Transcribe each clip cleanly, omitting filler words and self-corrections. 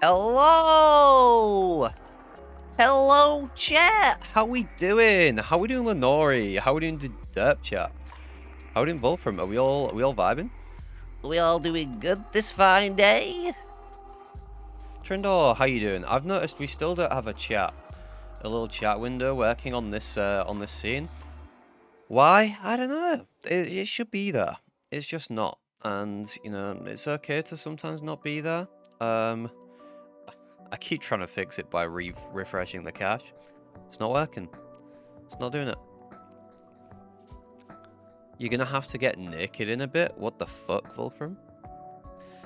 Hello! Hello, chat! How we doing? How we doing, Lenore? How we doing, Derp chat? How we doing, Wolfram? Are we all vibing? We all doing good this fine day? Trindor, how you doing? I've noticed we still don't have a little chat window working on this scene. Why? I don't know. It should be there. It's just not, and you know it's okay to sometimes not be there. I keep trying to fix it by refreshing the cache. It's not working. It's not doing it. You're gonna have to get naked in a bit? What the fuck, Wolfram?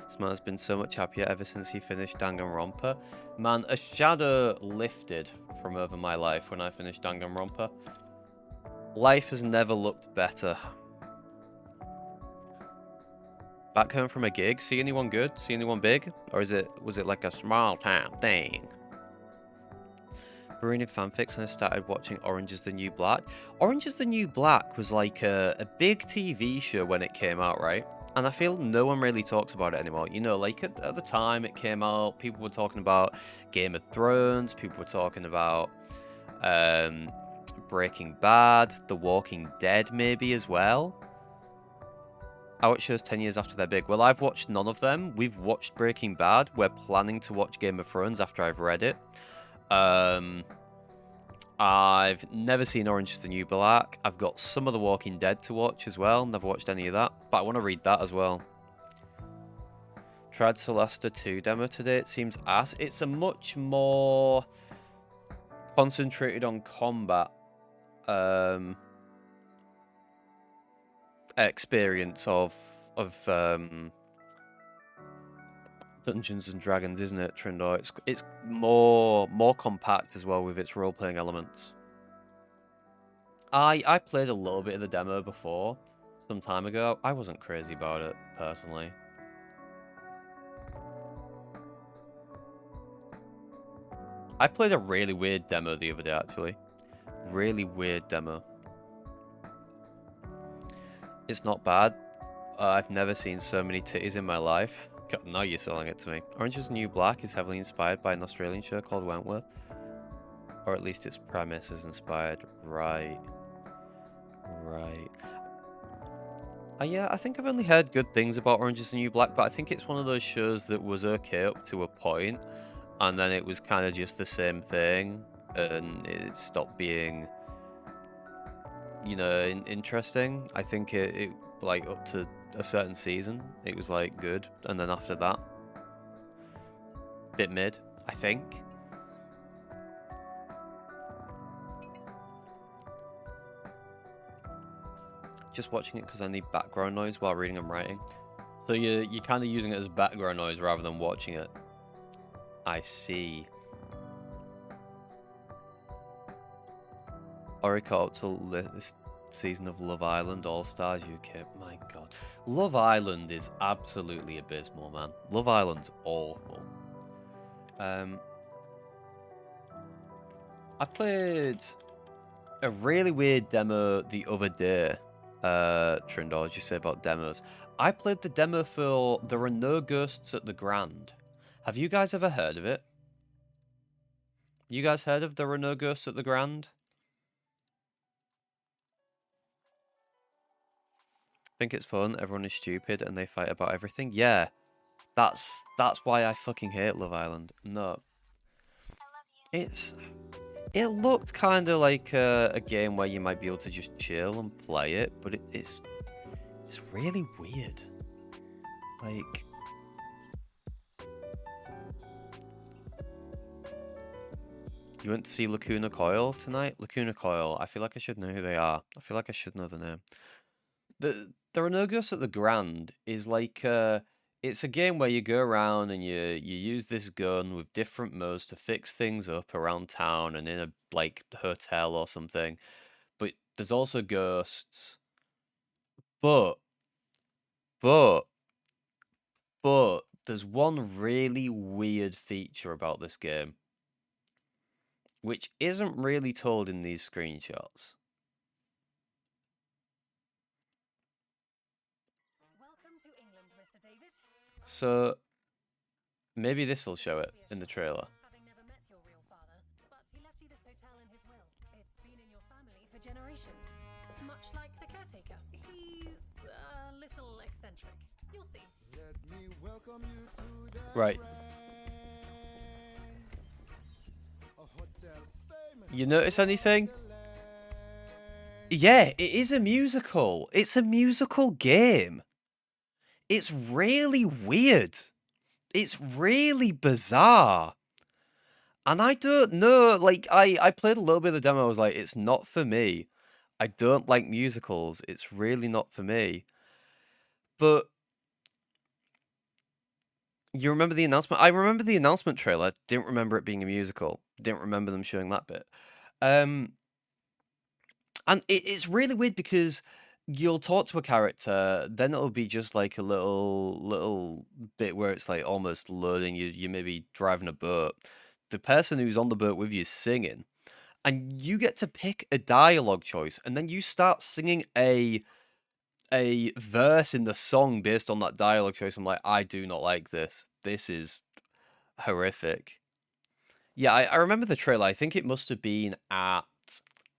This man has been so much happier ever since he finished Danganronpa. Man, a shadow lifted from over my life when I finished Danganronpa. Life has never looked better. Back home from a gig, see anyone good? See anyone big? Or was it like a small town thing? Reading fanfics and I started watching Orange is the New Black. Orange is the New Black was like a big TV show when it came out, right? And I feel no one really talks about it anymore. You know, like at the time it came out, people were talking about Game of Thrones, people were talking about Breaking Bad, The Walking Dead maybe as well. I watch shows 10 years after they're big. Well, I've watched none of them. We've watched Breaking Bad. We're planning to watch Game of Thrones after I've read it. I've never seen Orange is the New Black. I've got some of The Walking Dead to watch as well. Never watched any of that, but I want to read that as well. Tried Celeste 2 demo today. It seems ass. It's a much more concentrated on combat experience of Dungeons and Dragons, isn't it, Trindor? It's more compact as well with its role-playing elements. I played a little bit of the demo before, some time ago. I wasn't crazy about it, personally. I played a really weird demo the other day, actually. Really weird demo. It's not bad. I've never seen so many titties in my life. God, now you're selling it to me. Orange is the New Black is heavily inspired by an Australian show called Wentworth. Or at least its premise is inspired. Right. Yeah, I think I've only heard good things about Orange is the New Black, but I think it's one of those shows that was okay up to a point, and then it was kind of just the same thing, and it stopped being, you know, interesting. I think it like up to a certain season, it was like good, and then after that, bit mid, I think. Just watching it because I need background noise while reading and writing. So you're kind of using it as background noise rather than watching it. I see. Already caught up to this season of Love Island All Stars UK. My God, Love Island is absolutely abysmal, man. Love Island's awful. I played a really weird demo the other day. Trindor, as you say about demos. I played the demo for There Are No Ghosts at the Grand. Have you guys ever heard of it? You guys heard of There Are No Ghosts at the Grand? I think it's fun. Everyone is stupid and they fight about everything. Yeah, that's why I fucking hate Love Island. No, it looked kind of like a game where you might be able to just chill and play it, but it's really weird. Like, you went to see Lacuna Coil tonight? Lacuna Coil, I feel like I should know who they are. I feel like I should know the name. There Are No Ghosts at the Grand is like it's a game where you go around and you use this gun with different modes to fix things up around town and in a like hotel or something. But there's also ghosts. But there's one really weird feature about this game, which isn't really told in these screenshots. Welcome to England, Mr. David. So Maybe this will show it in the trailer. Having never met your real father, but he left you this hotel in his will. It's been in your family for generations, much like the caretaker. He's a little eccentric. You'll see. Let me welcome you to the Right. a hotel famous You notice anything? Yeah, it is a musical. It's a musical game. It's really weird. It's really bizarre. And I don't know, like, I played a little bit of the demo, I was like, it's not for me. I don't like musicals. It's really not for me. But you remember the announcement? I remember the announcement trailer. Didn't remember it being a musical. Didn't remember them showing that bit. And it's really weird because you'll talk to a character, then it'll be just like a little bit where it's like almost loading. You maybe driving a boat. The person who's on the boat with you is singing, and you get to pick a dialogue choice, and then you start singing a verse in the song based on that dialogue choice. I'm like, I do not like this. This is horrific. Yeah, I remember the trailer. I think it must have been at.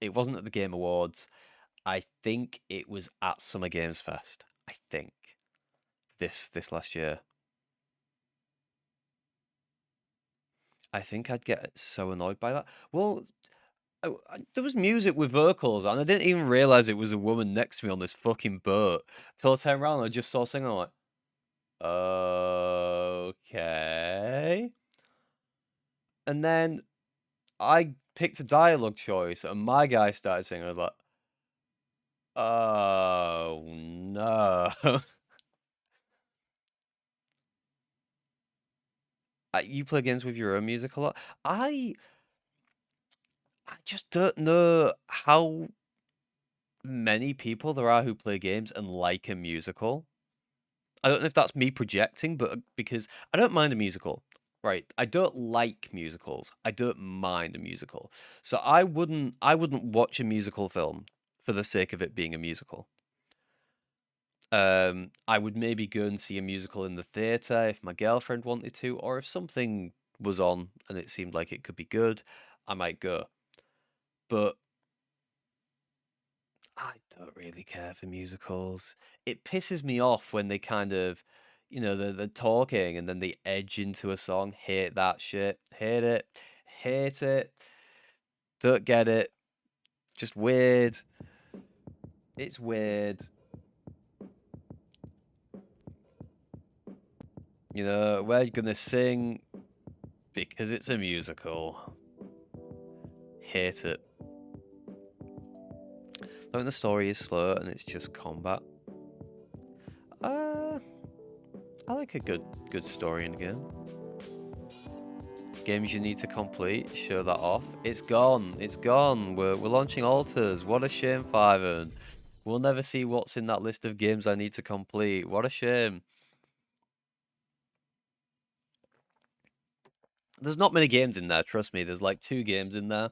It wasn't at the Game Awards. I think it was at Summer Games Fest. I think this last year. I think I'd get so annoyed by that. Well, there was music with vocals, and I didn't even realize it was a woman next to me on this fucking boat. Till I turned around and I just saw singing. I'm like, okay. And then I picked a dialogue choice, and my guy started singing. I was like, oh no. You play games with your own music a lot. I just don't know how many people there are who play games and like a musical. I don't know if that's me projecting, but because I don't mind a musical, right? I don't like musicals. I don't mind a musical. So I wouldn't watch a musical film for the sake of it being a musical. I would maybe go and see a musical in the theater if my girlfriend wanted to, or if something was on and it seemed like it could be good, I might go. But I don't really care for musicals. It pisses me off when they kind of, they're talking and then they edge into a song. Hate that shit. Hate it. Hate it. Don't get it. Just weird. It's weird. We're gonna sing because it's a musical. Hate it. When the story is slow and it's just combat. I like a good story in a game. Games you need to complete, show that off. It's gone. It's gone. We're launching Alters. What a shame, Fiven. We'll never see what's in that list of games I need to complete. What a shame. There's not many games in there, trust me. There's like 2 games in there.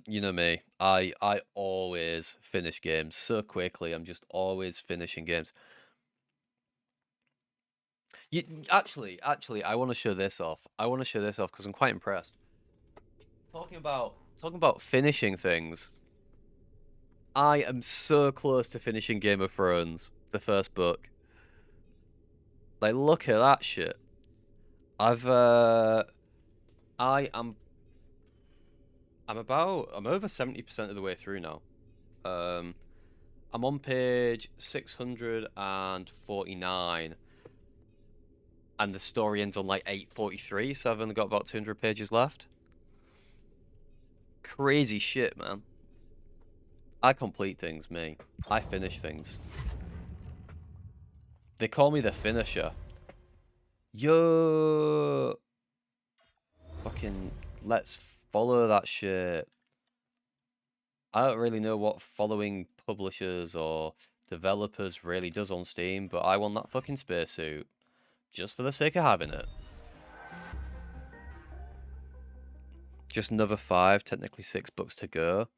You know me. I always finish games so quickly. I'm just always finishing games. Actually, I want to show this off. I want to show this off because I'm quite impressed. Talking about finishing things. I am so close to finishing Game of Thrones, the first book. Like, look at that shit. I'm over 70% of the way through now. I'm on page 649. And the story ends on like 843, so I've only got about 200 pages left. Crazy shit, man. I complete things, me. I finish things. They call me the finisher. Yo! Fucking, let's follow that shit. I don't really know what following publishers or developers really does on Steam, but I want that fucking spacesuit. Just for the sake of having it. Just another 5, technically 6 books to go.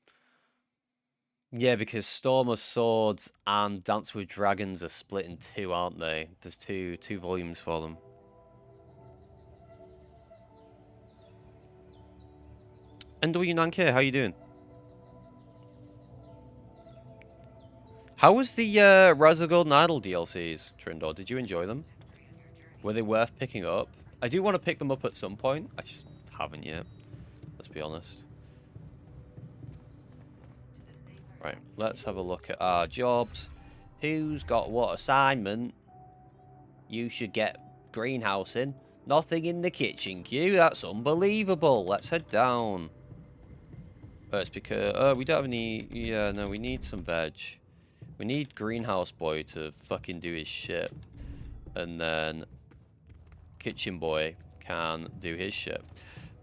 Yeah, because Storm of Swords and Dance with Dragons are split in 2, aren't they? There's two volumes for them. NW9K, how you doing? How was the Rise of the Golden Idol DLCs, Trindor? Did you enjoy them? Were they worth picking up? I do want to pick them up at some point. I just haven't yet. Let's be honest. Right, let's have a look at our jobs. Who's got what assignment? You should get greenhousing. Nothing in the kitchen queue. That's unbelievable. Let's head down. It's because we don't have any. Yeah, no, we need some veg. We need Greenhouse Boy to fucking do his shit, and then Kitchen Boy can do his shit.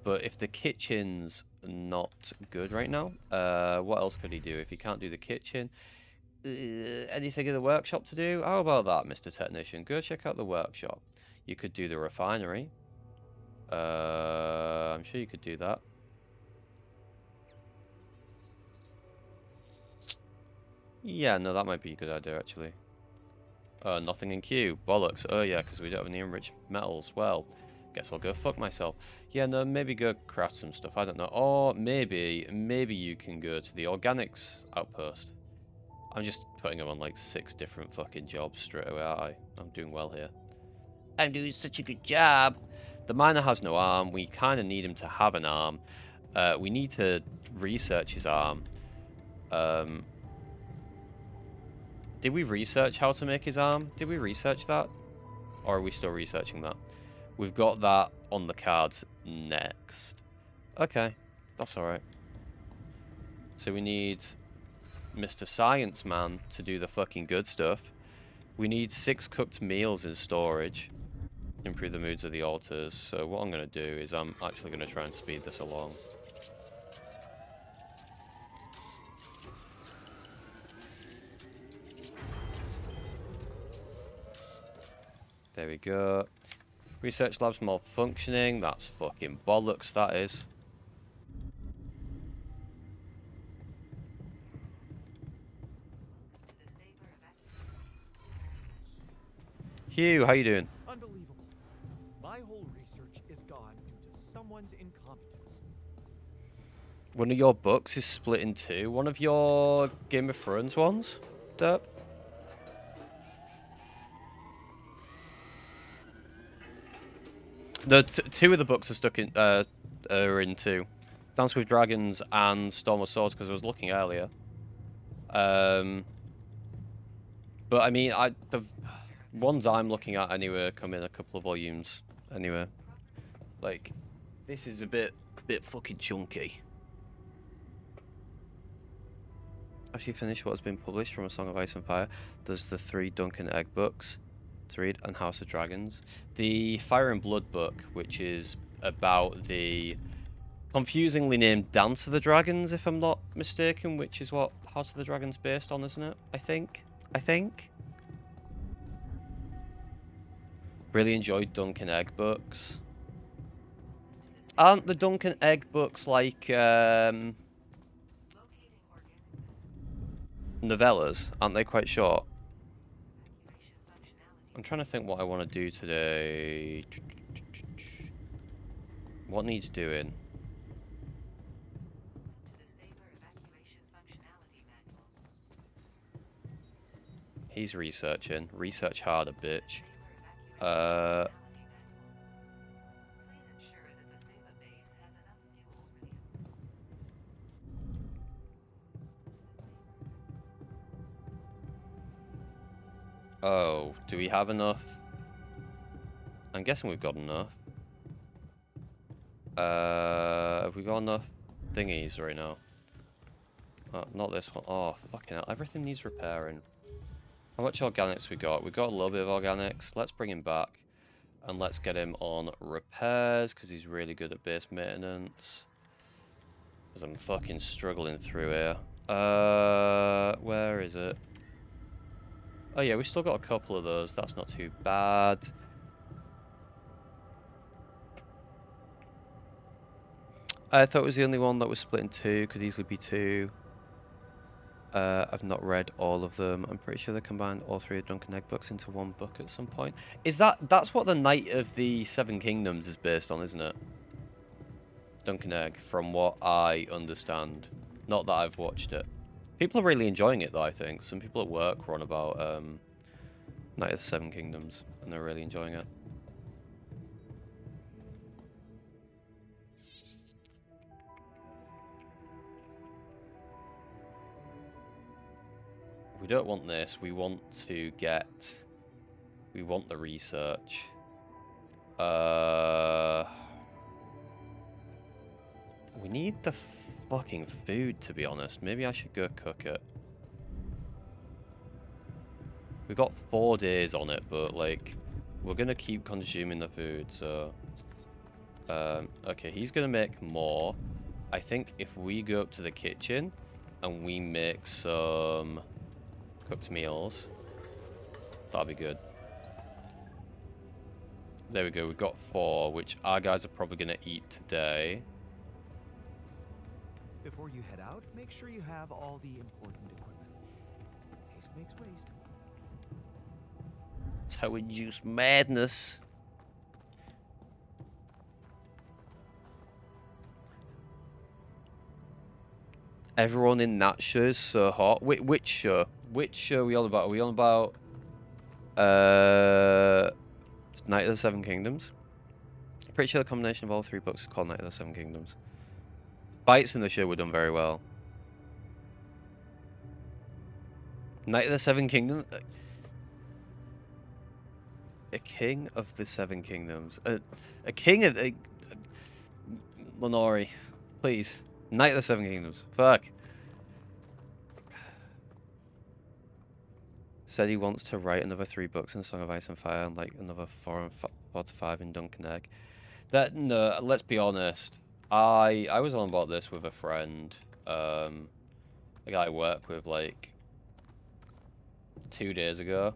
But if the kitchen's not good right now, what else could he do if he can't do the kitchen? Anything in the workshop to do? How about that, Mr. Technician? Go check out the workshop. You could do the refinery. I'm sure you could do that. Yeah, no, that might be a good idea, actually. Nothing in queue. Bollocks. Oh, yeah, because we don't have any enriched metals. Well, guess I'll go fuck myself. Yeah, no, maybe go craft some stuff. I don't know. Or maybe you can go to the organics outpost. I'm just putting him on like 6 different fucking jobs straight away, aren't I? I'm doing well here. I'm doing such a good job. The miner has no arm. We kind of need him to have an arm. We need to research his arm. Did we research how to make his arm? Did we research that? Or are we still researching that? We've got that on the cards next. Okay, that's alright. So we need Mr. Science Man to do the fucking good stuff. We need 6 cooked meals in storage. Improve the moods of the altars. So what I'm going to do is I'm actually going to try and speed this along. There we go. Research lab's malfunctioning. That's fucking bollocks, that is. Hugh, how you doing? Unbelievable. My whole research is gone due to someone's incompetence. One of your books is split in 2. One of your Game of Thrones ones, Derp? The 2 of the books are stuck in are in 2. Dance with Dragons and Storm of Swords, because I was looking earlier. But I mean, the ones I'm looking at anyway come in a couple of volumes anyway. Like, this is a bit fucking chunky. After you finish what has been published from A Song of Ice and Fire, there's the 3 Dunk and Egg books to read and House of Dragons. The Fire and Blood book, which is about the confusingly named Dance of the Dragons, if I'm not mistaken, which is what House of the Dragon's based on, isn't it? I think. Really enjoyed Dunk and Egg books. Aren't the Dunk and Egg books like novellas? Aren't they quite short? I'm trying to think what I want to do today. What needs doing? He's researching. Research harder, bitch. Oh, do we have enough? I'm guessing we've got enough. Have we got enough thingies right now? Not this one. Oh, fucking hell. Everything needs repairing. How much organics we got? We got a little bit of organics. Let's bring him back. And let's get him on repairs, because he's really good at base maintenance. Because I'm fucking struggling through here. Where is it? Oh yeah, we still got a couple of those. That's not too bad. I thought it was the only one that was split in 2. Could easily be 2. I've not read all of them. I'm pretty sure they combined all 3 Dunk and Egg books into one book at some point. That's what the Knight of the Seven Kingdoms is based on, isn't it? Dunkin' Egg, from what I understand. Not that I've watched it. People are really enjoying it, though, I think. Some people at work were on about Night of the Seven Kingdoms, and they're really enjoying it. We don't want this. We want to get... We want the research. We need the fucking food, to be honest. Maybe I should go cook it. We've got 4 days on it, but, like, we're gonna keep consuming the food, so... okay, he's gonna make more. I think if we go up to the kitchen and we make some cooked meals, that'll be good. There we go, we've got 4, which our guys are probably gonna eat today. Before you head out, make sure you have all the important equipment. Haste makes waste. That's how we induce madness. Everyone in that show is so hot. Which show? Which show are we on about? Are we on about Night of the Seven Kingdoms? Pretty sure the combination of all 3 books is called Night of the Seven Kingdoms. Fights in the show were done very well. Night of the Seven Kingdoms. A king of the Seven Kingdoms. A king of... Lenori, please. Night of the Seven Kingdoms. Fuck. Said he wants to write another 3 books in Song of Ice and Fire and like another 4 to 5 in Dunkin' Egg. That, no, let's be honest. I was on about this with a friend. A guy I work with like 2 days ago.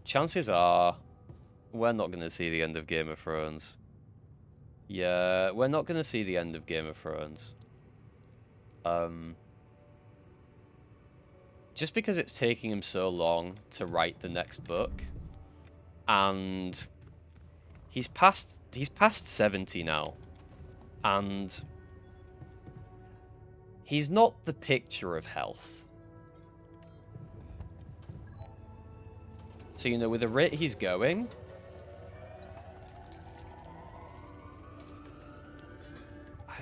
Chances are we're not going to see the end of Game of Thrones. Yeah, we're not going to see the end of Game of Thrones. Just because it's taking him so long to write the next book, and he's past 70 now, and he's not the picture of health. So, you know, with the rate he's going,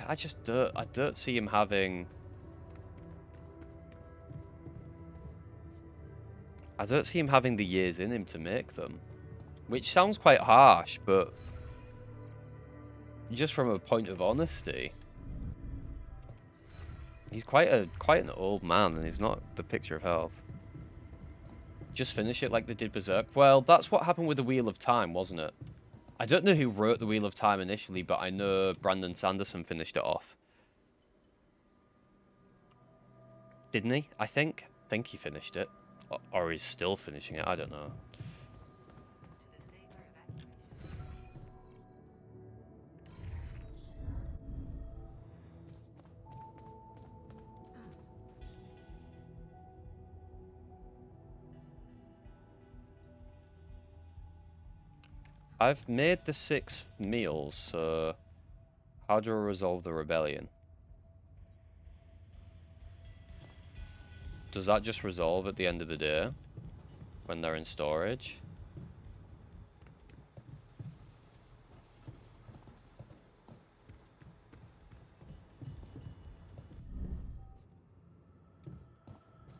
I just don't see him having... I don't see him having the years in him to make them. Which sounds quite harsh, but just from a point of honesty, he's quite an old man, and he's not the picture of health. Just finish it like they did Berserk. Well, that's what happened with the Wheel of Time, wasn't it? I don't know who wrote the Wheel of Time initially, but I know Brandon Sanderson finished it off. Didn't he? I think he finished it. Or he's still finishing it, I don't know. I've made the 6 meals, so how do I resolve the rebellion? Does that just resolve at the end of the day when they're in storage?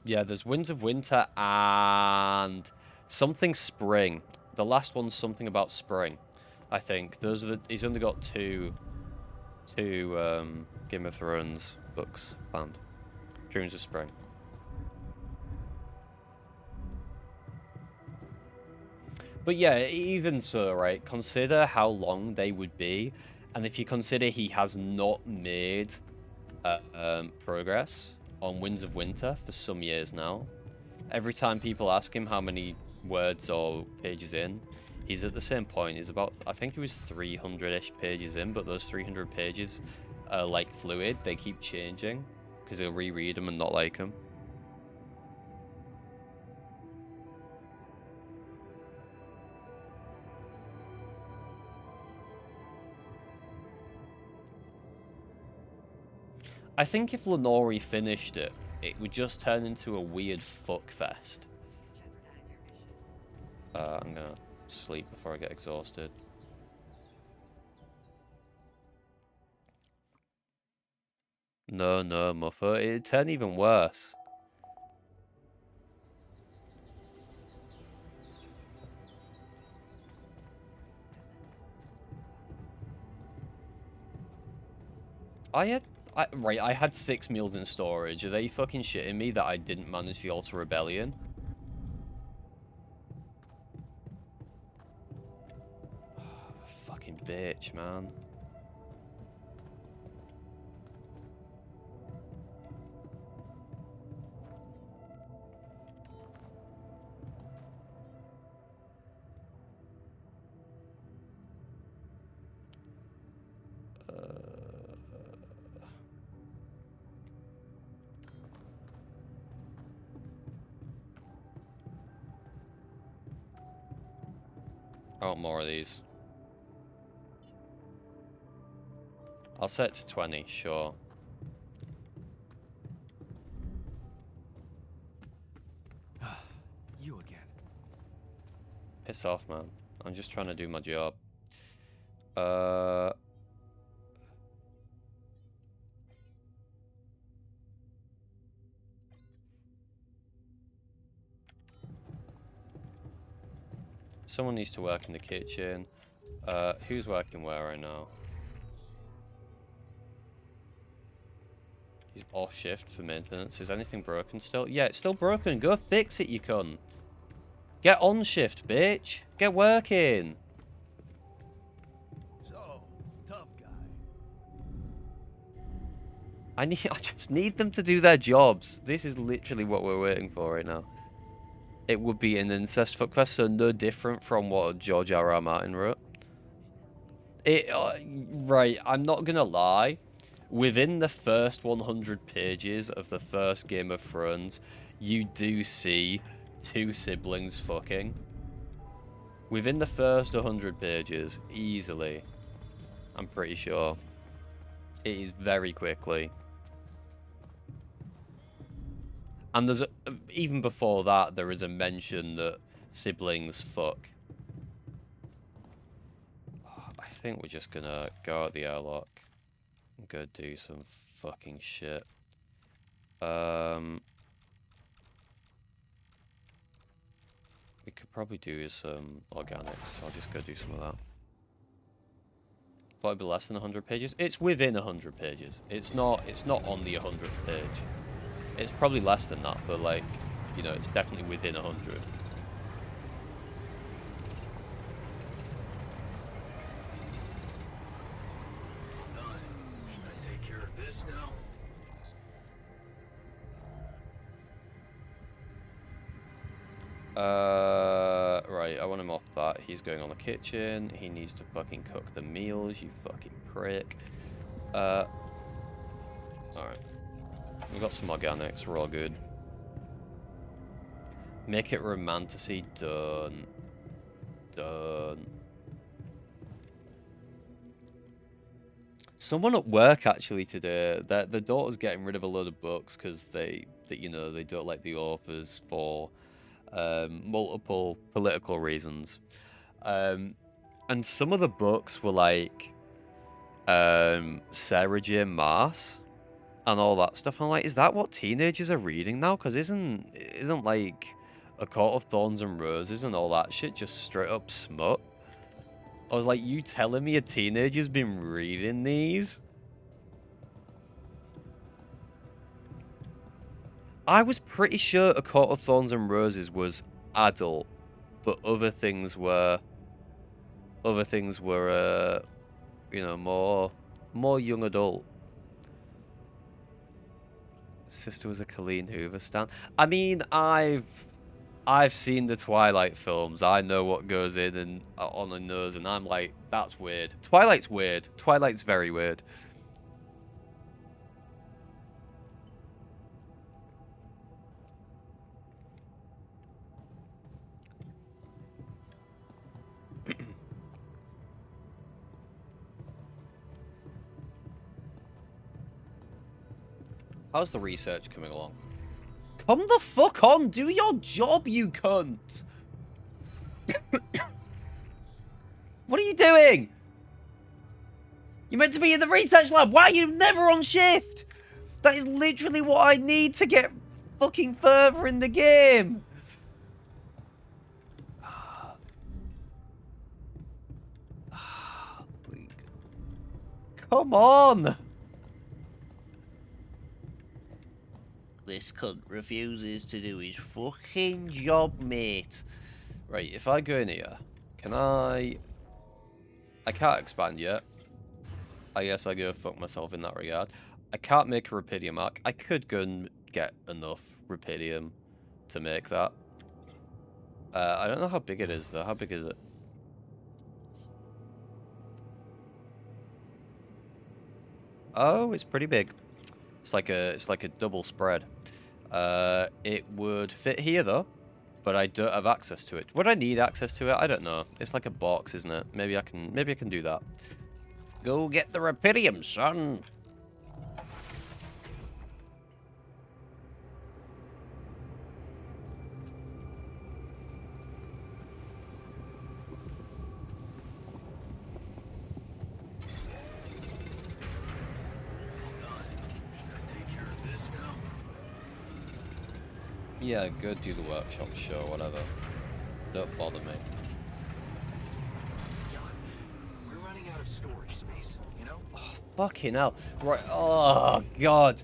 Yeah, there's Winds of Winter and something Spring. The last one's something about spring, I think. Those are the... He's only got two Game of Thrones books planned. Dreams of Spring. But yeah, even so, right, consider how long they would be. And if you consider he has not made progress on Winds of Winter for some years now. Every time people ask him how many words or pages in, he's at the same point. He's about, I think he was 300-ish pages in, but those 300 pages are like fluid. They keep changing because he'll reread them and not like them. I think if Lenore finished it, it would just turn into a weird fuckfest. I'm gonna sleep before I get exhausted. No, Muffer. It'd turn even worse. I had 6 meals in storage. Are they fucking shitting me that I didn't manage the Altar Rebellion? Fucking bitch, man. I want more of these. I'll set it to 20, sure. You again. Piss off, man. I'm just trying to do my job. Someone needs to work in the kitchen. Who's working where right now? He's off shift for maintenance. Is anything broken still? Yeah, it's still broken. Go fix it, you cunt. Get on shift, bitch. Get working. So, tough guy. I just need them to do their jobs. This is literally what we're waiting for right now. It would be an incest fuckfest, so no different from what George R.R. Martin wrote. Right, I'm not gonna lie. Within the first 100 pages of the first Game of Thrones, you do see 2 siblings fucking. Within the first 100 pages, easily. I'm pretty sure. It is very quickly. And there's even before that, there is a mention that siblings fuck. I think we're just gonna go out the airlock and go do some fucking shit. We could probably do some organics. I'll just go do some of that. Thought it'd be less than 100 pages. It's within 100 pages. It's not on the 100th page. It's probably less than that, but like, you know, it's definitely within 100. Right, I want him off that. He's going on the kitchen. He needs to fucking cook the meals, you fucking prick. Alright. We got some organics, we're all good. Make it romantasy, done. Done. Someone at work actually today, their daughter's getting rid of a load of books because they don't like the authors for multiple political reasons. And some of the books were like Sarah J. Maas and all that stuff. I'm like, is that what teenagers are reading now? Because isn't like A Court of Thorns and Roses and all that shit just straight up smut? I was like, you telling me a teenager's been reading these? I was pretty sure A Court of Thorns and Roses was adult, but other things were, you know, more young adult. Sister was a Colleen Hoover stan. I mean, I've seen the Twilight films. I know what goes in and on the nose, and I'm like, that's weird. Twilight's weird. Twilight's very weird. How's the research coming along? Come the fuck on! Do your job, you cunt! What are you doing? You're meant to be in the research lab. Why are you never on shift? That is literally what I need to get fucking further in the game. Come on. This cunt refuses to do his fucking job, mate. Right, if I go in here, can I can't expand yet. I guess I go fuck myself in that regard. I can't make a Rapidium arc. I could go and get enough Rapidium to make that. I don't know how big it is though. How big is it? Oh, it's pretty big. It's like a double spread. It would fit here though, but I don't have access to it. Would I need access to it? I don't know. It's like a box, isn't it? Maybe I can do that. Go get the Rapidium, son. Yeah, go do the workshop, sure, whatever. Don't bother me. We're running out of storage space, you know? Fucking hell. Right, oh god.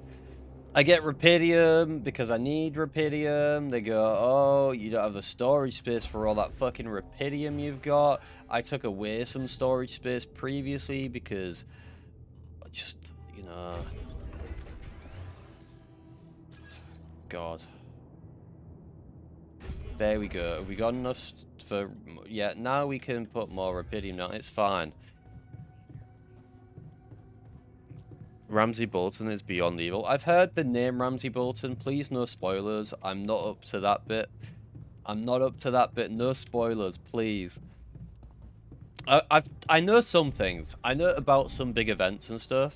I get Rapidium because I need Rapidium. They go, oh, you don't have the storage space for all that fucking Rapidium you've got. I took away some storage space previously because I just, you know... God. There we go. Have we got enough for... Yeah, now we can put more Rapidium down. It's fine. Ramsay Bolton is beyond evil. I've heard the name Ramsay Bolton. Please, no spoilers. I'm not up to that bit. I'm not up to that bit. No spoilers, please. I know some things. I know about some big events and stuff.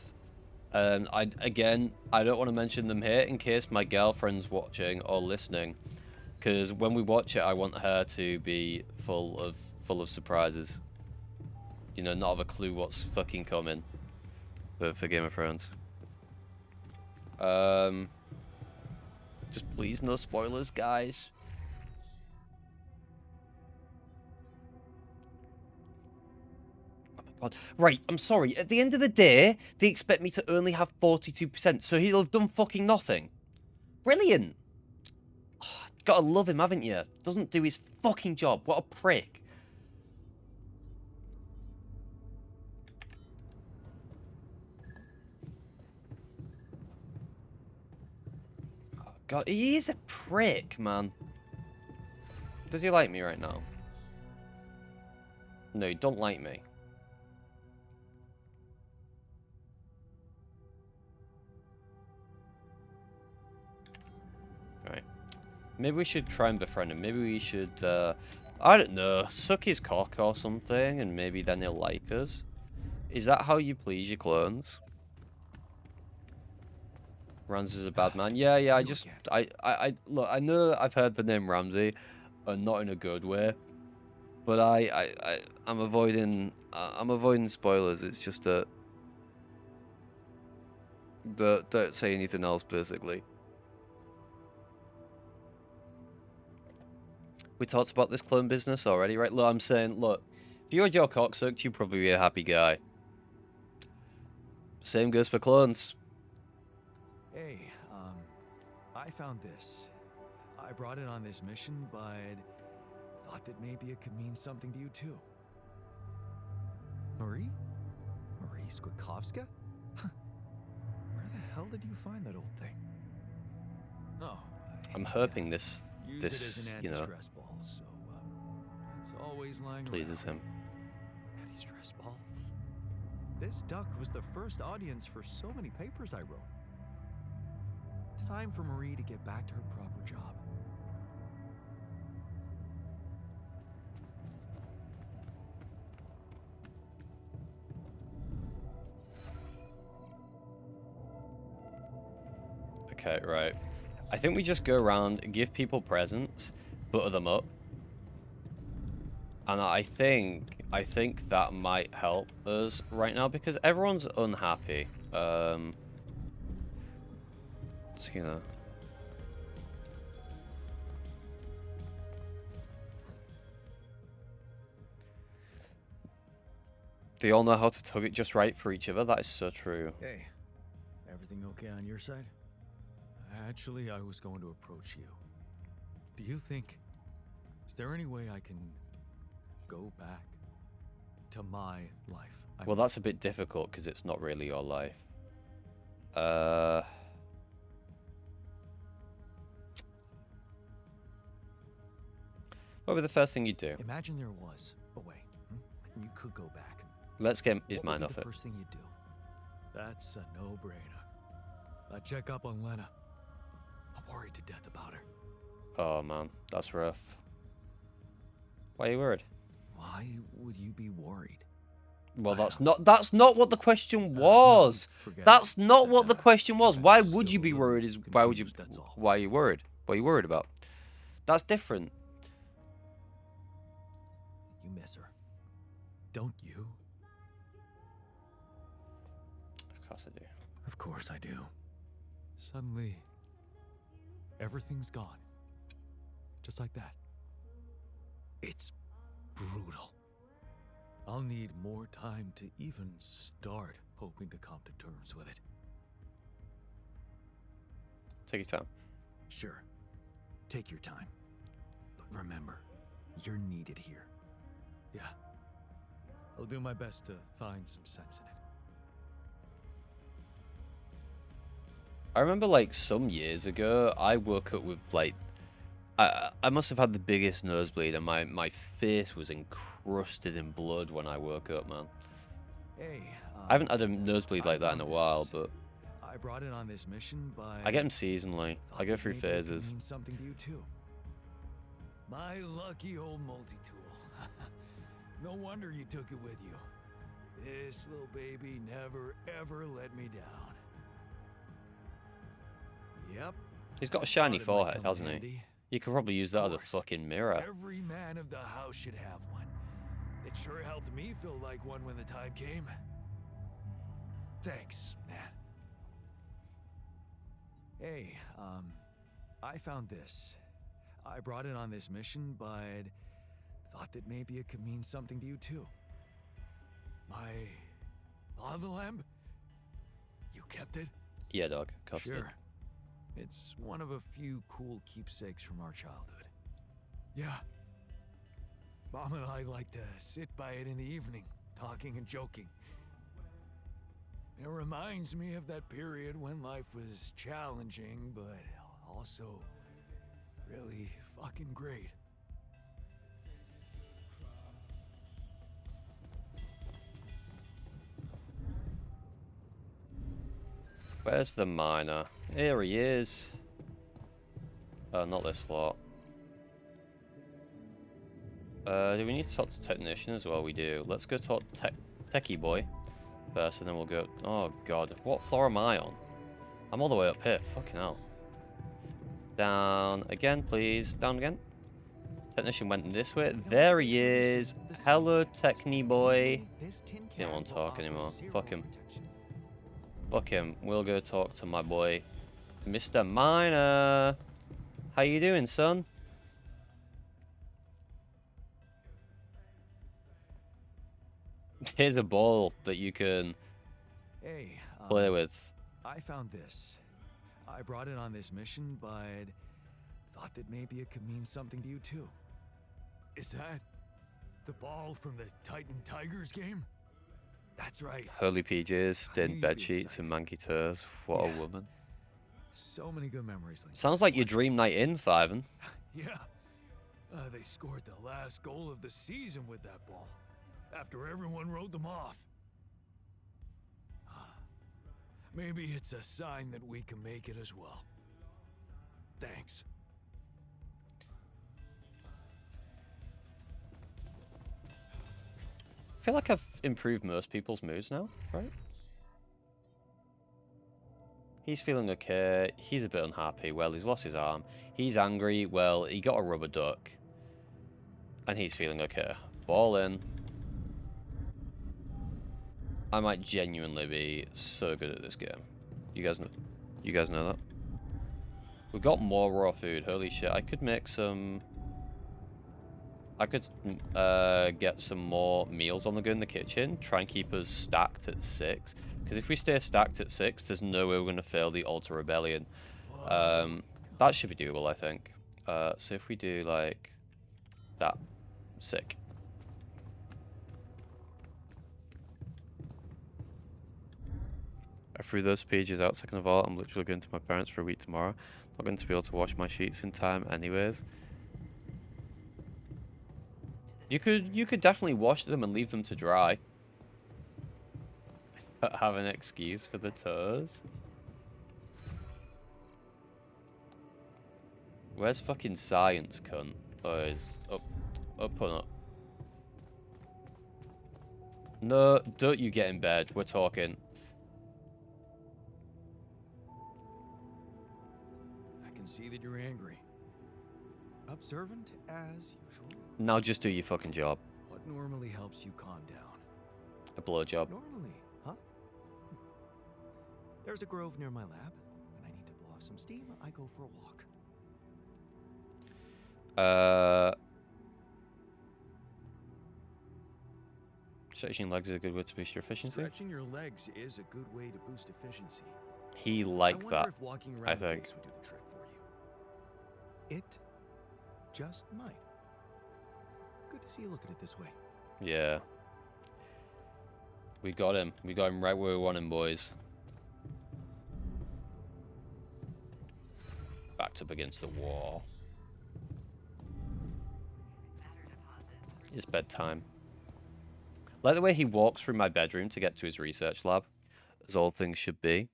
I don't want to mention them here in case my girlfriend's watching or listening. Because when we watch it, I want her to be full of surprises. You know, not have a clue what's fucking coming. For Game of Thrones. Just please no spoilers, guys. Oh my god. Right, I'm sorry. At the end of the day, they expect me to only have 42%, so he'll have done fucking nothing. Brilliant. Oh, gotta love him, haven't you? Doesn't do his fucking job. What a prick. God, he is a prick, man. Does he like me right now? No, you don't like me. Right. Maybe we should try and befriend him. Maybe we should, I don't know, suck his cock or something, and maybe then he'll like us. Is that how you please your clones? Ramsay is a bad man. Yeah, I look, I know I've heard the name Ramsay, and not in a good way, but I'm avoiding spoilers. It's just that don't say anything else, basically. We talked about this clone business already, right? Look, I'm saying, look, if you had your cock sucked, you'd probably be a happy guy. Same goes for clones. Hey, I found this. I brought it on this mission, but thought that maybe it could mean something to you too. Marie? Marie Skwakovska? Where the hell did you find that old thing? Oh, I'm hoping this, use it as an you know, anti-stress ball, so it's always lying pleases around. him. Anti-stress ball? This duck was the first audience for so many papers I wrote. Time for Marie to get back to her proper job. Okay, right. I think we just go around, give people presents, butter them up. And I think that might help us right now because everyone's unhappy. So, you know. They all know how to tug it just right for each other. That is so true. Hey, everything okay on your side? Actually, I was going to approach you. Do you think... Is there any way I can go back to my life? Well, that's a bit difficult because it's not really your life. What would be the first thing you do? Imagine there was a way, and you could go back. Let's get his What mind would off be it. the first thing you'd do? That's a no-brainer. I'd check up on Lena. I'm worried to death about her. Oh man, that's rough. Why are you worried? Why would you be worried? Well, I that's don't- not what the question No, was. forget That's it. not Said what the that. question was. I'm Why would you still be a worried? little Why would you? confused, that's all. Why are you worried? What are you worried about? That's different. You miss her. Don't you? Of course I do. Of course I do. Suddenly, everything's gone. Just like that. It's brutal. I'll need more time to even start hoping to come to terms with it. Take your time. Sure. Take your time. But remember, you're needed here. Yeah. I'll do my best to find some sense in it. I remember like some years ago, I woke up with like, I must have had the biggest nosebleed, and my face was encrusted in blood when I woke up, man. Hey, I haven't had a nosebleed like that in a while, but I brought it on this mission by... I get them seasonally. I go through phases. Means something to you too. My lucky old multi-tool. No wonder you took it with you. This little baby never ever let me down. Yep. He's got a shiny thought it might forehead, come in hasn't he? handy. You could probably use that as a course. fucking mirror. Every man of the house should have one. It sure helped me feel like one when the time came. Thanks, man. Hey, I found this. I brought it on this mission, but thought that maybe it could mean something to you too. My lava lamp? You kept it? Yeah, dog. Of course I did. Sure. It's one of a few cool keepsakes from our childhood. Yeah. Mom and I like to sit by it in the evening, talking and joking. It reminds me of that period when life was challenging, but also really fucking great. Where's the miner? Here he is. Not this floor. Do we need to talk to technician as well? We do. Let's go talk to techie boy first, and then we'll go... Oh, God. What floor am I on? I'm all the way up here. Fucking hell. Down again, please. Down again. Technician went this way. There he is. Hello, technie boy. He don't want to talk anymore. Fuck him. Fuck him. We'll go talk to my boy, Mr. Miner. How you doing, son? Here's a ball that you can Hey, play with. I found this. I brought it on this mission, but thought that maybe it could mean something to you too. Is that the ball from the Titan Tigers game? That's right. Holy PJs, knew stained you'd be bed sheets, and manky toes. What a Yeah. woman. So many good memories. linked Sounds to like this your one. dream night in, Fiven. Yeah. They scored the last goal of the season with that ball after everyone wrote them off. Maybe it's a sign that we can make it as well. Thanks. I feel like I've improved most people's moods now, right? He's feeling okay. He's a bit unhappy. Well, he's lost his arm. He's angry. Well, he got a rubber duck. And he's feeling okay. Ball in. I might genuinely be so good at this game. You guys know that? We've got more raw food. Holy shit. I could make some... I could get some more meals on the go in the kitchen. Try and keep us stacked at 6. Because if we stay stacked at 6, there's no way we're going to fail the Altar Rebellion. That should be doable, I think. So if we do, like, that. Sick. I threw those pages out, second of all. I'm literally going to my parents for a week tomorrow. Not going to be able to wash my sheets in time anyways. You could definitely wash them and leave them to dry. Have an excuse for the toes. Where's fucking science, cunt? Oh, he's up and up. No, don't you get in bed. We're talking. I can see that you're angry. Observant as usual. Now just do your fucking job. What normally helps you calm down? A blowjob. Normally, huh? There's a grove near my lab. When I need to blow off some steam, I go for a walk. Stretching legs is a good way to boost your efficiency. Stretching your legs is a good way to boost efficiency. He I liked wonder that. if walking I around the think. base would do the trick for you. It just might. Good to see you looking at it this way. Yeah. We got him. We got him right where we want him, boys. Backed up against the wall. It's bedtime. Like the way he walks through my bedroom to get to his research lab, as all things should be.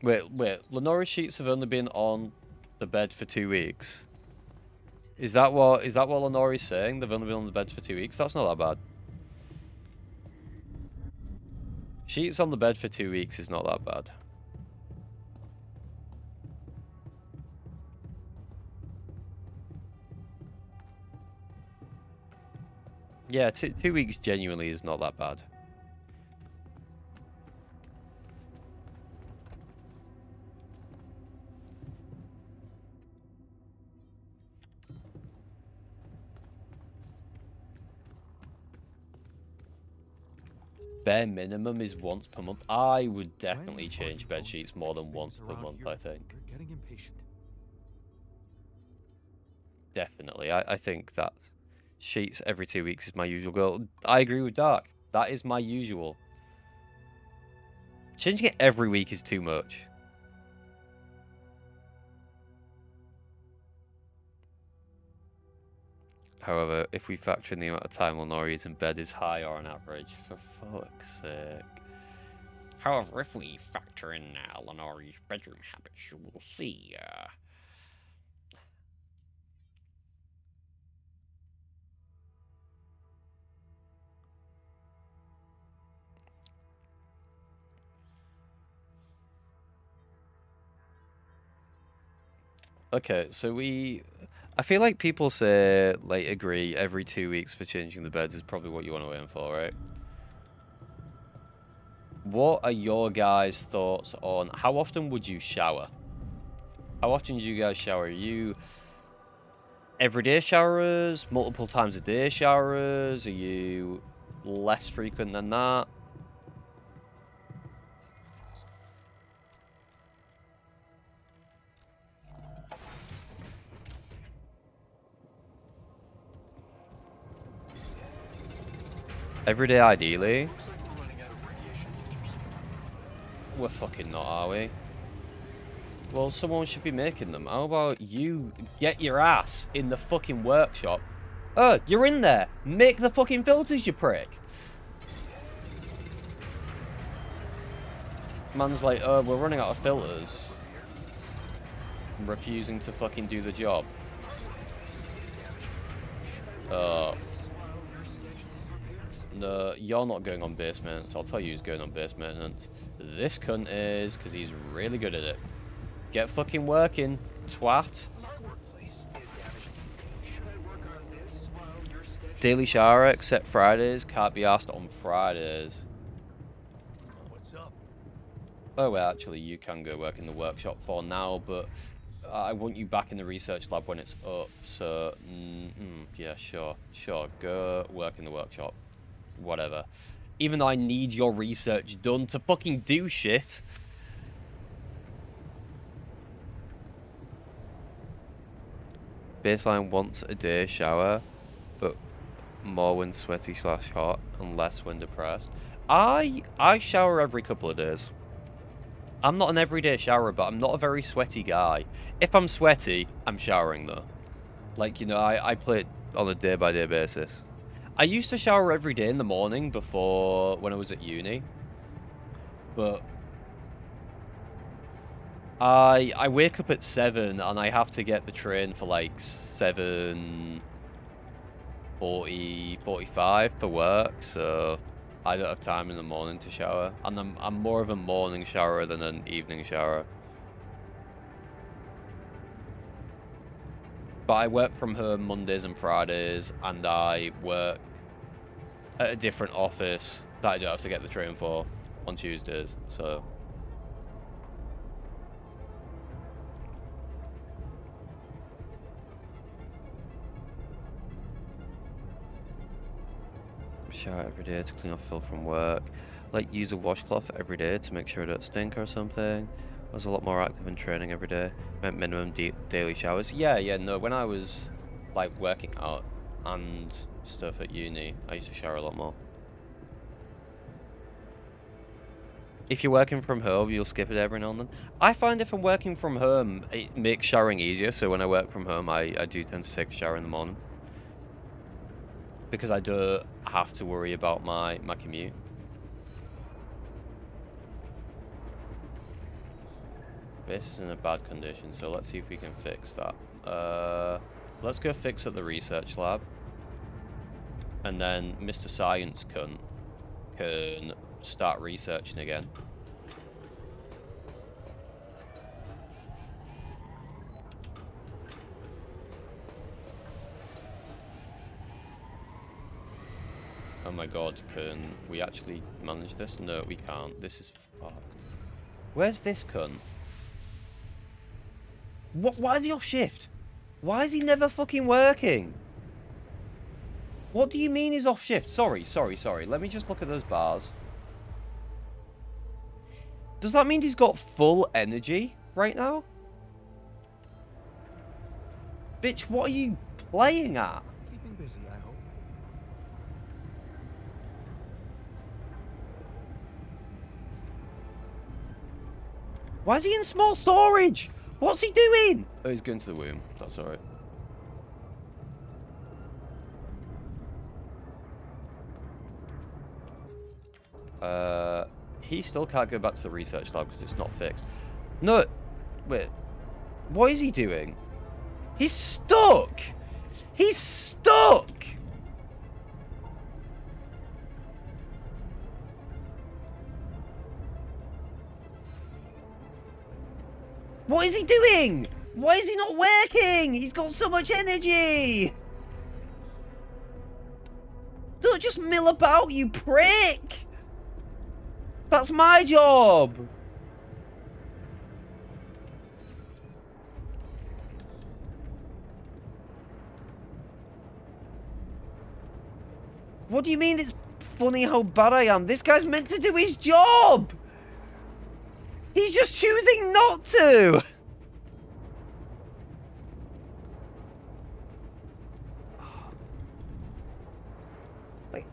Wait. Lenori's sheets have only been on the bed for 2 weeks. Is that what Lenori's saying? They've only been on the bed for 2 weeks? That's not that bad. Sheets on the bed for 2 weeks is not that bad. Yeah, 2 weeks genuinely is not that bad. Bare minimum is once per month. I would definitely change bed sheets more than once per month, I think. You're getting impatient. Definitely. I think that sheets every 2 weeks is my usual goal. I agree with Dark. That is my usual. Changing it every week is too much. However, if we factor in the amount of time Lenori is in bed is higher on average, for fuck's sake. However, if we factor in Lenori's bedroom habits, you will see, Okay, so I feel like people say, like, agree every 2 weeks for changing the beds is probably what you want to aim for, right? What are your guys' thoughts on how often would you shower? How often do you guys shower? Are you everyday showerers? Multiple times a day showerers? Are you less frequent than that? Every day, ideally. We're fucking not, are we? Well, someone should be making them. How about you get your ass in the fucking workshop? Oh, you're in there. Make the fucking filters, you prick. Man's like, oh, we're running out of filters. I'm refusing to fucking do the job. No, you're not going on base maintenance. I'll tell you who's going on base maintenance. This cunt is, because he's really good at it. Get fucking working, twat. Daily shower except Fridays. Can't be asked on Fridays. What's up? Oh, well, actually, you can go work in the workshop for now, but I want you back in the research lab when it's up. So, yeah, sure. Go work in the workshop. Whatever. Even though I need your research done to fucking do shit. Baseline once a day shower, but more when sweaty / hot and less when depressed. I shower every couple of days. I'm not an everyday showerer, but I'm not a very sweaty guy. If I'm sweaty, I'm showering though. Like, you know, I play it on a day-by-day basis. I used to shower every day in the morning before, when I was at uni. But I wake up at 7 and I have to get the train for like 7:40, 45 for work, so I don't have time in the morning to shower. And I'm more of a morning showerer than an evening showerer. But I work from home Mondays and Fridays, and I work at a different office that I don't have to get the train for on Tuesdays, so... Shower every day to clean off filth from work. Like, use a washcloth every day to make sure it don't stink or something. I was a lot more active in training every day. Meant minimum daily showers. Yeah, no, when I was, like, working out and stuff at uni, I used to shower a lot more. If you're working from home, you'll skip it every now and then. I find if I'm working from home, it makes showering easier, so when I work from home, I do tend to take a shower in the morning. Because I don't have to worry about my commute. Base is in a bad condition, so let's see if we can fix that. Let's go fix at the research lab. And then Mr. Science can start researching again. Oh my god, can we actually manage this? No, we can't. This is fucked. Where's this cunt? What? Why is he off shift? Why is he never fucking working? What do you mean he's off shift? Sorry. Let me just look at those bars. Does that mean he's got full energy right now? Bitch, what are you playing at? Keeping busy, I hope. Why is he in small storage? What's he doing? Oh, he's going to the womb. That's alright. He still can't go back to the research lab because it's not fixed. No, wait. What is he doing? He's stuck! He's stuck! What is he doing? Why is he not working? He's got so much energy! Don't just mill about, you prick! That's my job! What do you mean it's funny how bad I am? This guy's meant to do his job! He's just choosing not to! Like...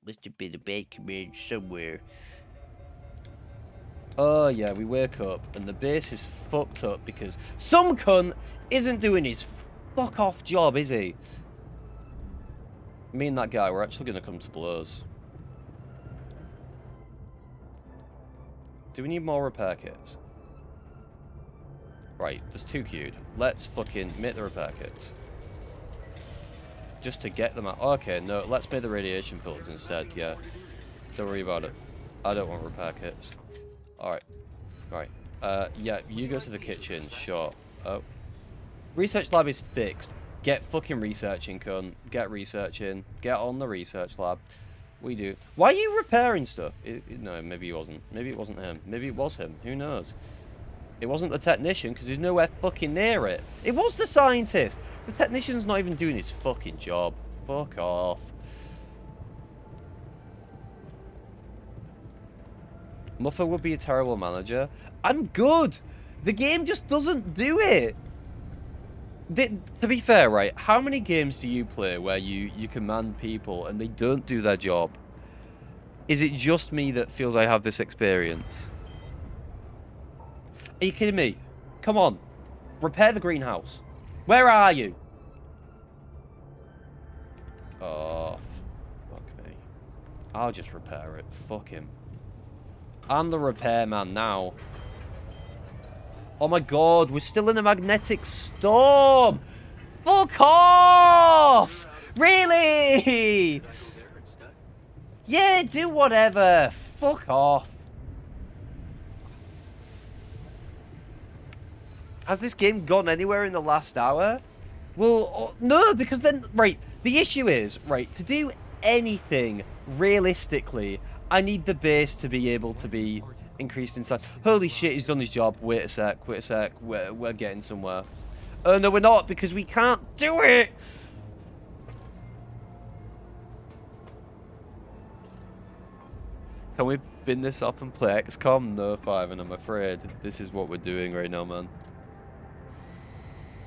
Must have been a bad command somewhere. Oh yeah, we wake up and the base is fucked up because some cunt isn't doing his fuck off job, is he? Me and that guy, we're actually gonna come to blows. Do we need more repair kits? Right, there's 2 queued. Let's fucking make the repair kits. Just to get them out. Okay, no, let's make the radiation filters instead, yeah. Don't worry about it. I don't want repair kits. Alright. Right. Yeah, you go to the kitchen, sure. Oh. Research lab is fixed. Get fucking researching, cunt. Get researching. Get on the research lab. We do. Why are you repairing stuff? No, maybe he wasn't. Maybe it wasn't him. Maybe it was him. Who knows? It wasn't the technician, because he's nowhere fucking near it. It was the scientist. The technician's not even doing his fucking job. Fuck off. Muffa would be a terrible manager. I'm good. The game just doesn't do it. To be fair, right, how many games do you play where you command people and they don't do their job? Is it just me that feels I have this experience? Are you kidding me? Come on. Repair the greenhouse. Where are you? Oh, fuck me. I'll just repair it. Fuck him. I'm the repairman now. Oh my god, we're still in a magnetic storm! Fuck off! Really? Yeah, do whatever. Fuck off. Has this game gone anywhere in the last hour? Well, no, because then, right, the issue is, right, to do anything realistically, I need the base to be able to be increased in size. Holy shit, he's done his job. Wait a sec, wait a sec. We're getting somewhere. Oh, no, we're not, because we can't do it! Can we bin this up and play XCOM? No, 5, and I'm afraid this is what we're doing right now, man.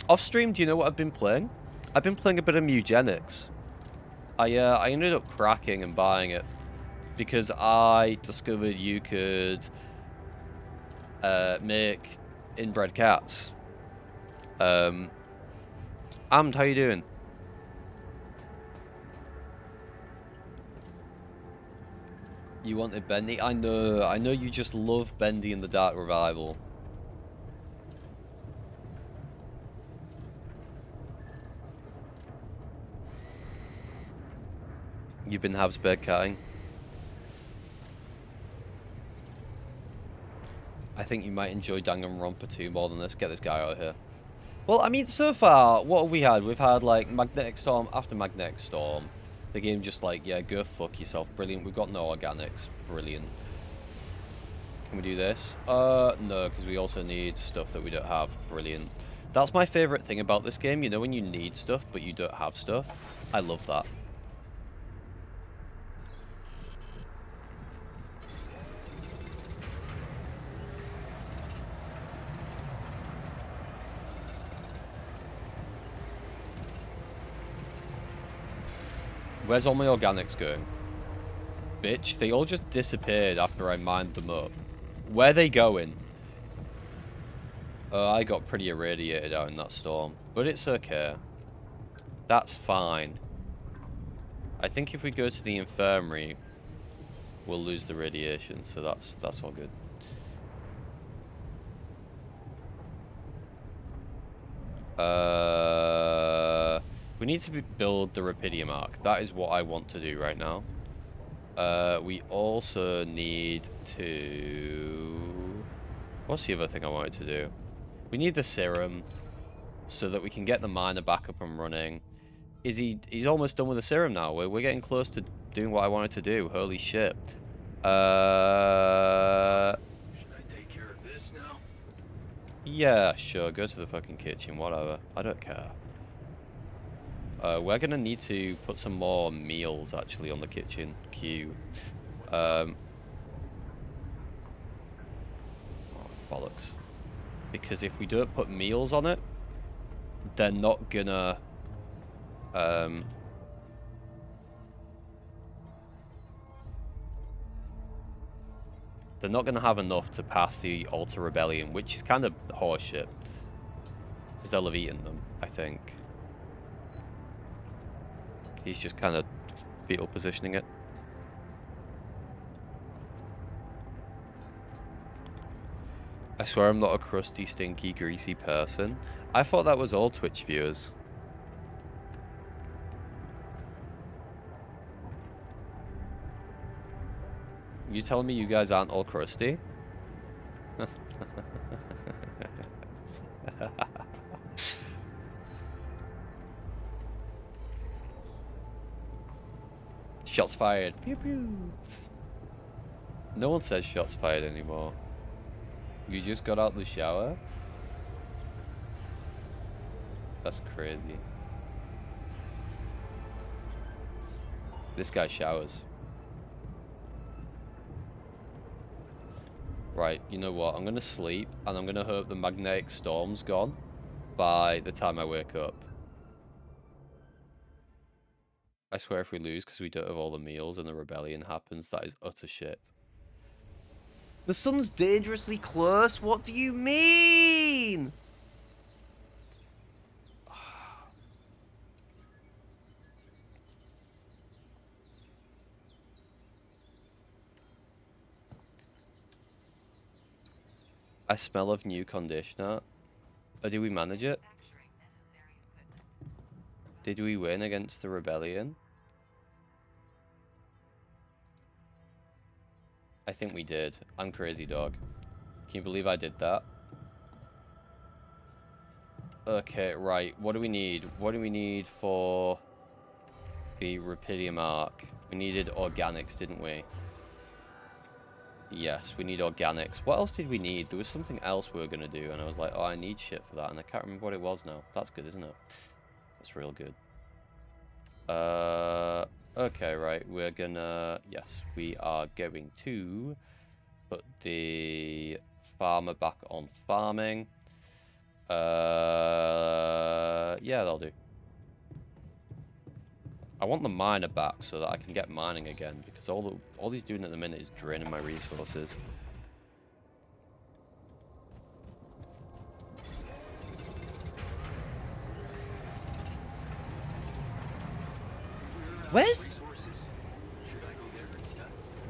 Off stream, do you know what I've been playing? I've been playing a bit of Mugenics. I ended up cracking and buying it because I discovered you could make inbred cats. Amd, how you doing? You wanted Bendy? I know you just love Bendy in the Dark Revival. You've been Habsburg catting. I think you might enjoy Danganronpa 2 more than this. Get this guy out of here. Well, I mean, so far, what have we had? We've had, like, Magnetic Storm after Magnetic Storm. The game just like, yeah, go fuck yourself. Brilliant. We've got no organics. Brilliant. Can we do this? No, because we also need stuff that we don't have. Brilliant. That's my favourite thing about this game. You know when you need stuff, but you don't have stuff? I love that. Where's all my organics going? Bitch, they all just disappeared after I mined them up. Where are they going? I got pretty irradiated out in that storm. But it's okay. That's fine. I think if we go to the infirmary, we'll lose the radiation, so that's all good. We need to build the Rapidium Arc. That is what I want to do right now. We also need to... What's the other thing I wanted to do? We need the serum so that we can get the miner back up and running. He's almost done with the serum now. We're getting close to doing what I wanted to do. Holy shit. Should I take care of this now? Yeah, sure. Go to the fucking kitchen. Whatever. I don't care. We're gonna need to put some more meals actually on the kitchen queue. Oh, bollocks. Because if we don't put meals on it, they're not gonna They're not going to have enough to pass the Altar Rebellion, which is kind of horseshit. Because they'll have eaten them, I think. He's just kind of fetal positioning it. I swear I'm not a crusty, stinky, greasy person. I thought that was all Twitch viewers. You telling me you guys aren't all crusty? Shots fired. Pew pew. No one says shots fired anymore. You just got out the shower? That's crazy. This guy showers. Right, you know what? I'm gonna sleep, and I'm gonna hope the magnetic storm's gone by the time I wake up. I swear if we lose because we don't have all the meals and the rebellion happens, that is utter shit. The sun's dangerously close? What do you mean? I smell of new conditioner. Or did we manage it? Did we win against the rebellion? I think we did. I'm crazy dog. Can you believe I did that? Okay, right. What do we need? What do we need for the Rapidium Arc? We needed organics, didn't we? Yes, we need organics. What else did we need? There was something else we were going to do, and I was like, oh, I need shit for that, and I can't remember what it was now. That's good, isn't it? That's real good. Okay, right. We're gonna... Yes, we are going to put the farmer back on farming. Yeah, that'll do. I want the miner back so that I can get mining again, because all he's doing at the minute is draining my resources.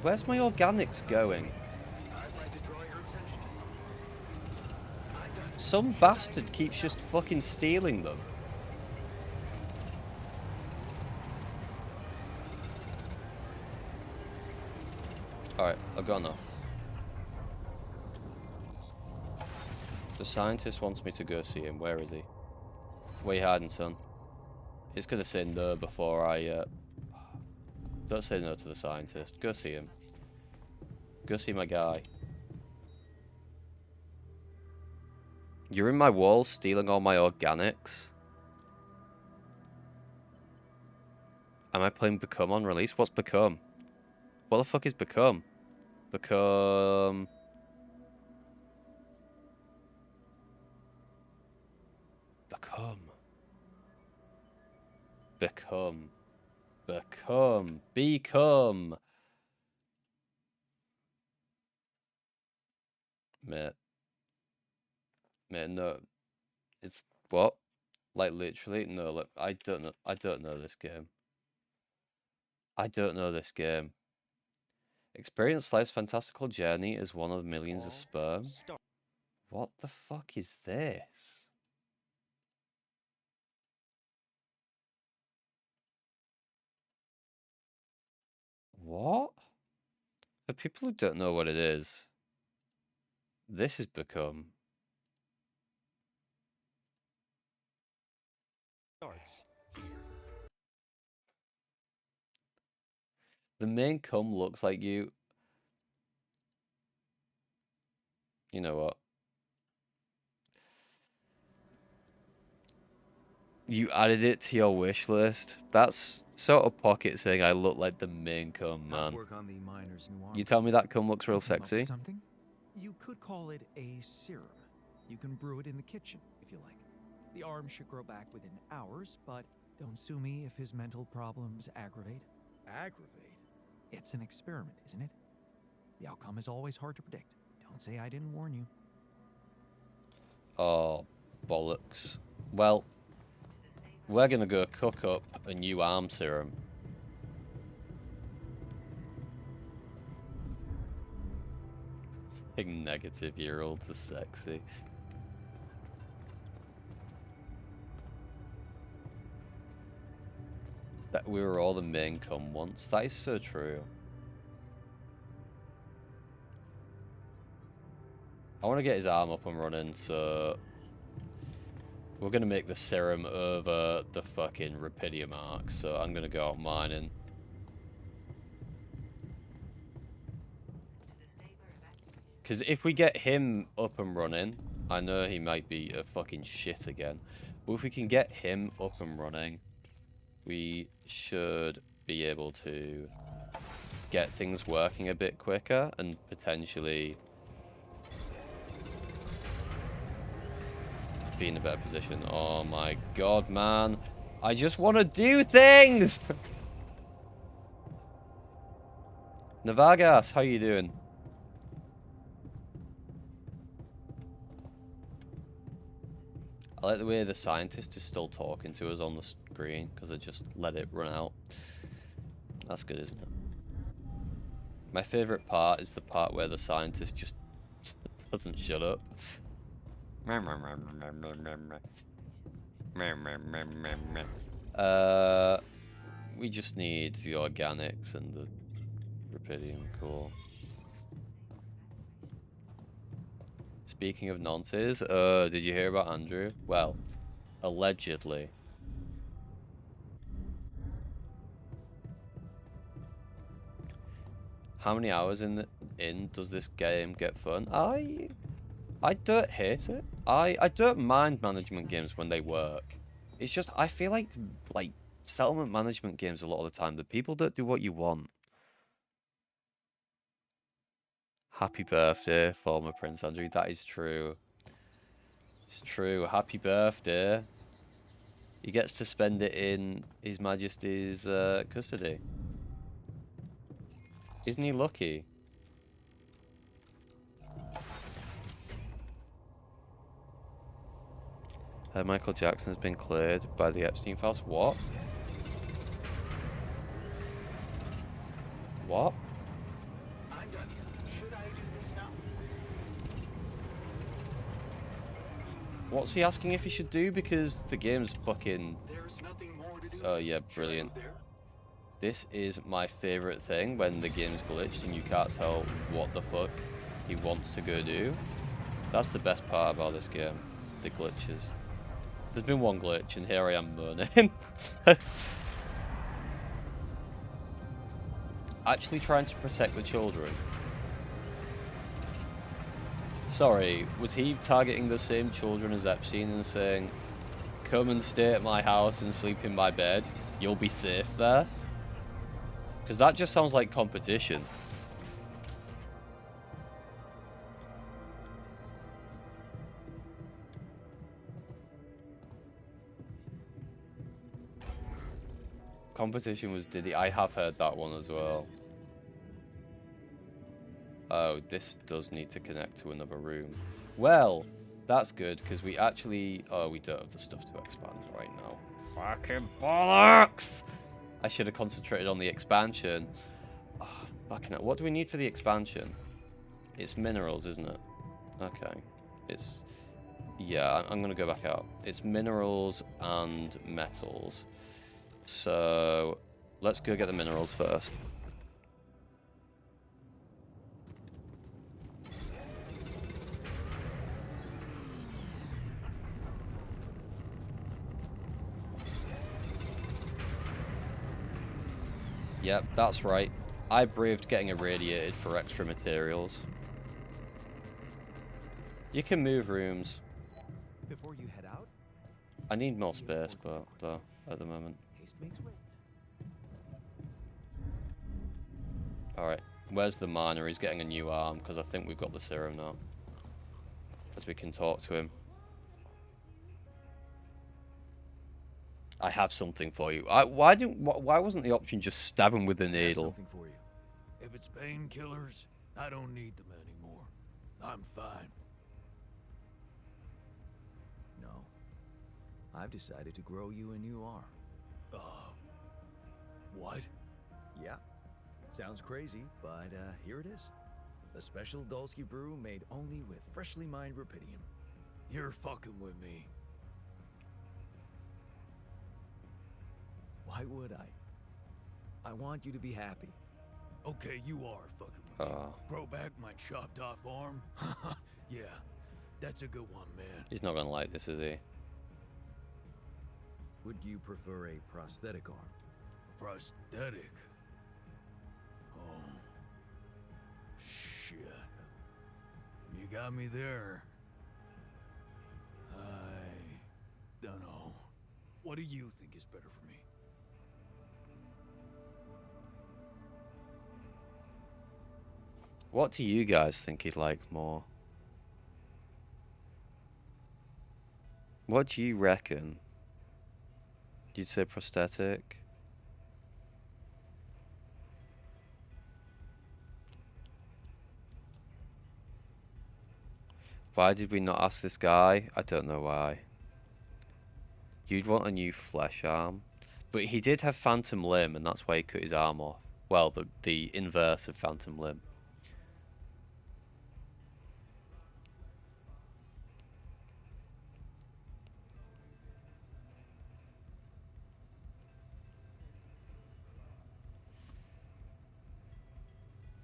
Where's my organics going? Some bastard keeps just fucking stealing them. Alright, I've got enough. The scientist wants me to go see him. Where is he? Where you hiding, son? He's gonna say no before I, Don't say no to the scientist. Go see him. Go see my guy. You're in my walls stealing all my organics? Am I playing Become on release? What's Become? What the fuck is Become? Become... Become. Become. Become. Become. Mate. Mate, no. It's... What? Like, literally? No, look, I don't know. I don't know this game. I don't know this game. Experience life's fantastical journey as one of millions of sperm. What the fuck is this? What? For people who don't know what it is, this has become... The main cum looks like you... You know what? You added it to your wish list? That's sort of pocket saying I look like the main cum, man. You tell me that cum looks real sexy? Something? You could call it a serum. You can brew it in the kitchen, if you like. The arm should grow back within hours, but don't sue me if his mental problems aggravate. Aggravate? It's an experiment, isn't it? The outcome is always hard to predict. Don't say I didn't warn you. Oh, bollocks. Well, we're gonna go cook up a new arm serum. Saying negative year-olds are sexy. That we were all the main cum once. That is so true. I want to get his arm up and running, so we're gonna make the serum over the fucking Rapidium arc. So I'm gonna go out mining. Because if we get him up and running, I know he might be a fucking shit again, but if we can get him up and running, we should be able to get things working a bit quicker and potentially be in a better position. Oh my god, man. I just want to do things! Navagas, how you doing? I like the way the scientist is still talking to us on the screen, because I just let it run out. That's good, isn't it? My favourite part is the part where the scientist just doesn't shut up. We just need the organics and the Rapidium. Cool. Speaking of nonces, did you hear about Andrew? Well, allegedly. How many hours in does this game get fun? I don't hate it. I don't mind management games when they work. It's just I feel like settlement management games a lot of the time the people don't do what you want. Happy birthday, former Prince Andrew. That is true. It's true. Happy birthday. He gets to spend it in His Majesty's custody. Isn't he lucky? Michael Jackson has been cleared by the Epstein files. What? What? What's he asking if he should do? Because the game's fucking... Oh yeah, brilliant. This is my favourite thing when the game's glitched and you can't tell what the fuck he wants to go do. That's the best part about this game. The glitches. There's been one glitch and here I am moaning. Actually trying to protect the children. Sorry, was he targeting the same children as Epstein and saying, come and stay at my house and sleep in my bed, you'll be safe there? Because that just sounds like competition. Competition was Diddy. I have heard that one as well. Oh, this does need to connect to another room. Well, that's good, because we actually... Oh, we don't have the stuff to expand right now. Fucking bollocks! I should have concentrated on the expansion. Oh, fucking hell. What do we need for the expansion? It's minerals, isn't it? Okay. It's... Yeah, I'm going to go back out. It's minerals and metals. So, let's go get the minerals first. Yep, that's right. I braved getting irradiated for extra materials. You can move rooms. Before you head out, I need more space, but at the moment. haste makes way. Alright, where's the miner? He's getting a new arm, because I think we've got the serum now. As we can talk to him. I have something for you. Why wasn't the option just stab him with the I have needle? something for you. If it's painkillers, I don't need them anymore. I'm fine. No. I've decided to grow you a new arm. What? Yeah. Sounds crazy, but here it is. A special Dulski brew made only with freshly mined rupidium. You're fucking with me. Why would I? I want you to be happy. Okay, you are fucking with me. Oh, Grow back my chopped off arm? Yeah, that's a good one, man. he's not gonna like this, is he? Would you prefer a prosthetic arm? Prosthetic? Oh. Shit. You got me there. I don't know. What do you think is better for me? What do you guys think he'd like more? What do you reckon? You'd say prosthetic? Why did we not ask this guy? I don't know why. You'd want a new flesh arm. But he did have phantom limb, and that's why he cut his arm off. Well, the inverse of phantom limb.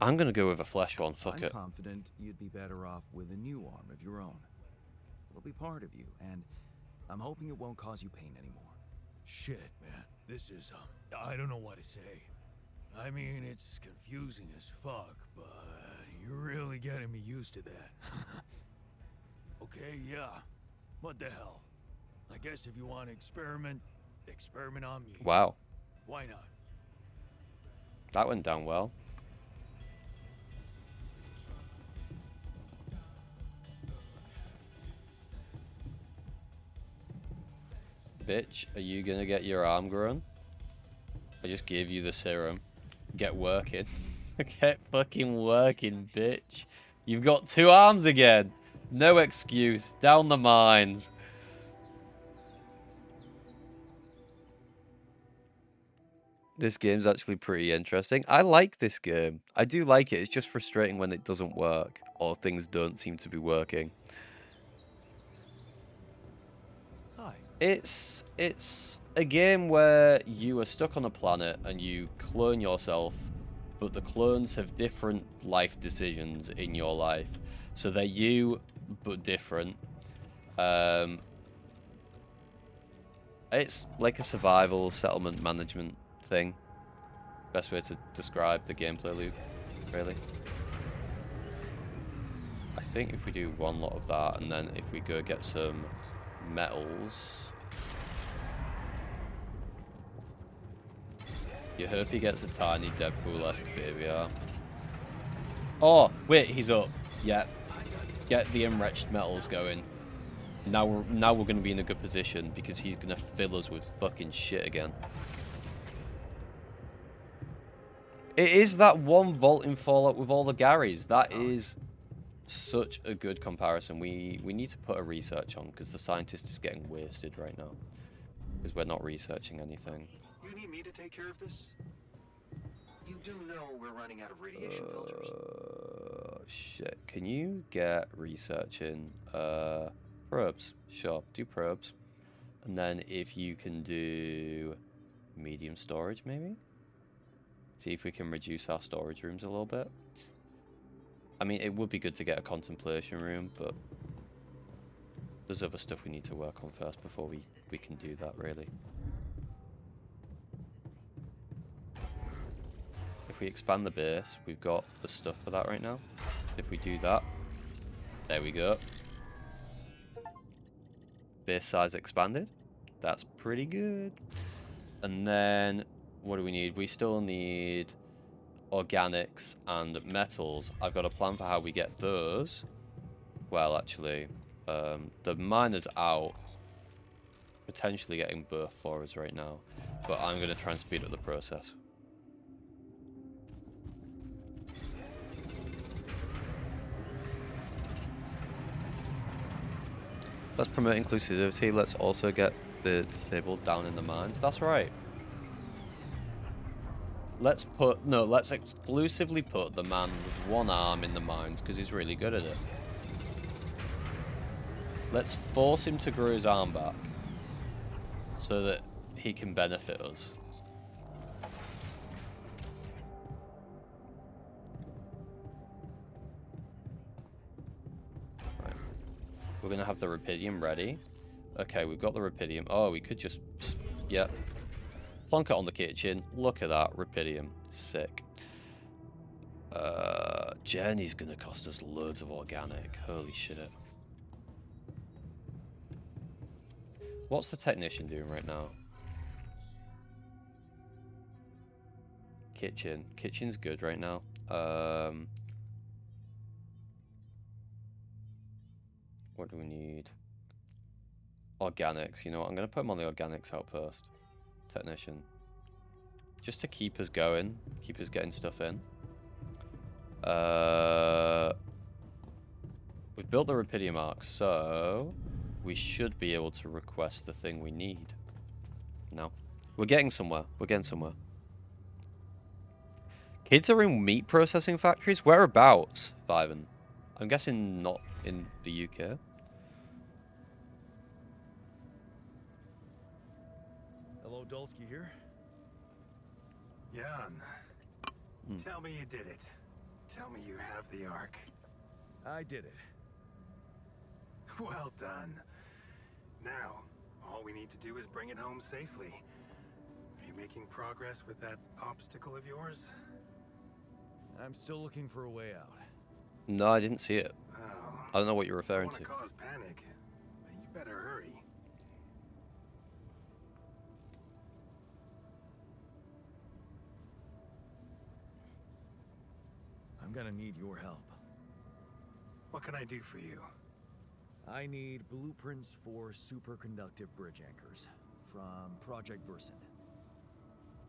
I'm gonna go with a flesh one, fuck I'm it. confident you'd be better off with a new arm of your own. It'll be part of you, and I'm hoping it won't cause you pain anymore. Shit, man. This is, I don't know what to say. I mean, it's confusing as fuck, but you're really getting me used to that. Okay, yeah. What the hell? I guess if you want to experiment on me. Wow, Why not? that went down well. Bitch, are you gonna get your arm grown? I just gave you the serum. Get working. Get fucking working, bitch. You've got 2 arms again. No excuse. Down the mines. This game's actually pretty interesting. I like this game. I do like it. It's just frustrating when it doesn't work or things don't seem to be working. Hi. It's a game where you are stuck on a planet and you clone yourself, but the clones have different life decisions in your life. So they're you, but different. It's like a survival settlement management thing. Best way to describe the gameplay loop, really. I think if we do one lot of that, and then if we go get some metals. You hope he gets a tiny Deadpool-esque BBR. Oh, wait, he's up. Yeah. Get the enriched metals going. Now we're gonna be in a good position because he's gonna fill us with fucking shit again. It is that one vault in Fallout with all the Garys. That is such a good comparison. We need to put a research on because the scientist is getting wasted right now because we're not researching anything. You need me to take care of this? You do know we're running out of radiation filters. Shit. Can you get researching? Probes. Sure, do probes. And then if you can do medium storage, maybe? See if we can reduce our storage rooms a little bit. I mean, it would be good to get a contemplation room, but there's other stuff we need to work on first before we can do that, really. If we expand the base, we've got the stuff for that right now. If we do that, there we go. Base size expanded. That's pretty good. And then, what do we need? We still need organics and metals. I've got a plan for how we get those. Well, actually, the miner's out. Potentially getting both for us right now. But I'm going to try and speed up the process. Let's promote inclusivity. Let's also get the disabled down in the mines. That's right. Let's exclusively put the man with one arm in the mines because he's really good at it. Let's force him to grow his arm back so that he can benefit us. Right. We're going to have the Rapidium ready. Okay, we've got the Rapidium. Oh, we could just... Yep. Plonk it on the kitchen. Look at that. Rapidium. Sick. Journey's going to cost us loads of organic. Holy shit. What's the technician doing right now? Kitchen. Kitchen's good right now. What do we need? Organics. You know what? I'm going to put him on the organics outpost. Technician. Just to keep us going. Keep us getting stuff in. We've built the Rapidium arc, so we should be able to request the thing we need. No. We're getting somewhere. We're getting somewhere. Kids are in meat processing factories? Whereabouts, Vivan? I'm guessing not in the UK. Hello, Dulski here. Jan, tell me you did it. Tell me you have the Ark. I did it. Well done. Now, all we need to do is bring it home safely. Are you making progress with that obstacle of yours? I'm still looking for a way out. No, I didn't see it. Oh, I don't know what you're I referring don't to. want to cause panic, but you better hurry. I'm gonna need your help. What can I do for you? I need blueprints for superconductive bridge anchors from Project Versant.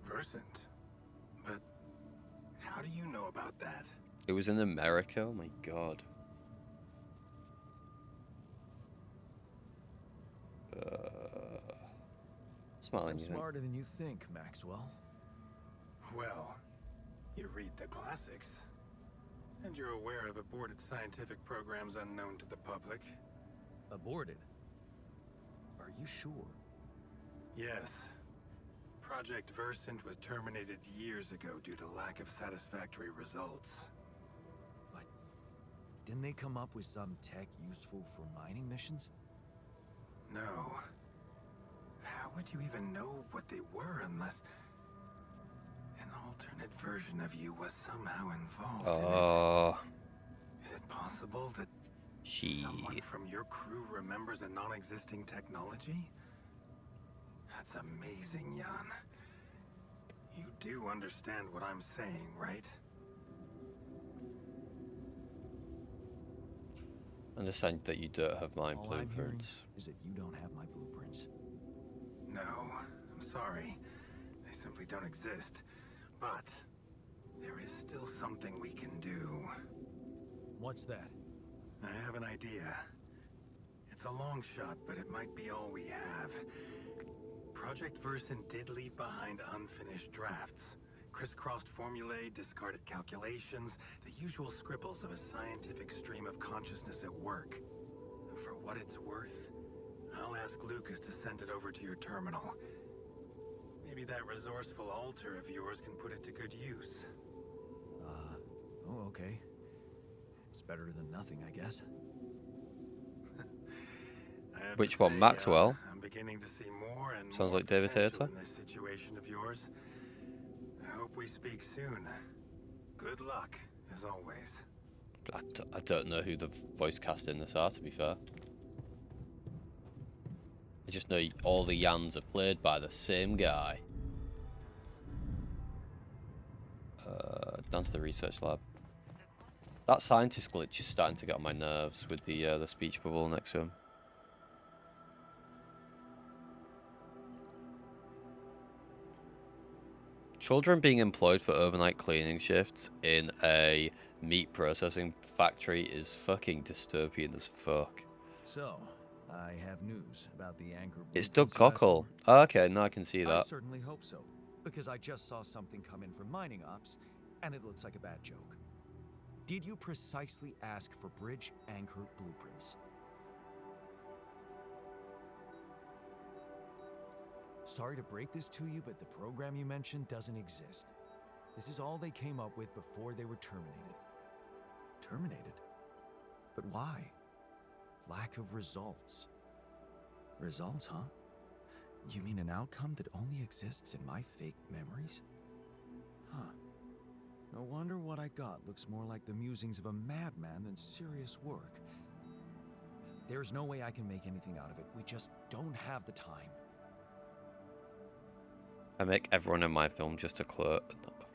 Versant? But how do you know about that? It was in America? Oh my god. Smiling, I'm you think? smarter than you think, Maxwell. Well, you read the classics. And you're aware of aborted scientific programs unknown to the public. Aborted? Are you sure? Yes. Project Versant was terminated years ago due to lack of satisfactory results. But didn't they come up with some tech useful for mining missions? No. How would you even know what they were unless an alternate version of you was somehow involved in Oh, it? Is it possible that someone shit. from your crew remembers a non-existing technology? That's amazing, Jan. You do understand what I'm saying, right? Understand that you don't have my All I'm hearing blueprints. is that you don't have my blueprints. No, I'm sorry. They simply don't exist. But there is still something we can do. What's that? I have an idea. It's a long shot, but it might be all we have. Project Versant did leave behind unfinished drafts. Crisscrossed formulae, discarded calculations, the usual scribbles of a scientific stream of consciousness at work. For what it's worth, I'll ask Lucas to send it over to your terminal. Maybe that resourceful alter of yours can put it to good use. Oh, okay. It's better than nothing, I guess. I have to Which one, say, Maxwell? I'm beginning to see more and Sounds more like David potential Hayter. in this situation of yours. I hope we speak soon. Good luck, as always. I don't know who the voice cast in this are, to be fair. I just know all the Yans are played by the same guy. Down to the research lab. That scientist glitch is starting to get on my nerves with the speech bubble next to him. Children being employed for overnight cleaning shifts in a meat processing factory is fucking dystopian as fuck. So, I have news about the anchor. It's Doug blueprints you asked Cockle. for. Oh, okay, no, I can see I that. certainly hope so, because I just saw something come in from mining ops, and it looks like a bad joke. Did you precisely ask for bridge anchor blueprints? Sorry to break this to you, but the program you mentioned doesn't exist. This is all they came up with before they were terminated. Terminated? But why? Lack of results. Results, huh? You mean an outcome that only exists in my fake memories? Huh. No wonder what I got looks more like the musings of a madman than serious work. There's no way I can make anything out of it. We just don't have the time. I make everyone in my film just a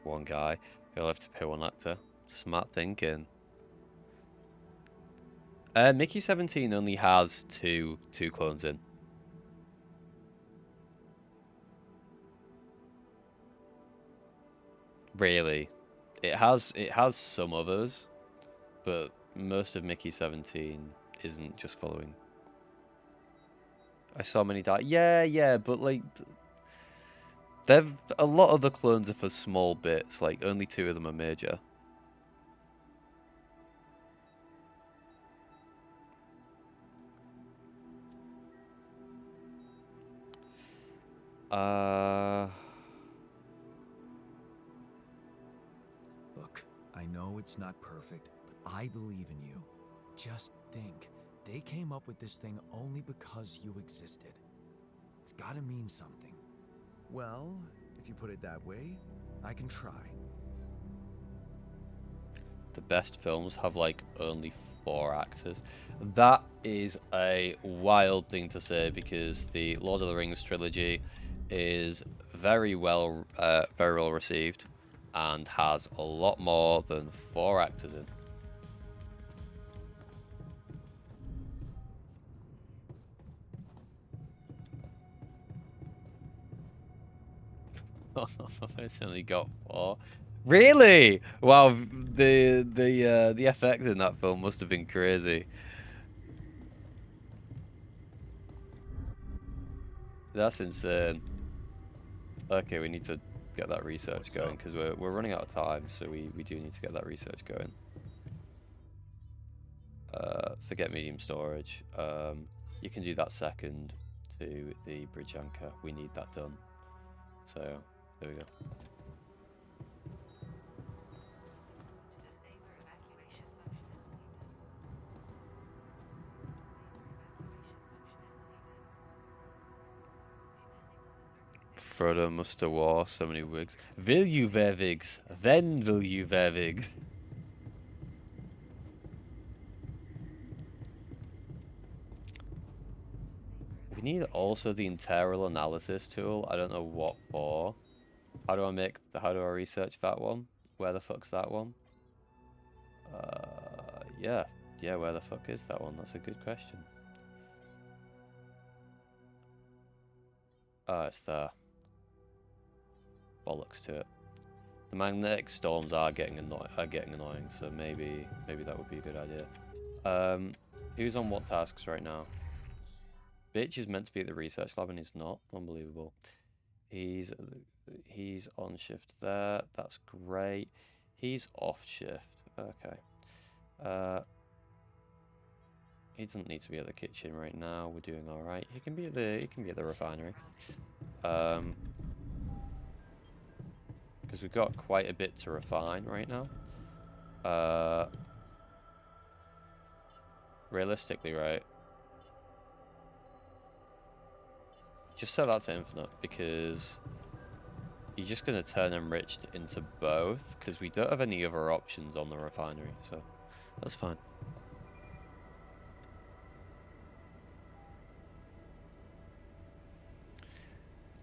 one guy. You'll have to pay one actor. Smart thinking. Mickey 17 only has two clones in. Really, it has some others, but most of Mickey 17 isn't just following. I saw many die. Yeah, but like, a lot of the clones are for small bits. Like only 2 of them are major. Look, I know it's not perfect, but I believe in you. Just think, they came up with this thing only because you existed. It's gotta mean something. Well, if you put it that way, I can try. The best films have like only 4 actors. That is a wild thing to say because the Lord of the Rings trilogy is very well received and has a lot more than 4 actors in. It's only got 4. Really? Wow, the effects in that film must have been crazy. That's insane. Okay, we need to get that research going because we're running out of time, so we do need to get that research going. Forget medium storage. You can do that second to the bridge anchor. We need that done. So there we go. Frodo must have wore so many wigs. Will you wear wigs? When will you wear wigs? We need also the integral analysis tool. I don't know what for. How do I research that one? Where the fuck's that one? Yeah, where the fuck is that one? That's a good question. Oh, it's there. Bollocks to it. The magnetic storms are getting annoying, so maybe that would be a good idea. Who's on what tasks right now? Bitch is meant to be at the research lab and he's not. Unbelievable. He's on shift there. That's great. He's off shift. Okay. He doesn't need to be at the kitchen right now. We're doing all right. He can be at the refinery. Because we've got quite a bit to refine right now. Realistically, right? Just set that to infinite because you're just going to turn enriched into both because we don't have any other options on the refinery, so that's fine.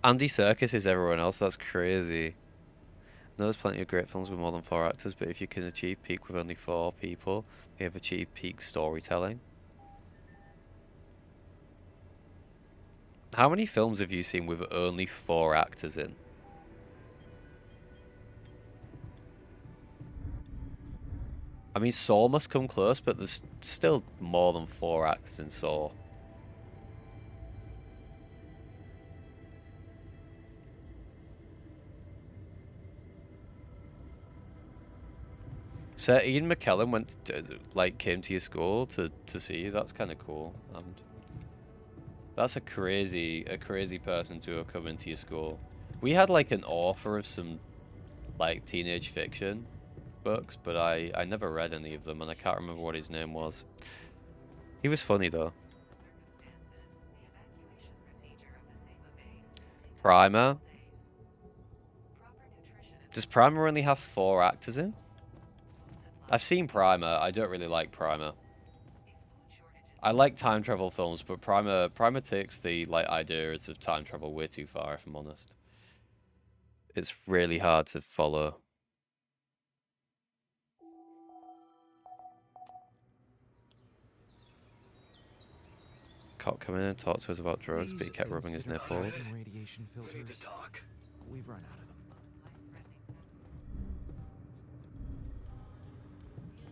Andy Serkis is everyone else. That's crazy. There's plenty of great films with more than 4 actors, but if you can achieve peak with only 4 people, you have achieved peak storytelling. How many films have you seen with only 4 actors in? I mean, Saw must come close, but there's still more than 4 actors in Saw. So Ian McKellen went like came to your school to see you. That's kind of cool. That's a crazy person to have come into your school. We had like an author of some like teenage fiction books, but I never read any of them, and I can't remember what his name was. He was funny though. Primer. Does Primer only have 4 actors in? I've seen Primer. I don't really like Primer. I like time travel films, but Primer takes the like ideas of time travel way too far, if I'm honest. It's really hard to follow. Cop come in and talk to us about drugs, but he kept rubbing his nipples. Radiation filters. To talk. We've run out of them.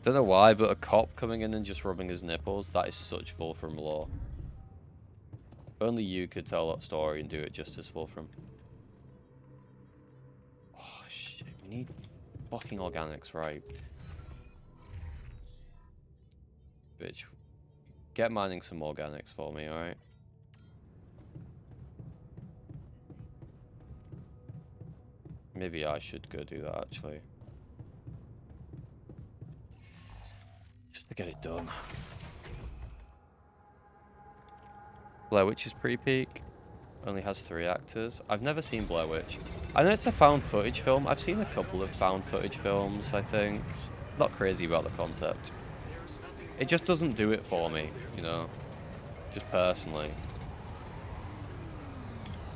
Don't know why, but a cop coming in and just rubbing his nipples, that is such Fulcrum lore. Only you could tell that story and do it just as Fulcrum. Oh shit, we need fucking organics, right? Bitch. Get mining some organics for me, alright? Maybe I should go do that, actually. Just to get it done. Blair Witch is pre-peak. Only has 3 actors. I've never seen Blair Witch. I know it's a found footage film. I've seen a couple of found footage films, I think. Not crazy about the concept. It just doesn't do it for me, you know? Just personally.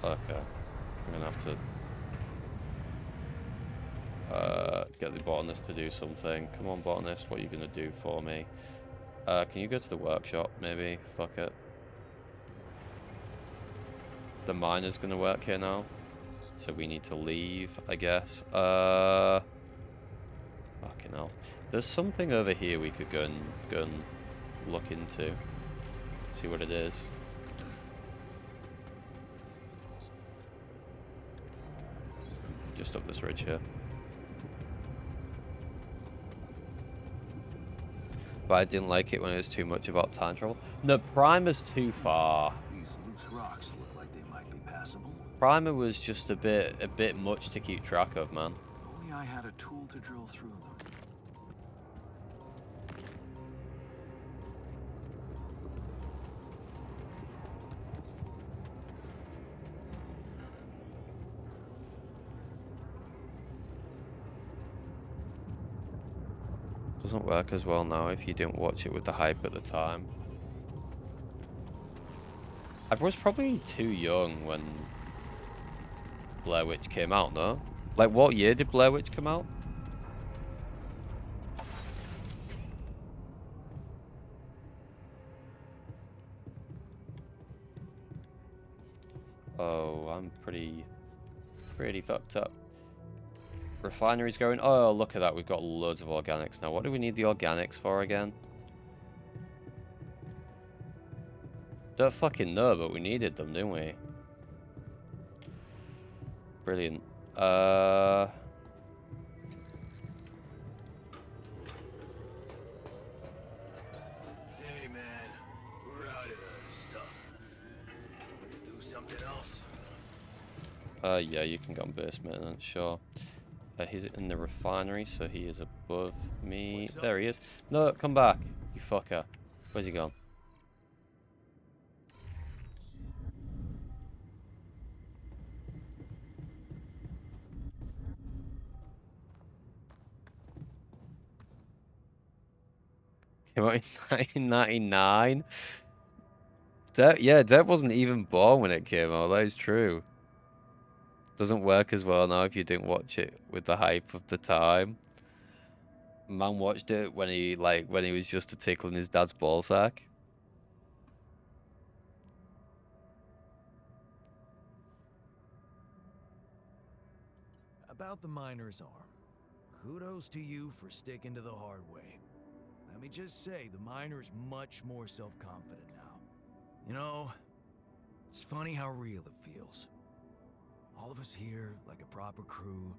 Okay. I'm gonna have to get the botanist to do something. Come on, botanist, what are you gonna do for me? Can you go to the workshop, maybe? Fuck it. The miner's gonna work here now. So we need to leave, I guess. Fucking hell. There's something over here we could go and look into. See what it is. Just up this ridge here. But I didn't like it when it was too much about time travel. No, Primer's too far. These loose rocks look like they might be passable. Primer was just a bit much to keep track of, man. If only I had a tool to drill through them. Doesn't work as well now if you didn't watch it with the hype at the time. I was probably too young when Blair Witch came out, no? Like, what year did Blair Witch come out? Oh, I'm pretty fucked up. Refinery's going. Oh, look at that. We've got loads of organics now. What do we need the organics for again? Don't fucking know, but we needed them, didn't we? Brilliant. Hey man, we're out of stuff. Want to do something else? Yeah, you can go on base maintenance, sure. He's in the refinery, so he is above me. There he is. No, come back, you fucker. Where's he gone? Came out in 1999? Dev wasn't even born when it came out, that is true. Doesn't work as well now if you didn't watch it with the hype of the time. Man watched it when he was just a tickle in his dad's ballsack. About the miner's arm. Kudos to you for sticking to the hard way. Let me just say, the miner's much more self-confident now. You know, it's funny how real it feels. All of us here, like a proper crew,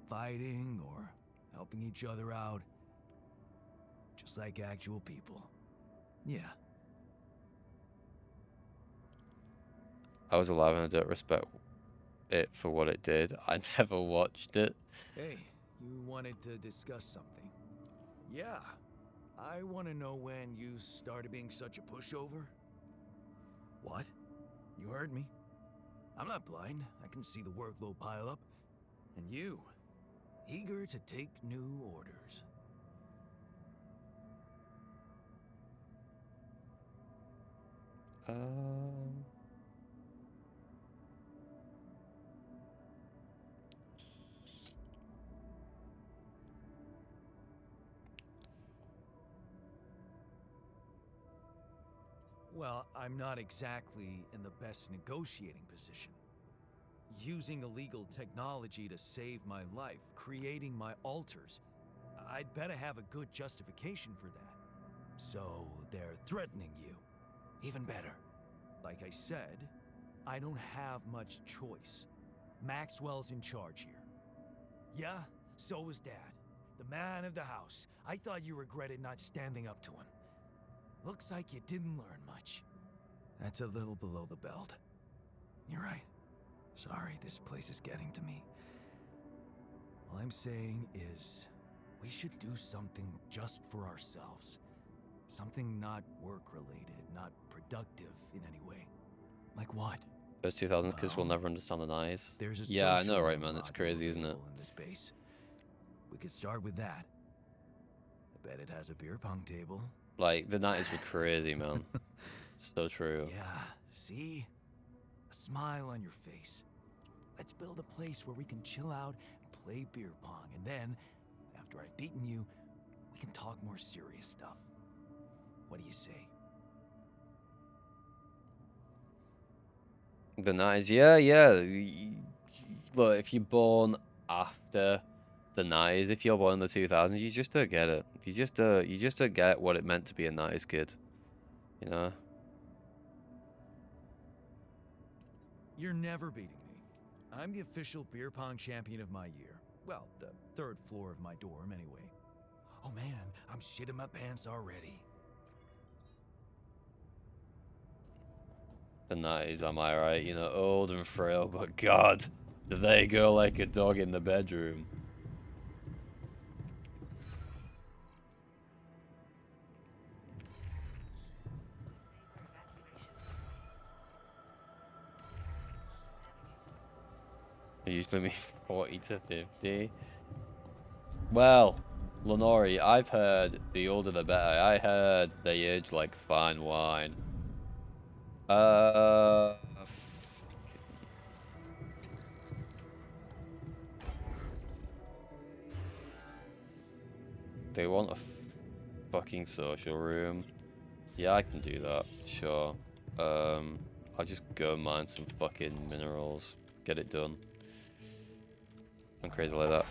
fighting or helping each other out, just like actual people. Yeah. I was alive and I don't respect it for what it did. I never watched it. Hey, you wanted to discuss something? Yeah. I want to know when you started being such a pushover. What? You heard me. I'm not blind. I can see the workload pile up. And you, eager to take new orders. Well, I'm not exactly in the best negotiating position. Using illegal technology to save my life, creating my altars. I'd better have a good justification for that. So they're threatening you. Even better. Like I said, I don't have much choice. Maxwell's in charge here. Yeah, so is Dad. The man of the house. I thought you regretted not standing up to him. Looks like you didn't learn much. That's a little below the belt. You're right. Sorry, this place is getting to me. All I'm saying is, we should do something just for ourselves. Something not work-related, not productive in any way. Like what? Those 2000s kids will Well, never understand the nice. There's a Yeah, I social know, right, man? It's module crazy, isn't it? available in this base. We could start with that. I bet it has a beer pong table. Like, the 90s were crazy, man. So true. Yeah, see? A smile on your face. Let's build a place where we can chill out and play beer pong, and then, after I've beaten you, we can talk more serious stuff. What do you say? The 90s, yeah. Look, if you're born after the 90s, if you're born in the 2000s, you just don't get it. You just don't get what it meant to be a 90s kid. You know? You're never beating me. I'm the official beer pong champion of my year. Well, the third floor of my dorm, anyway. Oh man, I'm shitting my pants already. The 90s, am I right? You know, old and frail, but God, do they go like a dog in the bedroom? They usually be 40 to 50. Well, Lenore, I've heard the older the better. I heard they age like fine wine. They want a fucking social room. Yeah, I can do that. Sure. I'll just go mine some fucking minerals. Get it done. I'm crazy like that.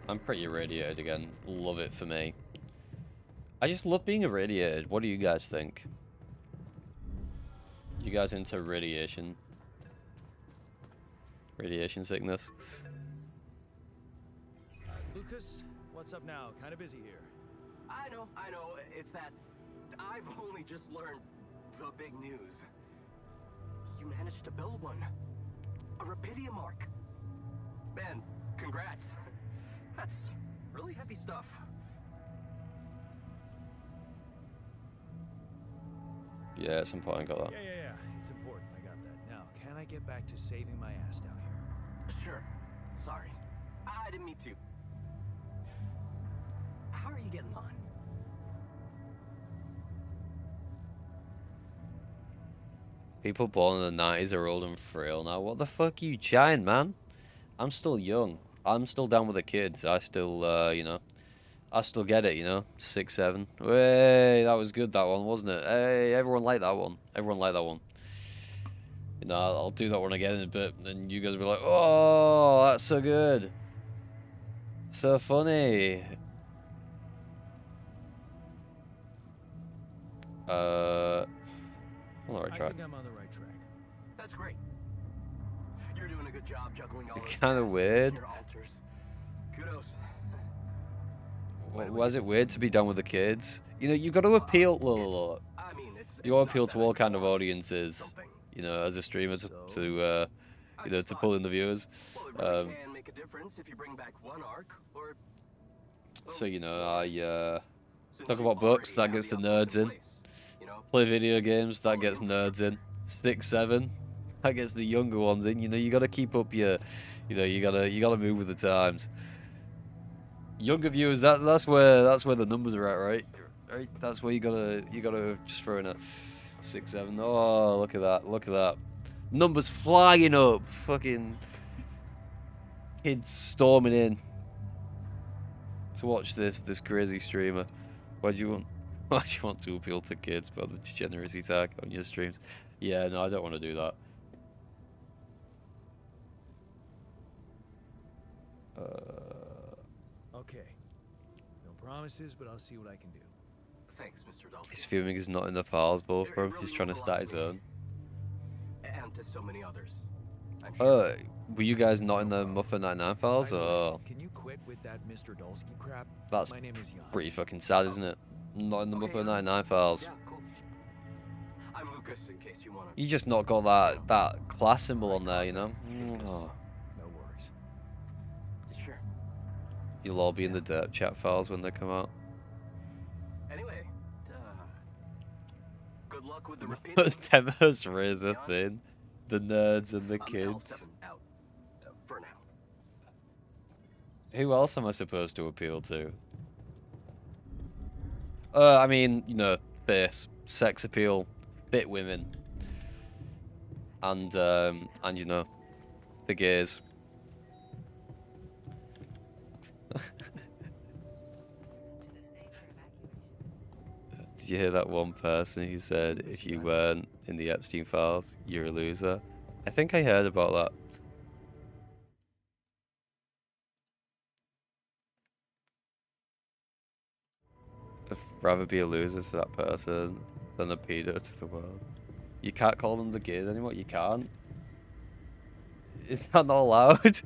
I'm pretty irradiated again. Love it for me. I just love being irradiated. What do you guys think? You guys into radiation? Radiation sickness? Lucas, what's up now? Kind of busy here. I know. It's that I've only just learned the big news. You managed to build one. A Rapidium Arc. Man, congrats. That's really heavy stuff. Yeah, it's important. Got that. Yeah. It's important. I got that. Now, can I get back to saving my ass down here? Sure. Sorry. I didn't mean to. How are you getting on? People born in the 90s are old and frail now. What the fuck are you chatting, man? I'm still young. I'm still down with the kids. I still, you know, I still get it, you know. 6, 7. Hey, that was good, that one, wasn't it? Hey, everyone liked that one. Everyone liked that one. You know, I'll do that one again in a bit, and you guys will be like, oh, that's so good. That's so funny. On the right I track. think I'm on the right track. That's great. You're doing a good job juggling all It's those kinda tasks weird. and your altars. Kudos. Why is it weird to be done with the kids? You know, you got to appeal. Look. I mean, it's You got to not appeal that to I all kind of want audiences. something. You know, as a streamer to, So? you know, to pull in the viewers. Well, it really can make a difference if you bring back one arc or. So you know, I Since talk you about books, already that have gets the the outfit nerds in. place, you know? Play video games, that gets nerds in. 6, 7, that gets the younger ones in. You know, you got to keep up your, you know, you gotta move with the times. Younger viewers, that's where the numbers are at, right? Right, that's where you gotta just throw in a 6, 7. Oh, look at that, numbers flying up, fucking kids storming in to watch this crazy streamer. Why do you want to appeal to kids about the degeneracy tag on your streams? Yeah, no, I don't want to do that. Okay. No promises, but I'll see what I can do. Thanks, Mr. Dalton. His fuming is not in the files, both, It bro. really He's trying to means a lot start his to me. own. And to so many others. I'm sure. Were you guys not in the Muffin 99 files? By the way, Oh, can you quit with that Mr. Dulski crap? that's My name is Jan. pretty fucking sad, isn't it? Not in the Okay, Muffin 99 files. Yeah, cool. I'm Lucas, in case you want to. You just not got that class symbol on there, you know? Oh, No worries. Sure. you'll all be in the dirt chat files when they come out. Anyway, good luck with the repeat. Those demos razor thin. The nerds and the I'm kids. L7 out. For now. Who else am I supposed to appeal to? I mean, you know, face, sex appeal, fit women, and you know, the gays. Did you hear that one person who said if you weren't in the Epstein files, you're a loser? I think I heard about that. I'd rather be a loser to that person than a pedo to the world. You can't call them the gays anymore. You can't. Is that not allowed?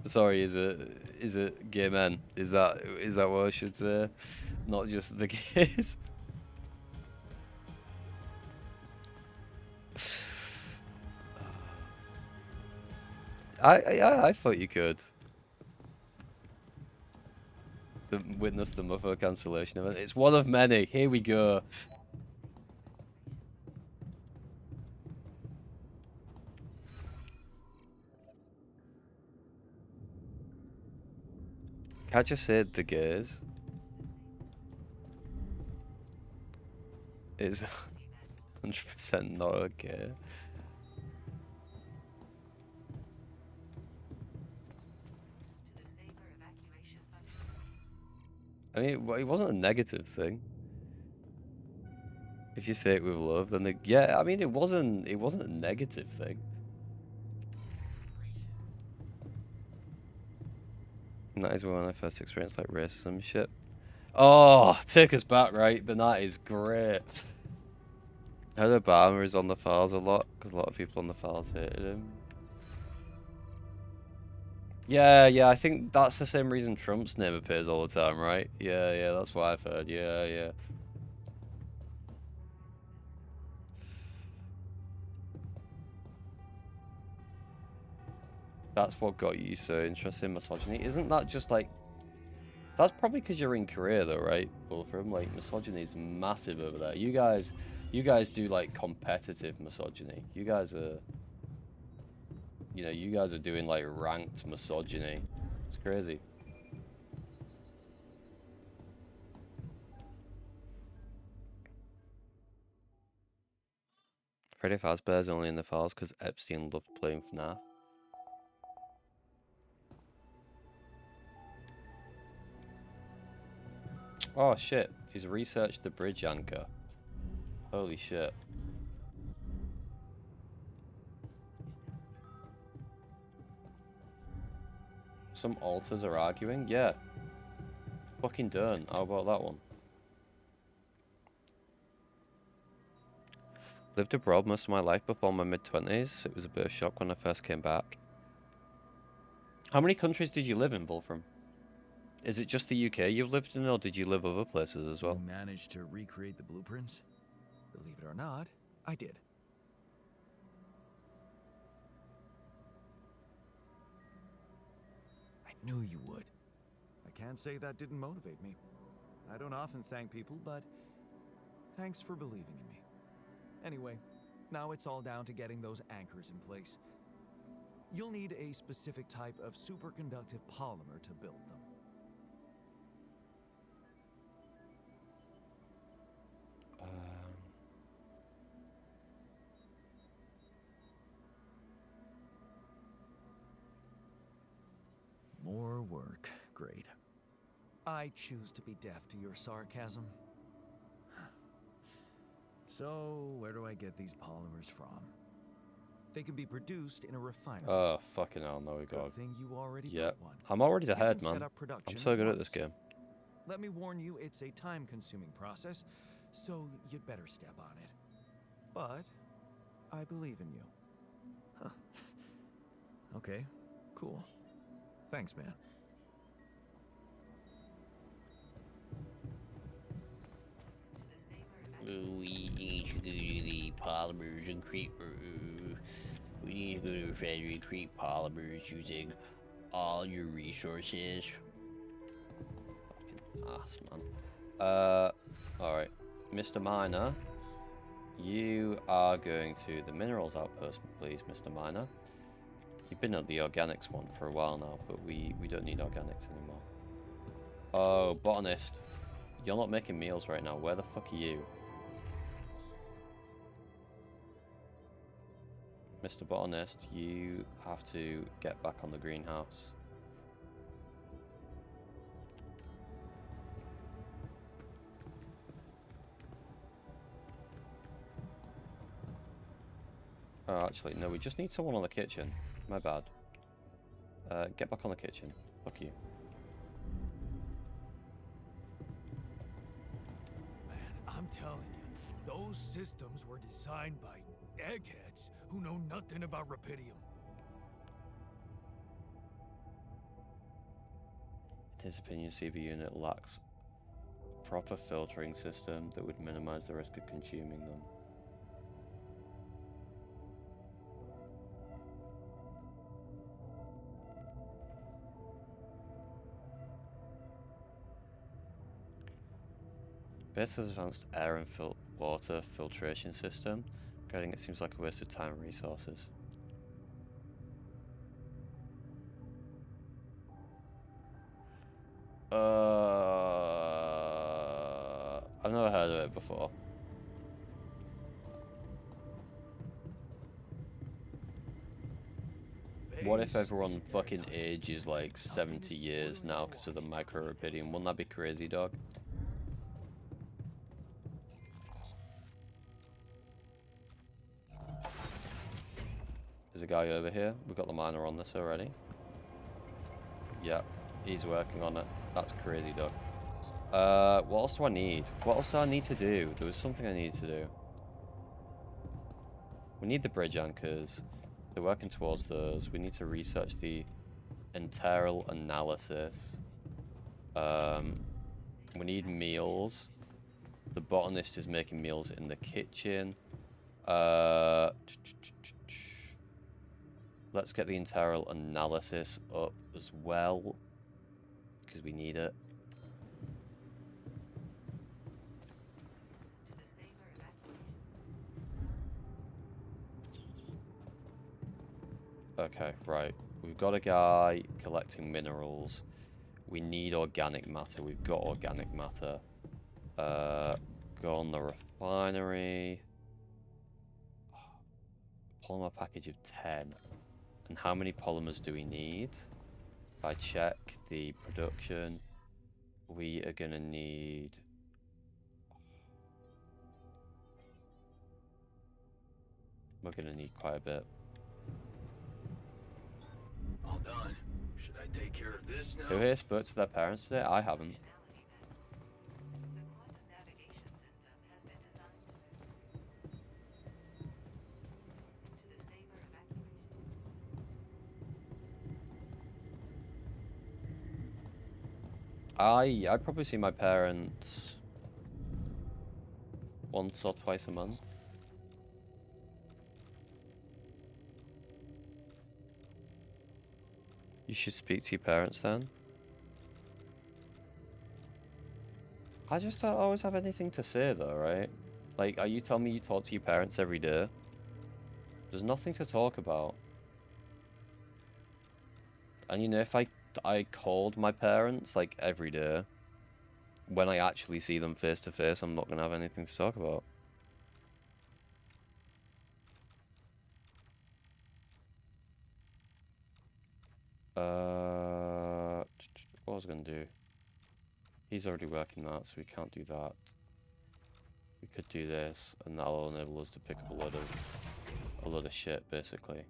Sorry, is it gay men? Is that what I should say? Not just the gays. I thought you could. Witness the Mother cancellation event. It's one of many. Here we go. Can't just say the gays. It's 100% not okay. I mean, it wasn't a negative thing. If you say it with love, then yeah. I mean, it wasn't a negative thing. And that is when I first experienced like racism and shit. Oh, take us back, right? The night is great. I heard Obama is on the files a lot because a lot of people on the files hated him. Yeah, I think that's the same reason Trump's name appears all the time, right? Yeah, that's what I've heard. Yeah. That's what got you so interested in misogyny. Isn't that just like... That's probably because you're in Korea though, right? Wolfram, like misogyny is massive over there. You guys do like competitive misogyny. You guys are... You know, you guys are doing like ranked misogyny. It's crazy. Freddy Fazbear's only in the files because Epstein loved playing FNAF. Oh shit, he's researched the bridge anchor. Holy shit. Some alters are arguing. Yeah. Fucking done. How about that one? Lived abroad most of my life before my mid-20s. It was a bit of shock when I first came back. How many countries did you live in, Wolfram? Is it just the UK you've lived in, or did you live other places as well? You managed to recreate the blueprints? Believe it or not, I did. I knew you would. I can't say that didn't motivate me. I don't often thank people, but thanks for believing in me. Anyway, now it's all down to getting those anchors in place. You'll need a specific type of superconductive polymer to build them. More work. Great. I choose to be deaf to your sarcasm. So, where do I get these polymers from? They can be produced in a refinery. Oh, fucking hell, no we go. Good thing you already Yeah. built one. I'm already You ahead, can set man. up production I'm so good at once. this game. Let me warn you, it's a time-consuming process, so you'd better step on it. But I believe in you. Huh. Okay, cool. Thanks, man. We need to go to the polymers and create. We need to go to the refinery and create polymers using all your resources. Fucking ass, man. Alright. Mr. Miner, you are going to the minerals outpost, please, Mr. Miner. You've been at the organics one for a while now, but we don't need organics anymore. Oh, botanist. You're not making meals right now. Where the fuck are you? Mr. Botanist, you have to get back on the greenhouse. Oh, actually, no, we just need someone on the kitchen. My bad. Get back on the kitchen. Fuck you. Man, I'm telling you, those systems were designed by eggheads who know nothing about Rapidium. In his opinion, CV unit lacks a proper filtering system that would minimize the risk of consuming them. Base has advanced air and water filtration system. Grading it seems like a waste of time and resources. I've never heard of it before. What if everyone fucking ages like 70 years now because of the micro-rubidium? Wouldn't that be crazy, dog? There's a guy over here. We've got the miner on this already. Yeah, he's working on it. That's crazy, dog. What else do I need? What else do I need to do? There was something I needed to do. We need the bridge anchors. They're working towards those. We need to research the enteral analysis. We need meals. The botanist is making meals in the kitchen. Let's get the enteral analysis up as well, because we need it. Okay, right. We've got a guy collecting minerals. We need organic matter. We've got organic matter. Go on the refinery. Polymer package of 10. And how many polymers do we need? If I check the production, we are going to need... We're going to need quite a bit. All done. Should I I take care of this now? Who here spoke to their parents today? I haven't. I probably see my parents once or twice a month. You should speak to your parents then. I just don't always have anything to say though, right? Like, are you telling me you talk to your parents every day? There's nothing to talk about. And you know, if I called my parents like every day, when I actually see them face to face, I'm not gonna have anything to talk about. What was I gonna do? He's already working that, so we can't do that. We could do this, and that'll enable us to pick up a load of shit, basically.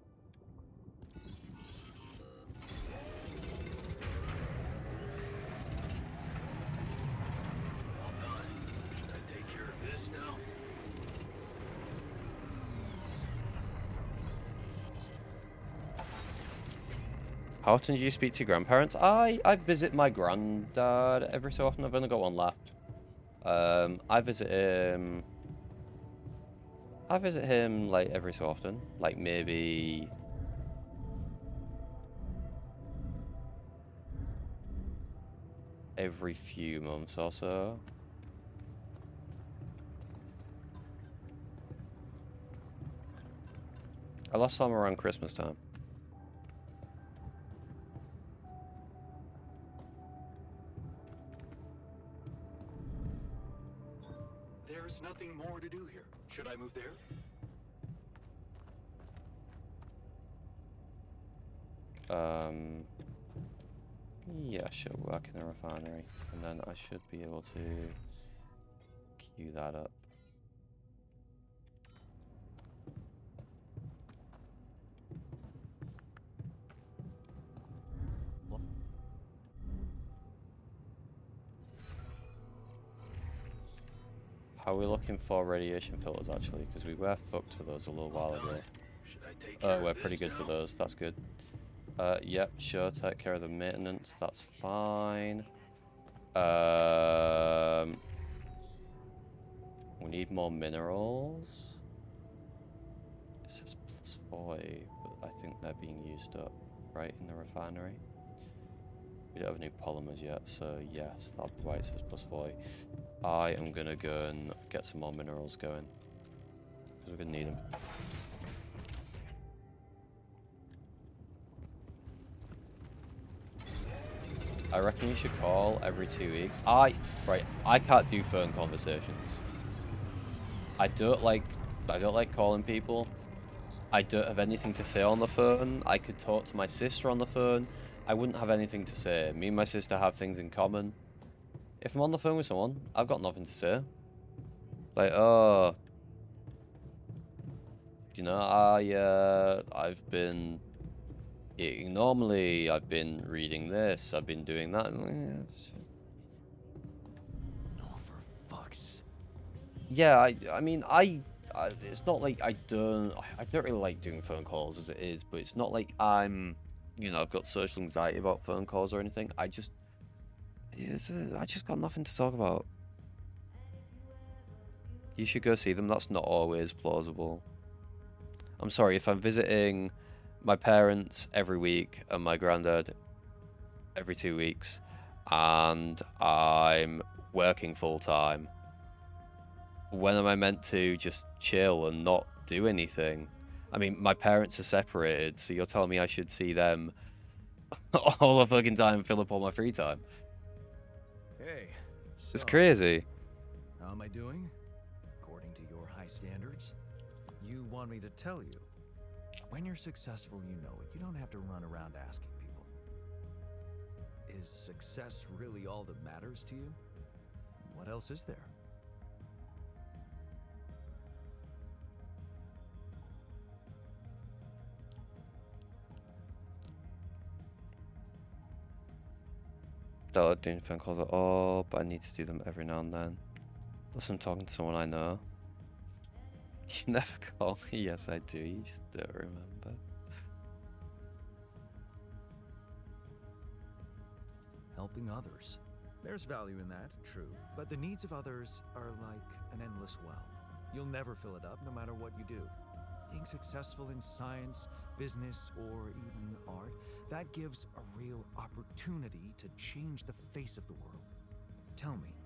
How often do you speak to your grandparents? I visit my granddad every so often. I've only got one left. I visit him like every so often. Like maybe every few months or so. I last saw him around Christmas time. There's nothing more to do here. Should I move there? Yeah, sure, work in the refinery. And then I should be able to queue that up. How are we looking for radiation filters, actually? Because we were fucked for those a little while ago. Oh, we're pretty good for those. That's good. Yep, sure. Take care of the maintenance. That's fine. We need more minerals. It says +40, but I think they're being used up, right, in the refinery. We don't have any polymers yet, so yes, that's why it says +40. I am gonna go and get some more minerals going, because we're gonna need them. I reckon you should call every 2 weeks. I can't do phone conversations. I don't like calling people. I don't have anything to say on the phone. I could talk to my sister on the phone. I wouldn't have anything to say. Me and my sister have things in common. If I'm on the phone with someone, I've got nothing to say. Like, oh, you know, I've been eating normally, I've been reading this, I've been doing that. No, for fuck's... Yeah, I mean, it's not like I don't really like doing phone calls as it is, but it's not like I'm, you know, I've got social anxiety about phone calls or anything. I just got nothing to talk about. You should go see them. That's not always plausible. I'm sorry, if I'm visiting my parents every week and my granddad every 2 weeks, and I'm working full time, when am I meant to just chill and not do anything? I mean, my parents are separated, so you're telling me I should see them all the fucking time and fill up all my free time? Hey, It's crazy. How am I doing? According to your high standards? You want me to tell you? When you're successful, you know it. You don't have to run around asking people. Is success really all that matters to you? What else is there? started doing phone calls at all, but I need to do them every now and then. Unless I'm talking to someone I know. You never call me. Yes, I do. You just don't remember. Helping others. There's value in that, true. But the needs of others are like an endless well. You'll never fill it up no matter what you do. Being successful in science, business, or even art, that gives a real opportunity to change the face of the world. Tell me,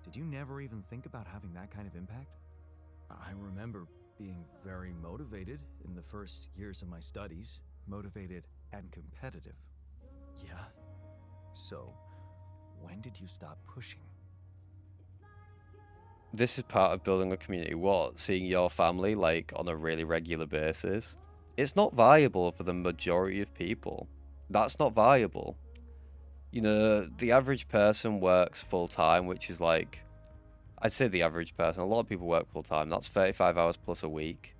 did you never even think about having that kind of impact? I remember being very motivated in the first years of my studies. Motivated and competitive. Yeah. So, when did you stop pushing? This is part of building a community. What? Seeing your family, like, on a really regular basis? It's not viable for the majority of people. That's not viable. You know, the average person works full-time, which is like... I'd say the average person. A lot of people work full-time. That's 35 hours plus a week.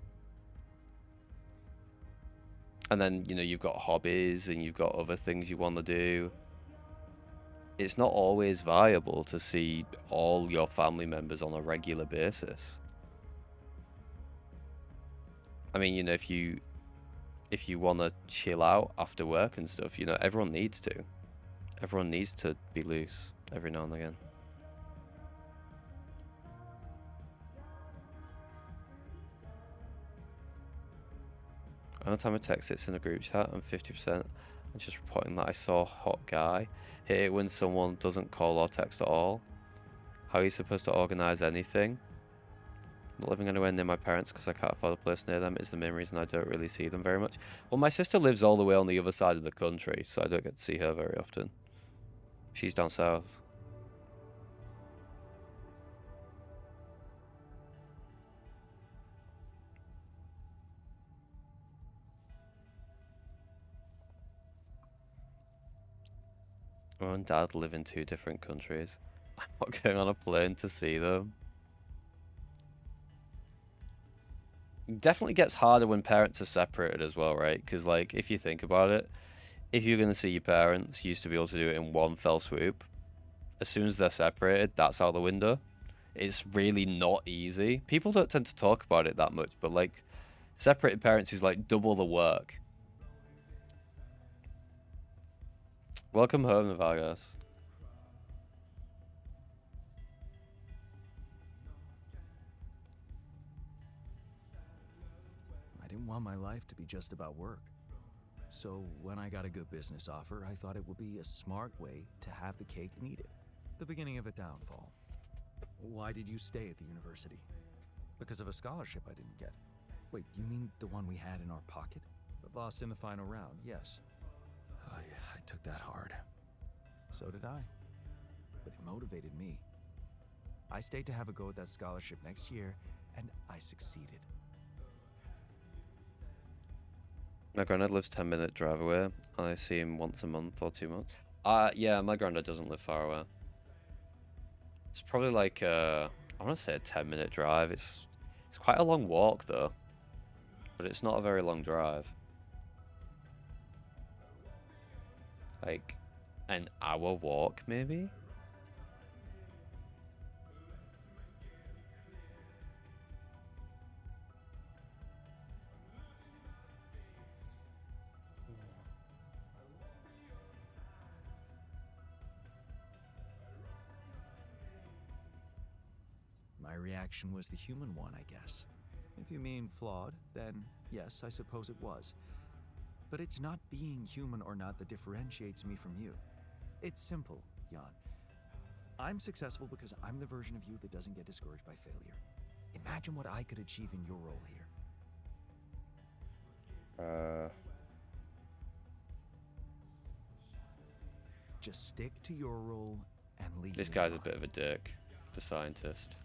And then, you know, you've got hobbies and you've got other things you want to do. It's not always viable to see all your family members on a regular basis. I mean, you know, if you want to chill out after work and stuff, you know, everyone needs to. Everyone needs to be loose every now and again. Every time I text it's in a group chat, I'm 50%. I'm just reporting that I saw a hot guy. Hate it when someone doesn't call or text at all. How are you supposed to organise anything? Not living anywhere near my parents because I can't afford a place near them is the main reason I don't really see them very much. Well, my sister lives all the way on the other side of the country, so I don't get to see her very often. She's down south. Mum and Dad live in 2 different countries. I'm not going on a plane to see them. It definitely gets harder when parents are separated as well, right? Because, like, if you think about it, if you're going to see your parents, you used to be able to do it in one fell swoop. As soon as they're separated, that's out the window. It's really not easy. People don't tend to talk about it that much, but, like, separated parents is, like, double the work. Welcome home, Vargas. I didn't want my life to be just about work. So when I got a good business offer, I thought it would be a smart way to have the cake and eat it. The beginning of a downfall. Why did you stay at the university? Because of a scholarship I didn't get. Wait, you mean the one we had in our pocket? But lost in the final round, yes. I took that hard. So did I. But it motivated me. I stayed to have a go at that scholarship next year, and I succeeded. My granddad lives 10-minute drive away. I see him once a month or 2 months. Yeah, my granddad doesn't live far away. It's probably like I want to say a 10-minute drive. It's quite a long walk though, but it's not a very long drive. Like an hour walk maybe. My reaction was the human one, I guess. If you mean flawed, then yes, I suppose it was. But it's not being human or not that differentiates me from you. It's simple, Jan. I'm successful because I'm the version of you that doesn't get discouraged by failure. Imagine what I could achieve in your role here. Just stick to your role and leave. This guy's a bit of a dick, the scientist.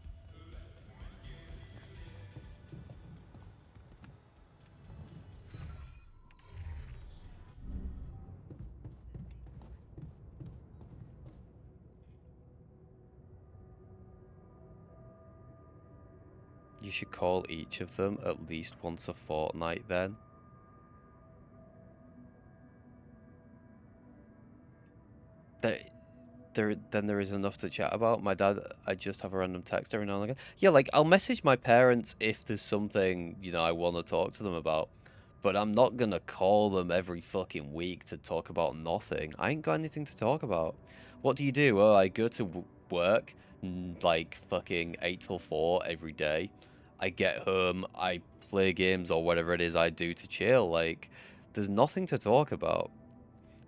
You should call each of them at least once a fortnight then. there is enough to chat about. My dad, I just have a random text every now and again. Yeah, like I'll message my parents if there's something, I want to talk to them about. But I'm not gonna call them every fucking week to talk about nothing. I ain't got anything to talk about. What do you do? Oh, I go to work, like fucking 8 till 4 every day. I get home, I play games or whatever it is I do to chill. Like, there's nothing to talk about.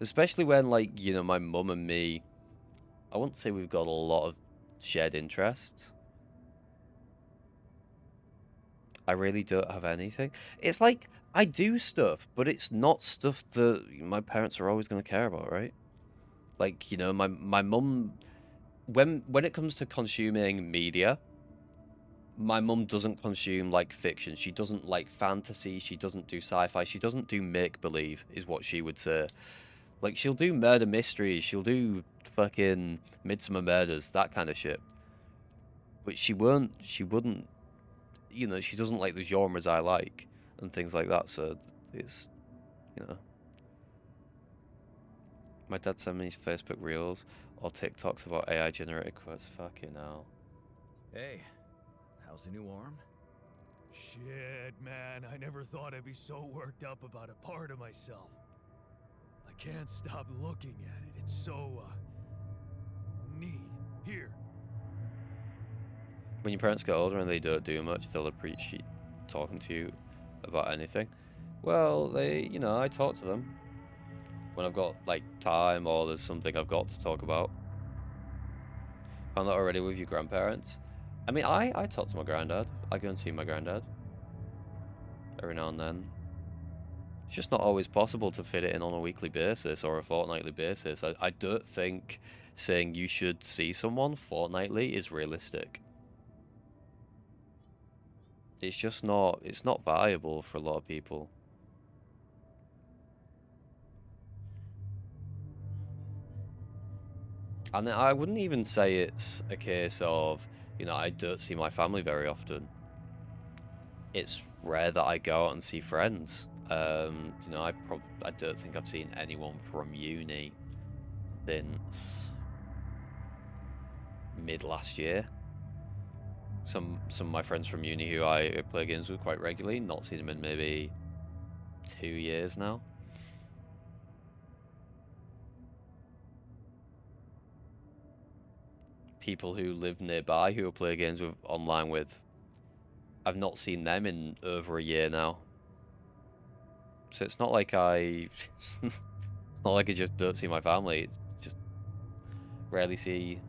Especially when, like, my mum and me, I wouldn't say we've got a lot of shared interests. I really don't have anything. It's like, I do stuff, but it's not stuff that my parents are always going to care about, right? Like, my mum, when it comes to consuming media, my mum doesn't consume, like, fiction. She doesn't like fantasy. She doesn't do sci-fi. She doesn't do make-believe, is what she would say. Like, she'll do murder mysteries. She'll do fucking Midsummer Murders, that kind of shit. But she wouldn't, she doesn't like the genres I like and things like that. So it's, my dad sent me Facebook Reels or TikToks about AI generated quotes. Fucking hell. Hey, how's the new arm? Shit, man, I never thought I'd be so worked up about a part of myself. I can't stop looking at it. It's so, neat. Here. When your parents get older and they don't do much, they'll appreciate talking to you about anything. Well, I talk to them when I've got, like, time or there's something I've got to talk about. If I'm not already with your grandparents. I mean, I talk to my granddad. I go and see my granddad every now and then. It's just not always possible to fit it in on a weekly basis or a fortnightly basis. I don't think saying you should see someone fortnightly is realistic. It's just not, it's not viable for a lot of people. And I wouldn't even say it's a case of, I don't see my family very often. It's rare that I go out and see friends. I don't think I've seen anyone from uni since mid last year. Some of my friends from uni who I play games with quite regularly, not seen them in maybe 2 years now. People who live nearby who I play games with online with, I've not seen them in over a year now. So it's not like it's not like I just don't see my family. It's just rarely see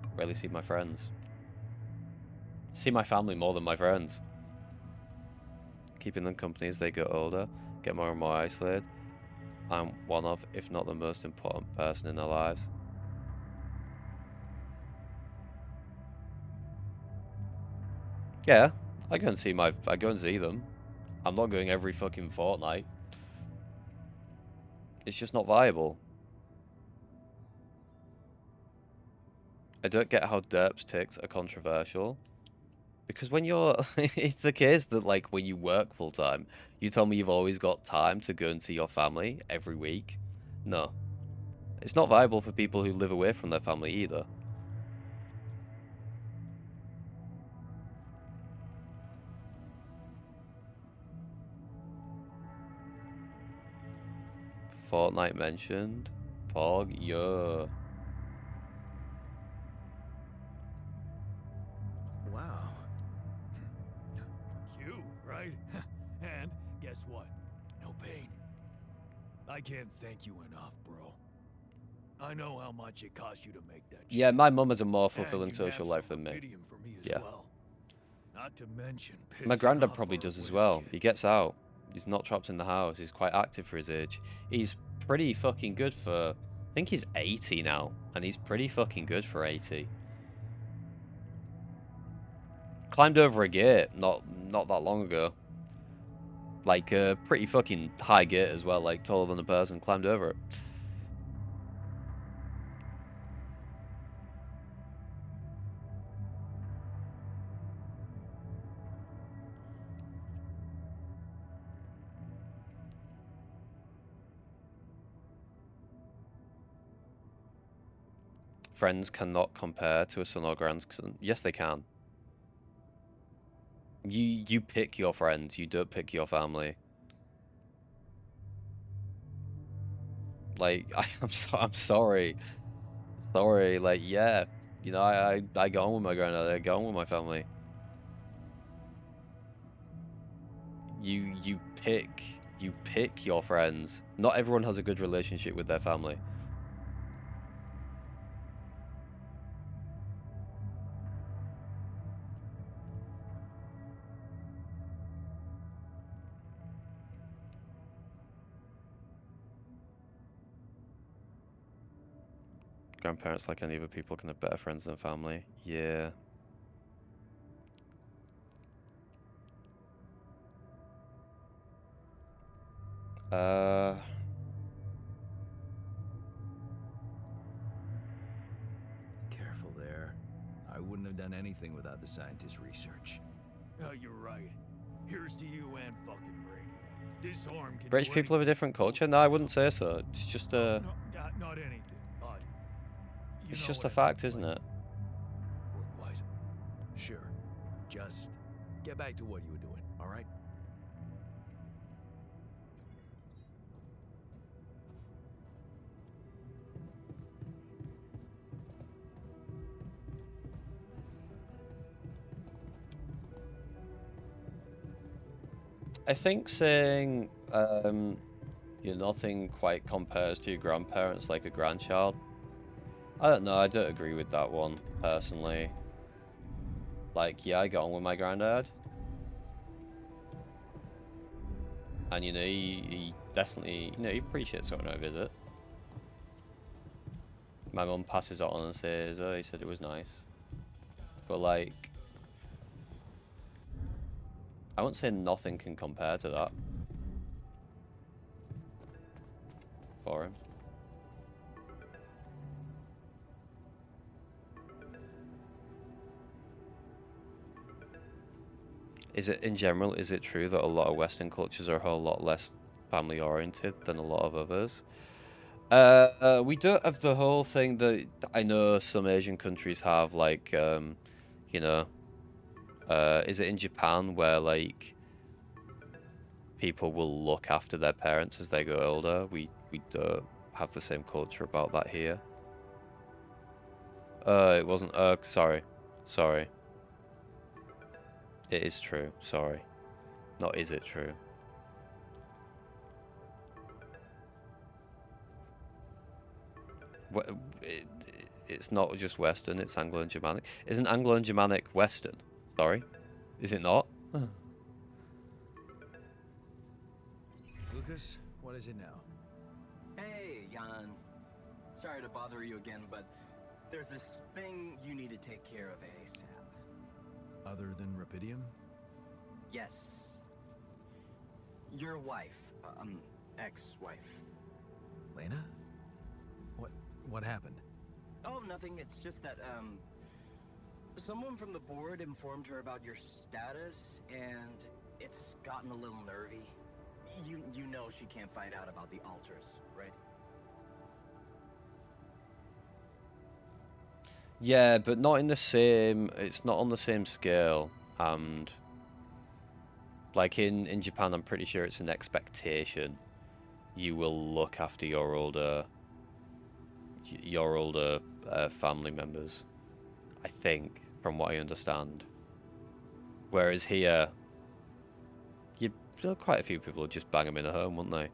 my friends. See my family more than my friends. Keeping them company as they get older, get more and more isolated. I'm one of, if not the most important person in their lives. Yeah, I go and see them. I'm not going every fucking fortnight. It's just not viable. I don't get how derps ticks are controversial. Because when you're... it's the case that, like, when you work full-time, you tell me you've always got time to go and see your family every week. No. It's not viable for people who live away from their family either. Fortnite mentioned. Pog, yo. Wow. Cute, right? And guess what? No pain. I can't thank you enough, bro. I know how much it cost you to make that. Yeah, my mum has a more And fulfilling you social have life some than me. iridium for me as Yeah. well. Not to mention My pissing granddad off probably our does as whiz well. kid. He gets out. He's not trapped in the house. He's quite active for his age. He's pretty fucking good for... I think he's 80 now. And he's pretty fucking good for 80. Climbed over a gate not that long ago. Like, a pretty fucking high gate as well. Like, taller than a person. Climbed over it. friends cannot compare to a son or grandson. Yes, they can. You pick your friends. You don't pick your family. Like I'm sorry. Sorry. Like yeah, you know I go on with my granddad. I go on with my family. You pick your friends. Not everyone has a good relationship with their family. Grandparents, like any other people, can have better friends than family. Yeah. Careful there. I wouldn't have done anything without the scientist's research. Oh, you're right. Here's to you and fucking Brainiac. This arm can British do people have a anything. different culture. No, I wouldn't say so. It's just a. No, not anything. You It's know just what a I mean, fact, isn't like, it? Work wise. Sure. Just get back to what you were doing, all right? I think saying nothing quite compares to your grandparents like a grandchild. I don't know. I don't agree with that one personally. Like, yeah, I got on with my granddad, and you know, he definitely, he appreciates it when I visit. My mum passes it on and says, "Oh, he said it was nice," but like, I won't say nothing can compare to that for him. Is it, in general, is it true that a lot of Western cultures are a whole lot less family oriented than a lot of others? We don't have the whole thing that I know some Asian countries have, like, you know, is it in Japan where, like, people will look after their parents as they go older? We don't have the same culture about that here. It wasn't, sorry. It is true, sorry. Not is it true. What, it's not just Western, it's Anglo and Germanic. Isn't Anglo and Germanic Western? Sorry? Is it not? Lucas, what is it now? Hey, Jan. Sorry to bother you again, but there's this thing you need to take care of ASAP. Other than Rapidium? Yes. Your wife, ex-wife. Lena? What happened? Oh, nothing. It's just that, someone from the board informed her about your status, and it's gotten a little nervy. You know she can't find out about the altars, right? Yeah, but not in the same, it's not on the same scale, and like in Japan, I'm pretty sure it's an expectation you will look after your older family members, I think, from what I understand. Whereas here, quite a few people would just bang them in a home, wouldn't they?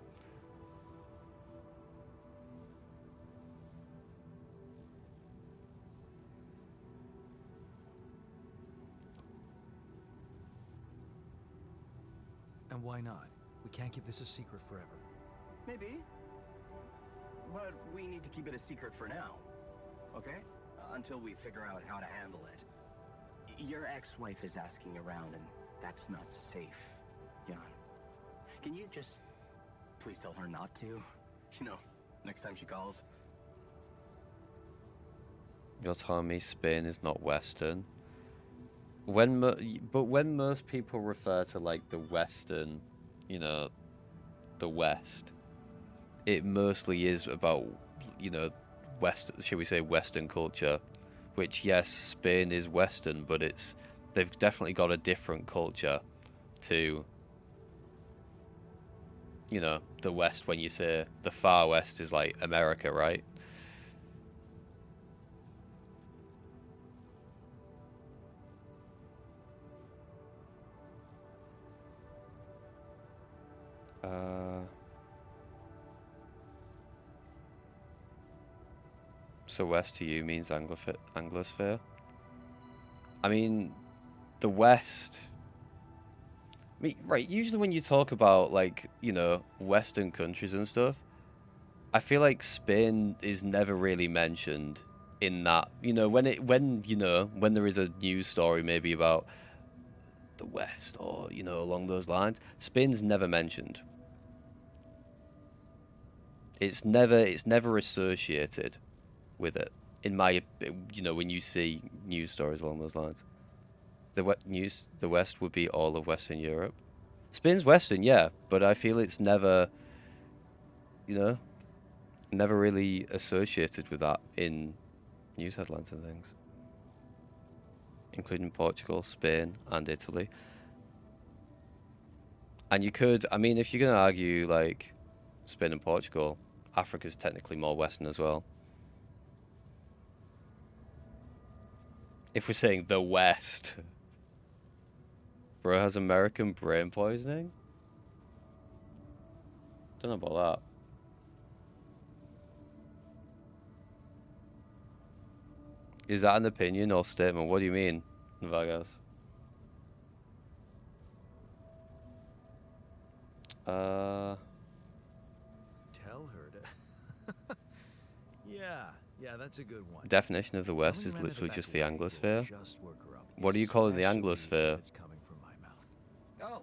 And why not? We can't keep this a secret forever. Maybe. But we need to keep it a secret for now. Okay? Until we figure out how to handle it. Your ex-wife is asking around, and that's not safe, Jan. Can you just please tell her not to? You know, next time she calls. You're telling me Spain is not Western? But when most people refer to, like, the Western, you know, the West, it mostly is about, you know, should we say Western culture, which yes, Spain is Western, but they've definitely got a different culture to, you know, the West. When you say the far West is like America, right? So West to you means Anglosphere? I mean, the West... I mean, right, usually when you talk about, like, you know, Western countries and stuff, I feel like Spain is never really mentioned in that. You know, when there is a news story maybe about the West or, you know, along those lines, Spain's never mentioned. It's never associated with it, in my, you know, when you see news stories along those lines. The West would be all of Western Europe. Spain's Western, yeah, but I feel it's never, you know, never really associated with that in news headlines and things, including Portugal, Spain, and Italy. And you could, I mean, if you're going to argue, like, Spain and Portugal, Africa's technically more Western as well. If we're saying the West. Bro has American brain poisoning? Don't know about that. Is that an opinion or statement? What do you mean, Vargas? Tell her to... Yeah, that's a good one. Definition of the West is literally just the Anglosphere. What are you calling the Anglosphere? It's coming from my mouth. Oh.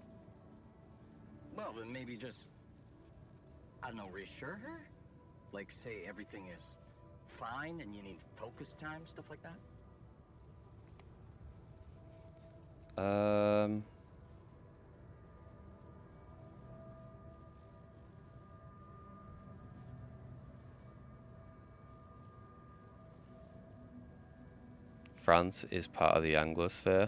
Well, then maybe just, I don't know, reassure her? Like, say everything is fine and you need focus time, stuff like that? France is part of the Anglosphere.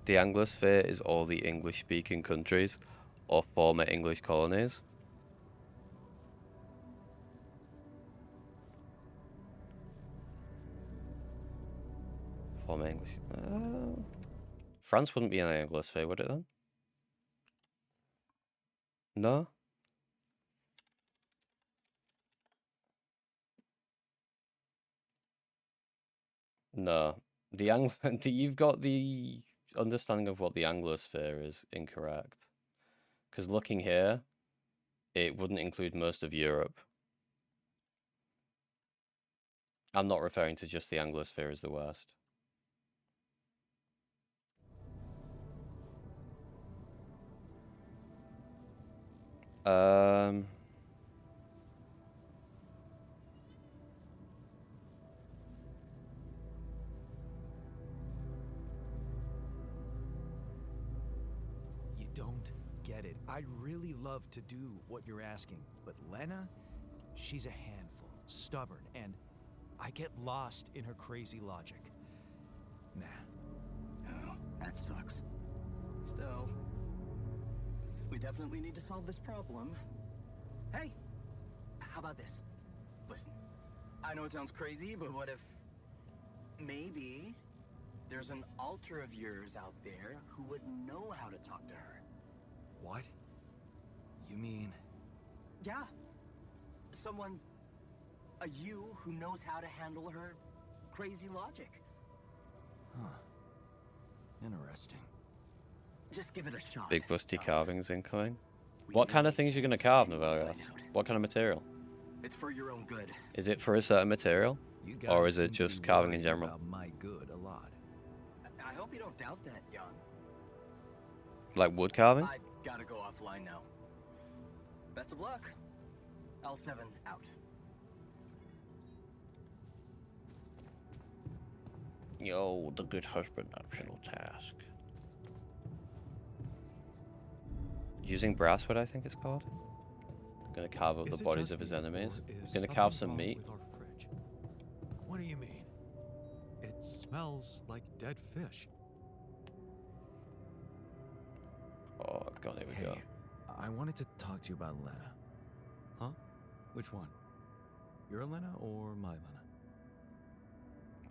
The Anglosphere is all the English-speaking countries or former English colonies. Former English... France wouldn't be in the Anglosphere, would it then? No? No. You've got the understanding of what the Anglosphere is incorrect. Because looking here, it wouldn't include most of Europe. I'm not referring to just the Anglosphere as the West. You don't get it. I'd really love to do what you're asking, but Lena, she's a handful, stubborn, and I get lost in her crazy logic. Nah. Oh, that sucks. Still, we definitely need to solve this problem. Hey, how about this? Listen, I know it sounds crazy, but what if maybe there's an alter of yours out there who would know how to talk to her? What? You mean? Yeah. Someone, a you who knows how to handle her crazy logic. Huh. Interesting. Just give it a shot. Big busty carvings incoming. What kind of things are you going to carve, Navarro? What kind of material? It's for your own good. Is it for a certain material? Or is it just carving in general? About my good a lot. I hope you don't doubt that, Jan. Like wood carving? I gotta go offline now. Best of luck. L7 out. Yo, the good husband optional task. Using brasswood, I think it's called. Gonna carve up the Is it bodies just of his me, enemies. or is Gonna carve something some wrong meat. with our fridge? What do you mean? It smells like dead fish. Oh god, here we go. Hey, I wanted to talk to you about Lena. Huh? Which one? Your Lena or my Lena?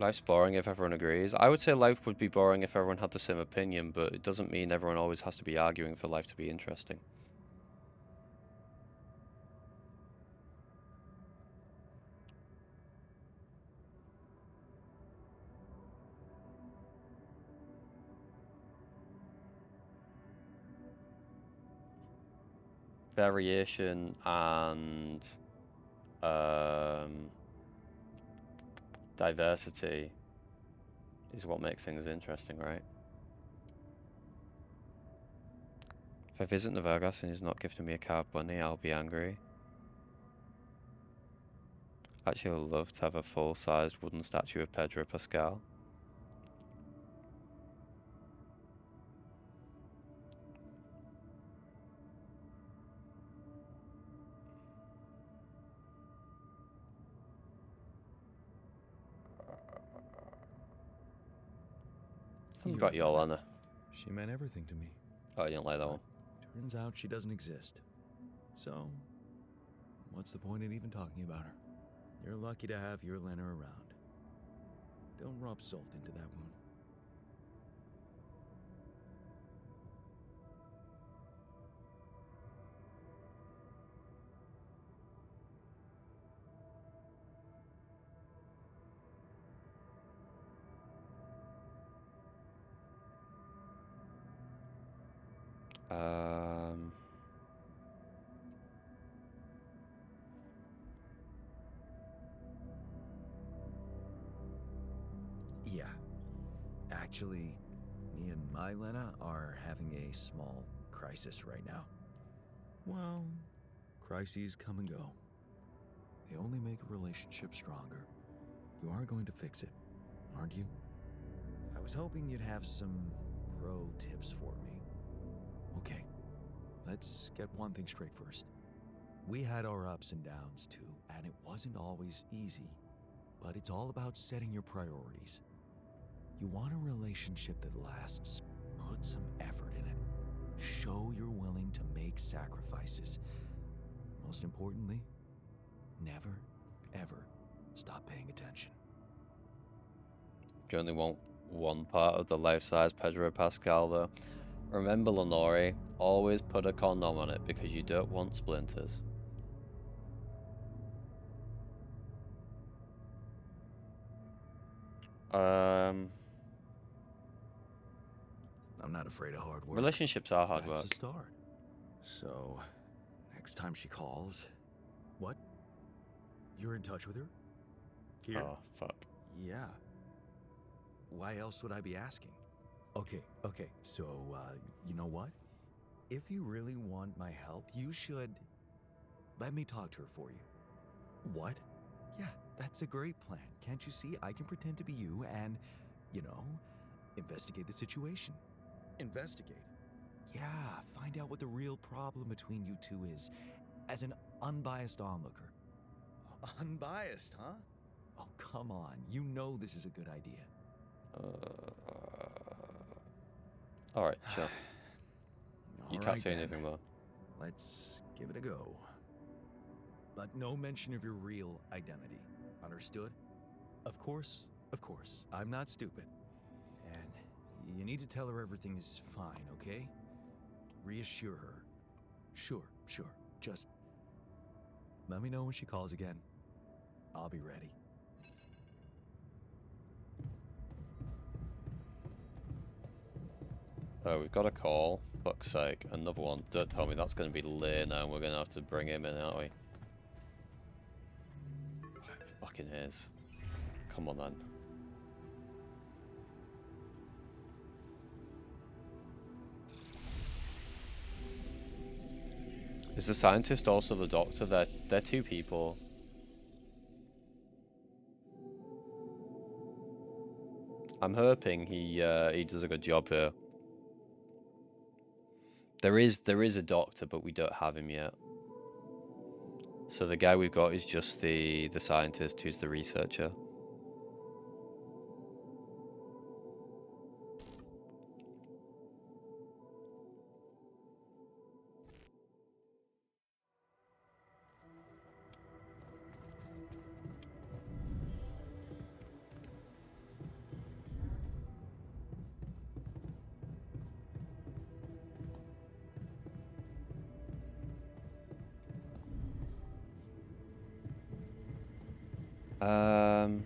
Life's boring if everyone agrees. I would say life would be boring if everyone had the same opinion, but it doesn't mean everyone always has to be arguing for life to be interesting. Variation and diversity is what makes things interesting, right? If I visit Novagas and he's not gifting me a carved bunny, I'll be angry. Actually, I would love to have a full-sized wooden statue of Pedro Pascal. You got your Lena. She meant everything to me. Oh, you didn't like that But one. turns out she doesn't exist. So, what's the point in even talking about her? You're lucky to have your Lena around. Don't rub salt into that wound. Um, Yeah. Actually, me and my Lena are having a small crisis right now. Well, crises come and go. They only make a relationship stronger. You are going to fix it, aren't you? I was hoping you'd have some pro tips for me. Okay, let's get one thing straight first. We had our ups and downs too, and it wasn't always easy. But it's all about setting your priorities. You want a relationship that lasts. Put some effort in it. Show you're willing to make sacrifices. Most importantly, never, ever stop paying attention. you only want one part of the life-size Pedro Pascal, though. Remember, Lenore, always put a condom on it because you don't want splinters. I'm not afraid of hard work. Relationships are hard That's work. a start. So, next time she calls... What? You're in touch with her? Here? Oh, fuck. Yeah. Why else would I be asking? Okay, so, you know what? If you really want my help, you should... let me talk to her for you. What? Yeah, that's a great plan. Can't you see? I can pretend to be you and, you know, investigate the situation. Investigate? Yeah, find out what the real problem between you two is, as an unbiased onlooker. Unbiased, huh? Oh, come on. You know this is a good idea. Alright, sure. You All can't right, say then. anything though. Let's give it a go. But no mention of your real identity. Understood? Of course. I'm not stupid. And you need to tell her everything is fine, okay? Reassure her. Sure. Just let me know when she calls again. I'll be ready. Oh, we've got a call. Fuck's sake. Another one. Don't tell me that's going to be Lena and we're going to have to bring him in, aren't we? Fucking is. Come on then. Is the scientist also the doctor? They're two people. I'm hoping he does a good job here. There is a doctor, but we don't have him yet. So the guy we've got is just the scientist who's the researcher. Um,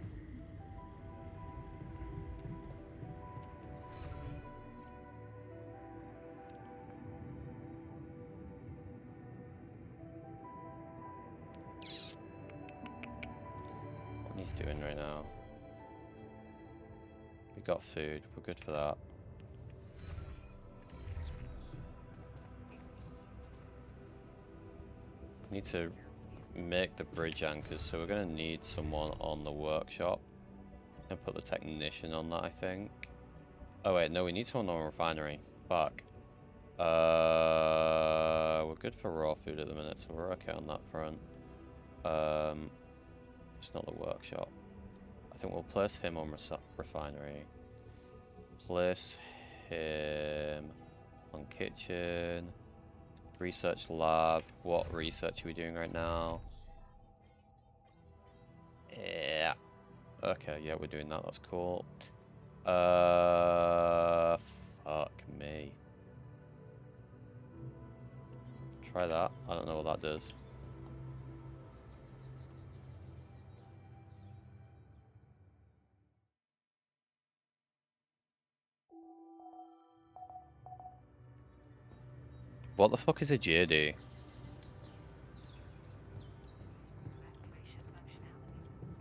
what he's doing right now? We got food. We're good for that. Need to make the bridge anchors, so we're gonna need someone on the workshop. And put the technician on that, I think. Oh wait, no, we need someone on refinery. Fuck. We're good for raw food at the minute, so we're okay on that front. It's not the workshop. I think we'll place him on refinery. Place him on kitchen. Research lab. What research are we doing right now? Yeah. Okay, yeah, we're doing that. That's cool. Fuck me. Try that. I don't know what that does. What the fuck is a JD?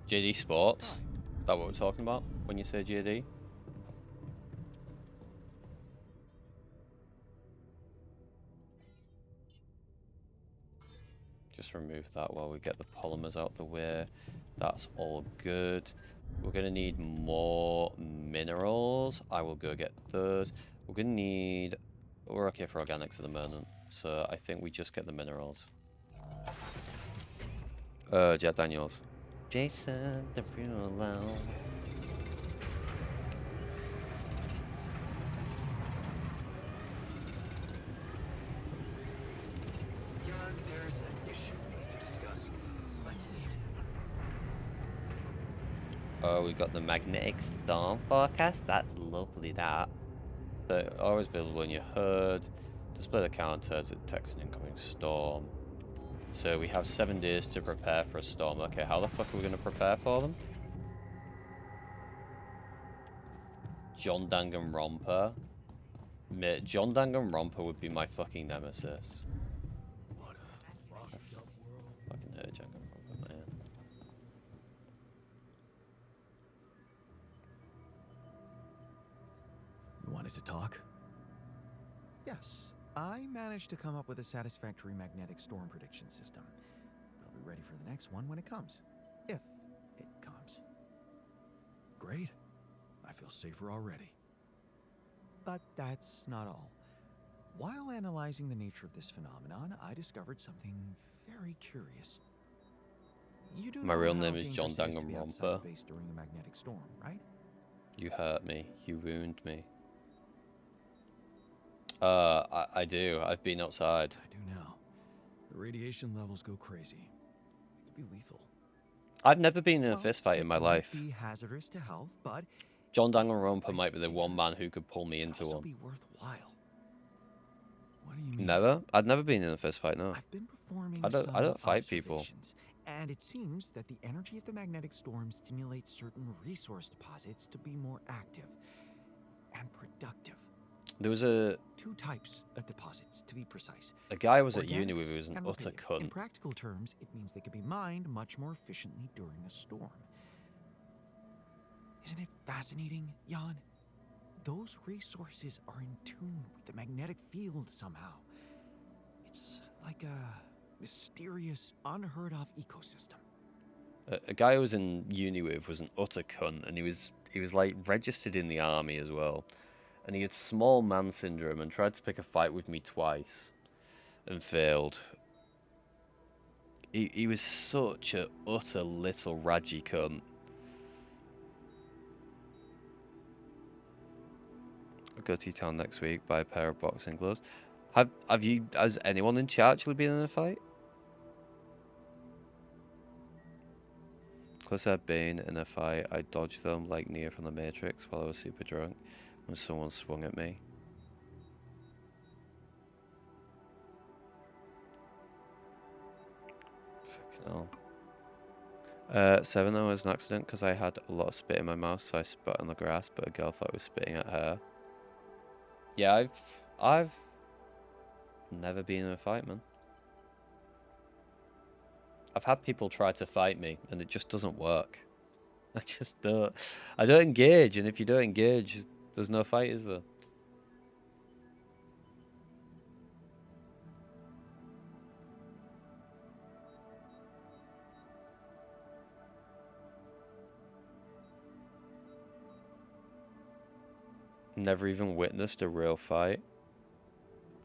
JD Sports? Is that what we're talking about when you say JD? Just remove that while we get the polymers out the way. That's all good. We're gonna need more minerals. I will go get those. We're gonna need... We're okay for organics at the moment, so I think we just get the minerals. Jack Daniels. Jason Derulo. There's an issue we need to discuss. Let's meet. Oh, we got the magnetic storm forecast. That's lovely, that. So, always visible in your HUD. Display the counter as it detects an incoming storm. So we have 7 days to prepare for a storm. Okay, how the fuck are we going to prepare for them? John Danganronpa. Mate, John Danganronpa would be my fucking nemesis. What a fucked up world. Fucking hate Danganronpa, man. You wanted to talk? Yes. I managed to come up with a satisfactory magnetic storm prediction system. They'll be ready for the next one when it comes. If it comes. Great. I feel safer already. But that's not all. While analyzing the nature of this phenomenon, I discovered something very curious. You do My know real how name is dangerous John it to be outside Danganronpa. the base during a magnetic storm, right? You hurt me. You wound me. I do. I've been outside. I do now. The radiation levels go crazy. It could be lethal. I've never been in a Well, fist fight in my it might life. be hazardous to health, but John Danganronpa might be the one man who could pull me into also one. be worthwhile. What do you mean? Never? I've never been in a fist fight, no. I've been performing I don't some fight people. observations, and it seems that the energy of the magnetic storm stimulates certain resource deposits to be more active and productive. There was a 2 types of deposits, to be precise. guy I was at uni with Organics who was an and utter rubidium. In cunt. practical terms, it means they can be mined much more efficiently during a storm. Isn't it fascinating, Jan? Those resources are in tune with the magnetic field somehow. It's like a mysterious, unheard of ecosystem. A guy I was in uni with was an utter cunt, and he was like registered in the army as well. and he had small man syndrome and tried to pick a fight with me twice and failed. He was such a utter little Raji cunt. I'll go to town next week, buy a pair of boxing gloves. Has anyone in chat actually been in a fight? Close I've been in a fight, I dodged them like Neo from the Matrix while I was super drunk when someone swung at me. Fucking hell. 7 though was an accident because I had a lot of spit in my mouth, so I spat on the grass, but a girl thought I was spitting at her. Yeah, I've never been in a fight, man. I've had people try to fight me, and it just doesn't work. I just don't. I don't engage, and if you don't engage, there's no fight, is there? Never even witnessed a real fight.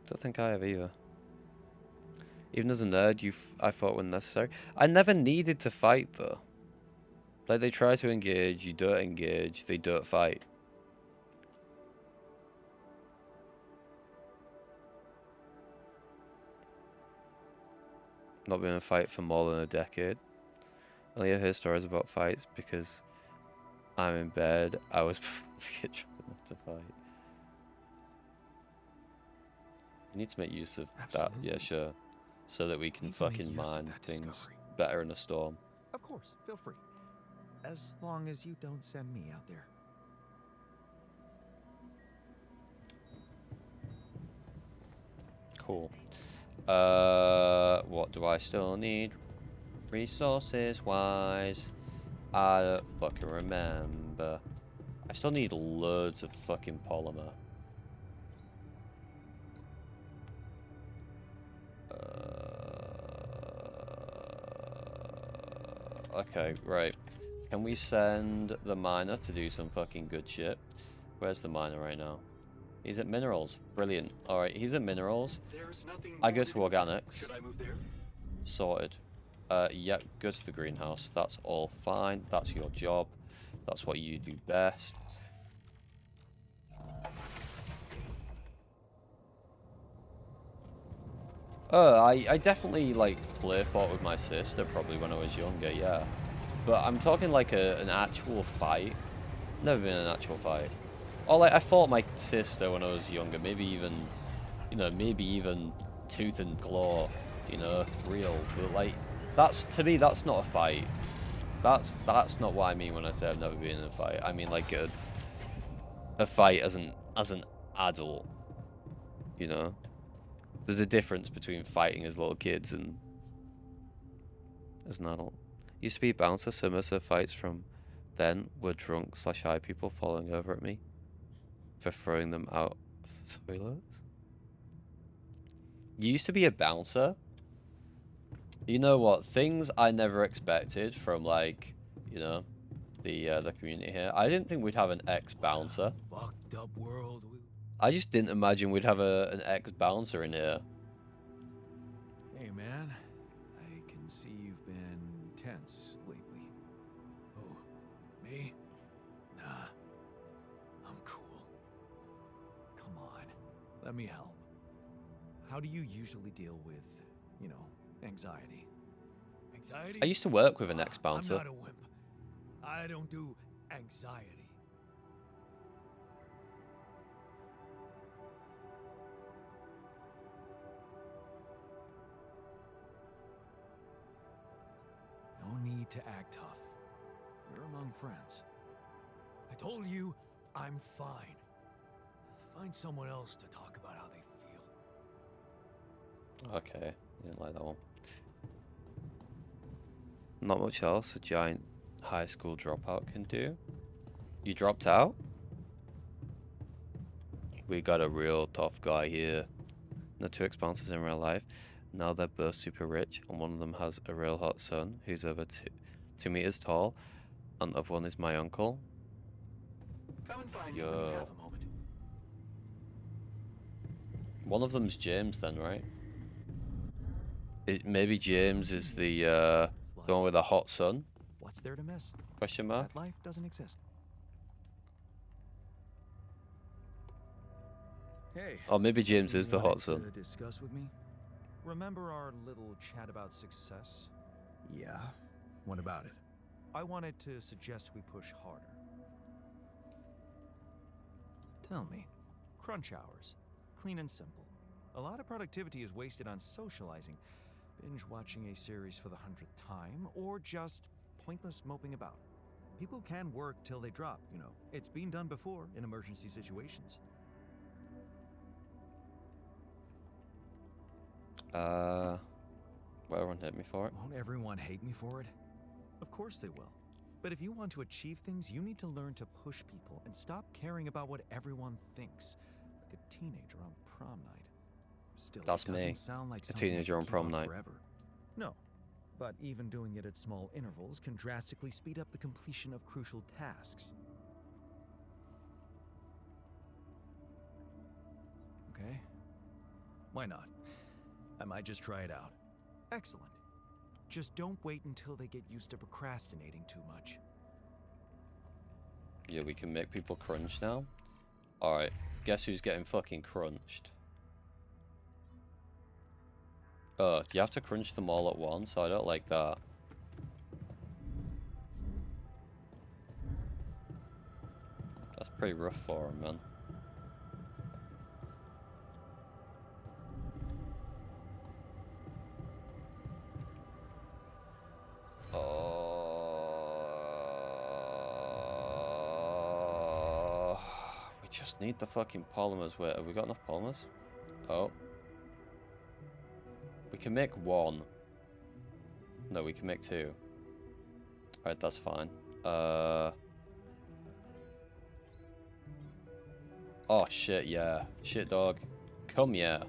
Don't think I have either. Even as a nerd, I fought when necessary. I never needed to fight though. Like they try to engage, you don't engage, they don't fight. Not been in a fight for more than a decade. Only I hear stories about fights because I'm in bed. I was to get tried not to fight. You need to make use of Absolutely. that, yeah, sure. So that we can Need to make fucking use of mine that things discovery. better in a storm. Of course, feel free. As long as you don't send me out there. Cool. What do I still need? Resources wise, I don't fucking remember. I still need loads of fucking polymer. Okay, right. Can we send the miner to do some fucking good shit? Where's the miner right now? He's at minerals. Brilliant. Alright, he's at minerals. There's nothing I more go to to do. organics. Should I move there? Sorted. Yep, go to the greenhouse. That's all fine. That's your job. That's what you do best. I definitely like play fought with my sister probably when I was younger, yeah. But I'm talking like an actual fight. Never been in an actual fight. Or like I fought my sister when I was younger, maybe even, you know, maybe even tooth and claw, you know, real. But like, that's, to me, that's not a fight. That's not what I mean when I say I've never been in a fight. I mean like a fight as an adult, you know. There's a difference between fighting as little kids and as an adult. Used to be a bouncer, so most of the fights from then were drunk / high people falling over at me for throwing them out of the toilets. You used to be a bouncer? You know what? Things I never expected from, like, you know, the community here. I didn't think we'd have an ex-bouncer. Fucked up world. I just didn't imagine we'd have an ex-bouncer in here. Hey man, I can see you've been tense lately. Oh, me? Nah, I'm cool. Come on, let me help. How do you usually deal with, you know, anxiety? Anxiety? I used to work with an I'm ex-bouncer. not a wimp. I don't do anxiety. No need to act tough. We're among friends. I told you, I'm fine. Find someone else to talk about how they feel. Okay, didn't like that one. Not much else a giant high school dropout can do. You dropped out? We got a real tough guy here. The two ex-bouncers in real life. Now they're both super rich, and one of them has a real hot son who's over 2 meters tall, and the other one is my uncle. Come and find me Yo. when you have a moment. One of them's James then, right? Maybe James is the one with the hot sun? What's there to miss? Question mark? That life doesn't exist. Hey. Oh, maybe James something is the you hot wanted sun. to discuss with me? Remember our little chat about success? Yeah. What about it? I wanted to suggest we push harder. Tell me, crunch hours, clean and simple. A lot of productivity is wasted on socializing, binge watching a series for the 100th time, or just pointless moping about. People can work till they drop, you know. It's been done before in emergency situations. Well, everyone hate me for it. Won't everyone hate me for it? Of course they will. But if you want to achieve things, you need to learn to push people and stop caring about what everyone thinks, like a teenager on prom night. Still, That's it doesn't me, sound like a something I teenager can on keep prom up night. Forever. No, but even doing it at small intervals can drastically speed up the completion of crucial tasks. Okay, why not? I might just try it out. Excellent. Just don't wait until they get used to procrastinating too much. Yeah, we can make people crunch now. Alright, guess who's getting fucking crunched? Do you have to crunch them all at once? I don't like that. That's pretty rough for him, man. We just need the fucking polymers. Wait, have we got enough polymers? Oh. We can make one. No, we can make two. Alright, that's fine. Oh shit, yeah. Shit dog. Come yeah.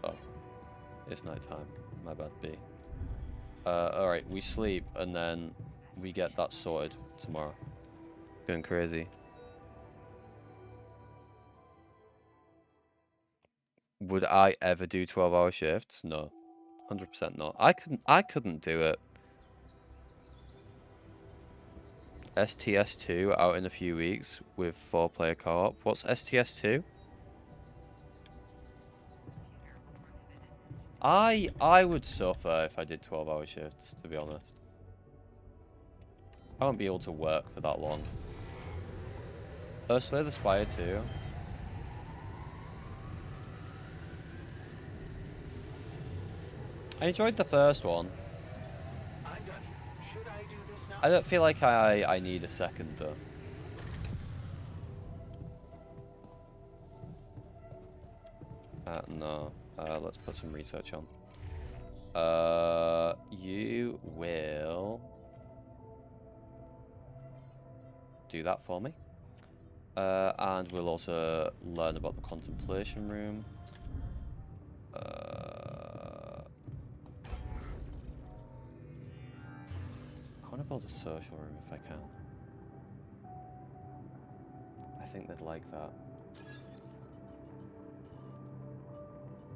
Oh. It's night time. My bad, B. Alright, we sleep and then we get that sorted tomorrow. Going crazy. Would I ever do 12-hour shifts? No. 100% not. I couldn't do it. STS2 out in a few weeks with 4-player co-op. What's STS2? I would suffer if I did 12-hour shifts, to be honest. I won't be able to work for that long. Slay the Spire 2. I enjoyed the first one. I don't feel like I need a second though. No. Let's put some research on. You will do that for me. And we'll also learn about the contemplation room. I want to build a social room if I can. I think they'd like that.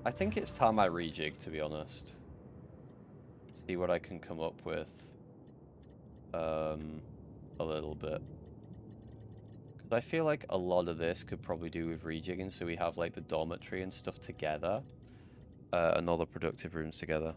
I think it's time I rejig, to be honest. See what I can come up with. A little bit. Because I feel like a lot of this could probably do with rejigging, so we have like the dormitory and stuff together. And all the productive rooms together.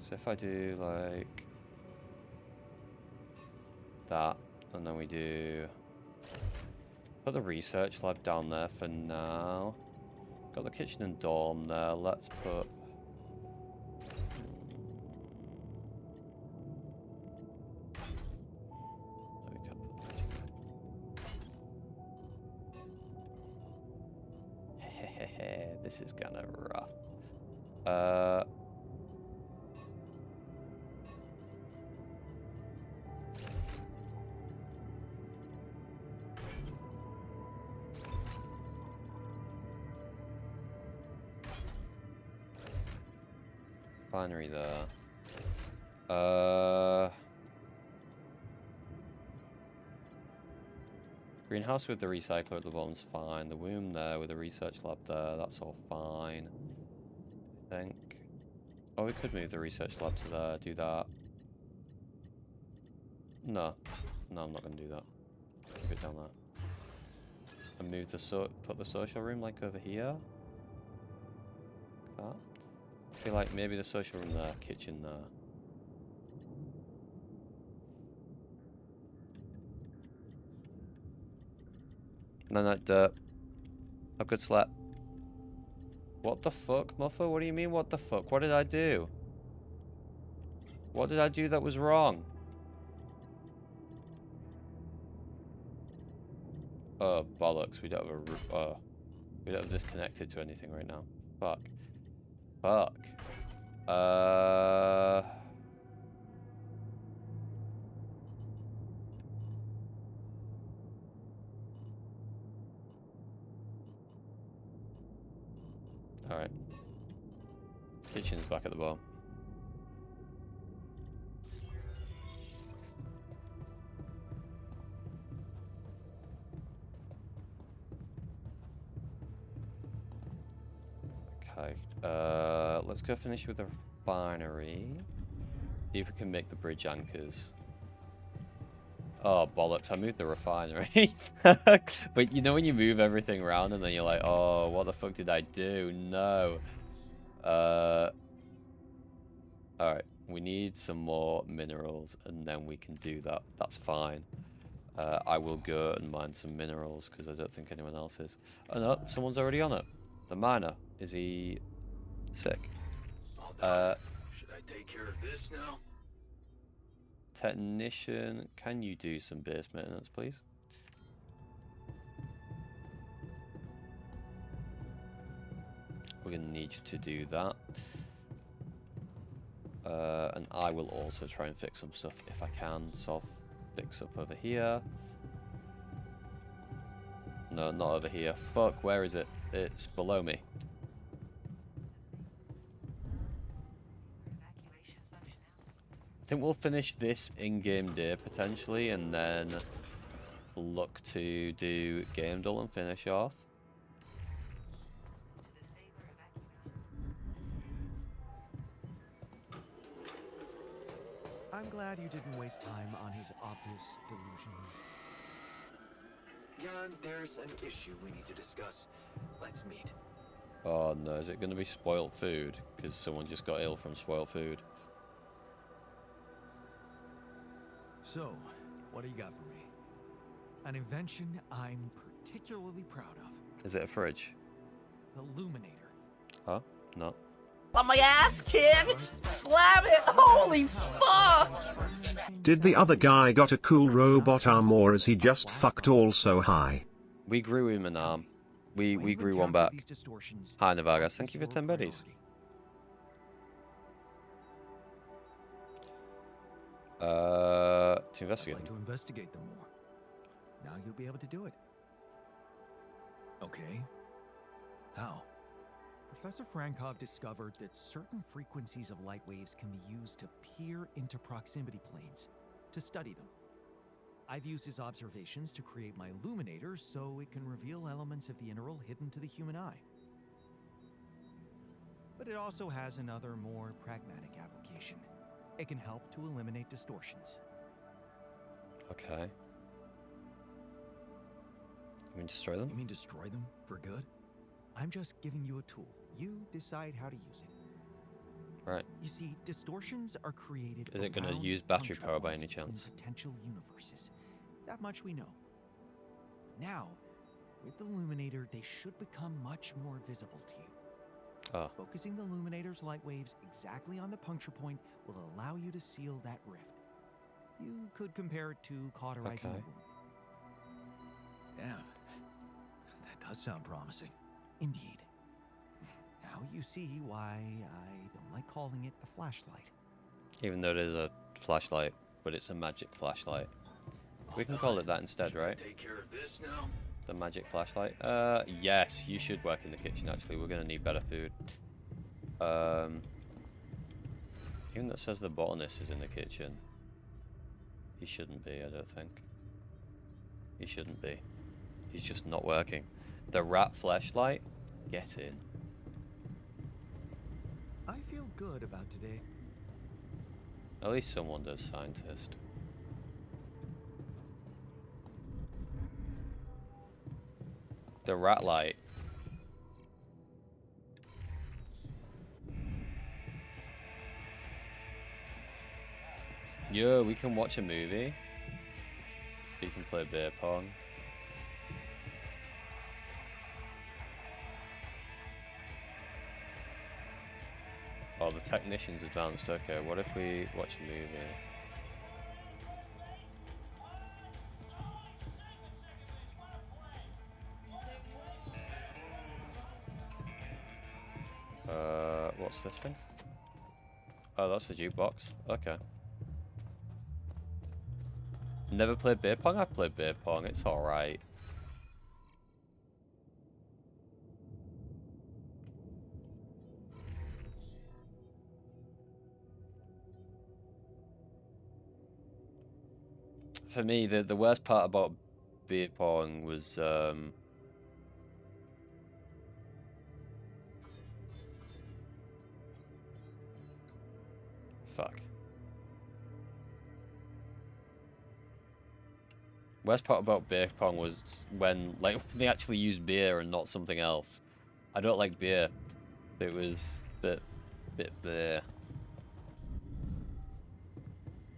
So if I do like that, and then we do put the research lab down there for now. Got the kitchen and dorm there. Let's put this is kinda rough. Refinery there. Greenhouse with the recycler at the bottom's fine. The womb there with the research lab there, that's all fine. I think. Oh, we could move the research lab to there, do that. No. No, I'm not going to do that. Keep it down there. And move the put the social room like over here. Like that. I feel like maybe the social room there, kitchen there. No, dirt. A good slap. What the fuck, Muffer? What do you mean, what the fuck? What did I do? What did I do that was wrong? Oh, bollocks. We don't have this connected to anything right now. Fuck. Fuck. Alright. Kitchen's back at the bottom. Okay. Let's go finish with the refinery. See if we can make the bridge anchors. Oh, bollocks, I moved the refinery. But you know when you move everything around and then you're like, oh, what the fuck did I do? No. Alright, we need some more minerals and then we can do that. That's fine. I will go and mine some minerals because I don't think anyone else is. Oh no, someone's already on it. The miner. Is he sick? Should I take care of this now? Technician, can you do some base maintenance, please? We're going to need you to do that. And I will also try and fix some stuff if I can. So I'll fix up over here. No, not over here. Fuck, where is it? It's below me. I think we'll finish this in-game day potentially and then look to do game dull and finish off. I'm glad you didn't waste time on his obvious delusion. Jan, there's an issue we need to discuss. Let's meet. Oh no, is it going to be spoiled food? Because someone just got ill from spoiled food. So, what do you got for me? An invention I'm particularly proud of. Is it a fridge? The Luminator. Huh? No. On my ass, kid! Slam it! Holy fuck! Did the other guy got a cool robot arm or is he just fucked also high? We grew him an arm. We grew one back. Hi Navagas, thank you for 10 buddies. To investigate I'd like to investigate them more. Now you'll be able to do it. Okay. How? Professor Frankov discovered that certain frequencies of light waves can be used to peer into proximity planes, to study them. I've used his observations to create my Luminator so it can reveal elements of the interval hidden to the human eye. But it also has another, more pragmatic application. It can help to eliminate distortions. Okay. You mean destroy them? You mean destroy them for good? I'm just giving you a tool. You decide how to use it. Right. You see, distortions are created. Is it going to around use battery puncture power by points any between chance? Potential universes. That much we know. Now, with the Luminator, they should become much more visible to you. Oh. Focusing the Luminator's light waves exactly on the puncture point will allow you to seal that rift. You could compare it to cauterizing a Okay. wound. Damn. That does sound promising. Indeed. Now you see why I don't like calling it a flashlight. Even though it is a flashlight, but it's a magic flashlight. We can call it that instead, right? Take care of this now. The magic flashlight. Yes, you should work in the kitchen actually. We're gonna need better food. raccoon that says the botanist is in the kitchen. He shouldn't be, I don't think. He shouldn't be. He's just not working. The rat fleshlight? Get in. I feel good about today. At least someone does, scientist. The rat light. Yo, we can watch a movie. We can play beer pong. Oh, the technician's advanced. Okay, what if we watch a movie? What's this thing? Oh, that's the jukebox. Okay. Never played beer pong? I've played beer pong. It's alright. For me, the worst part about beer pong was fuck. Worst part about beer pong was when they actually used beer and not something else. I don't like beer. It was a bit bleh.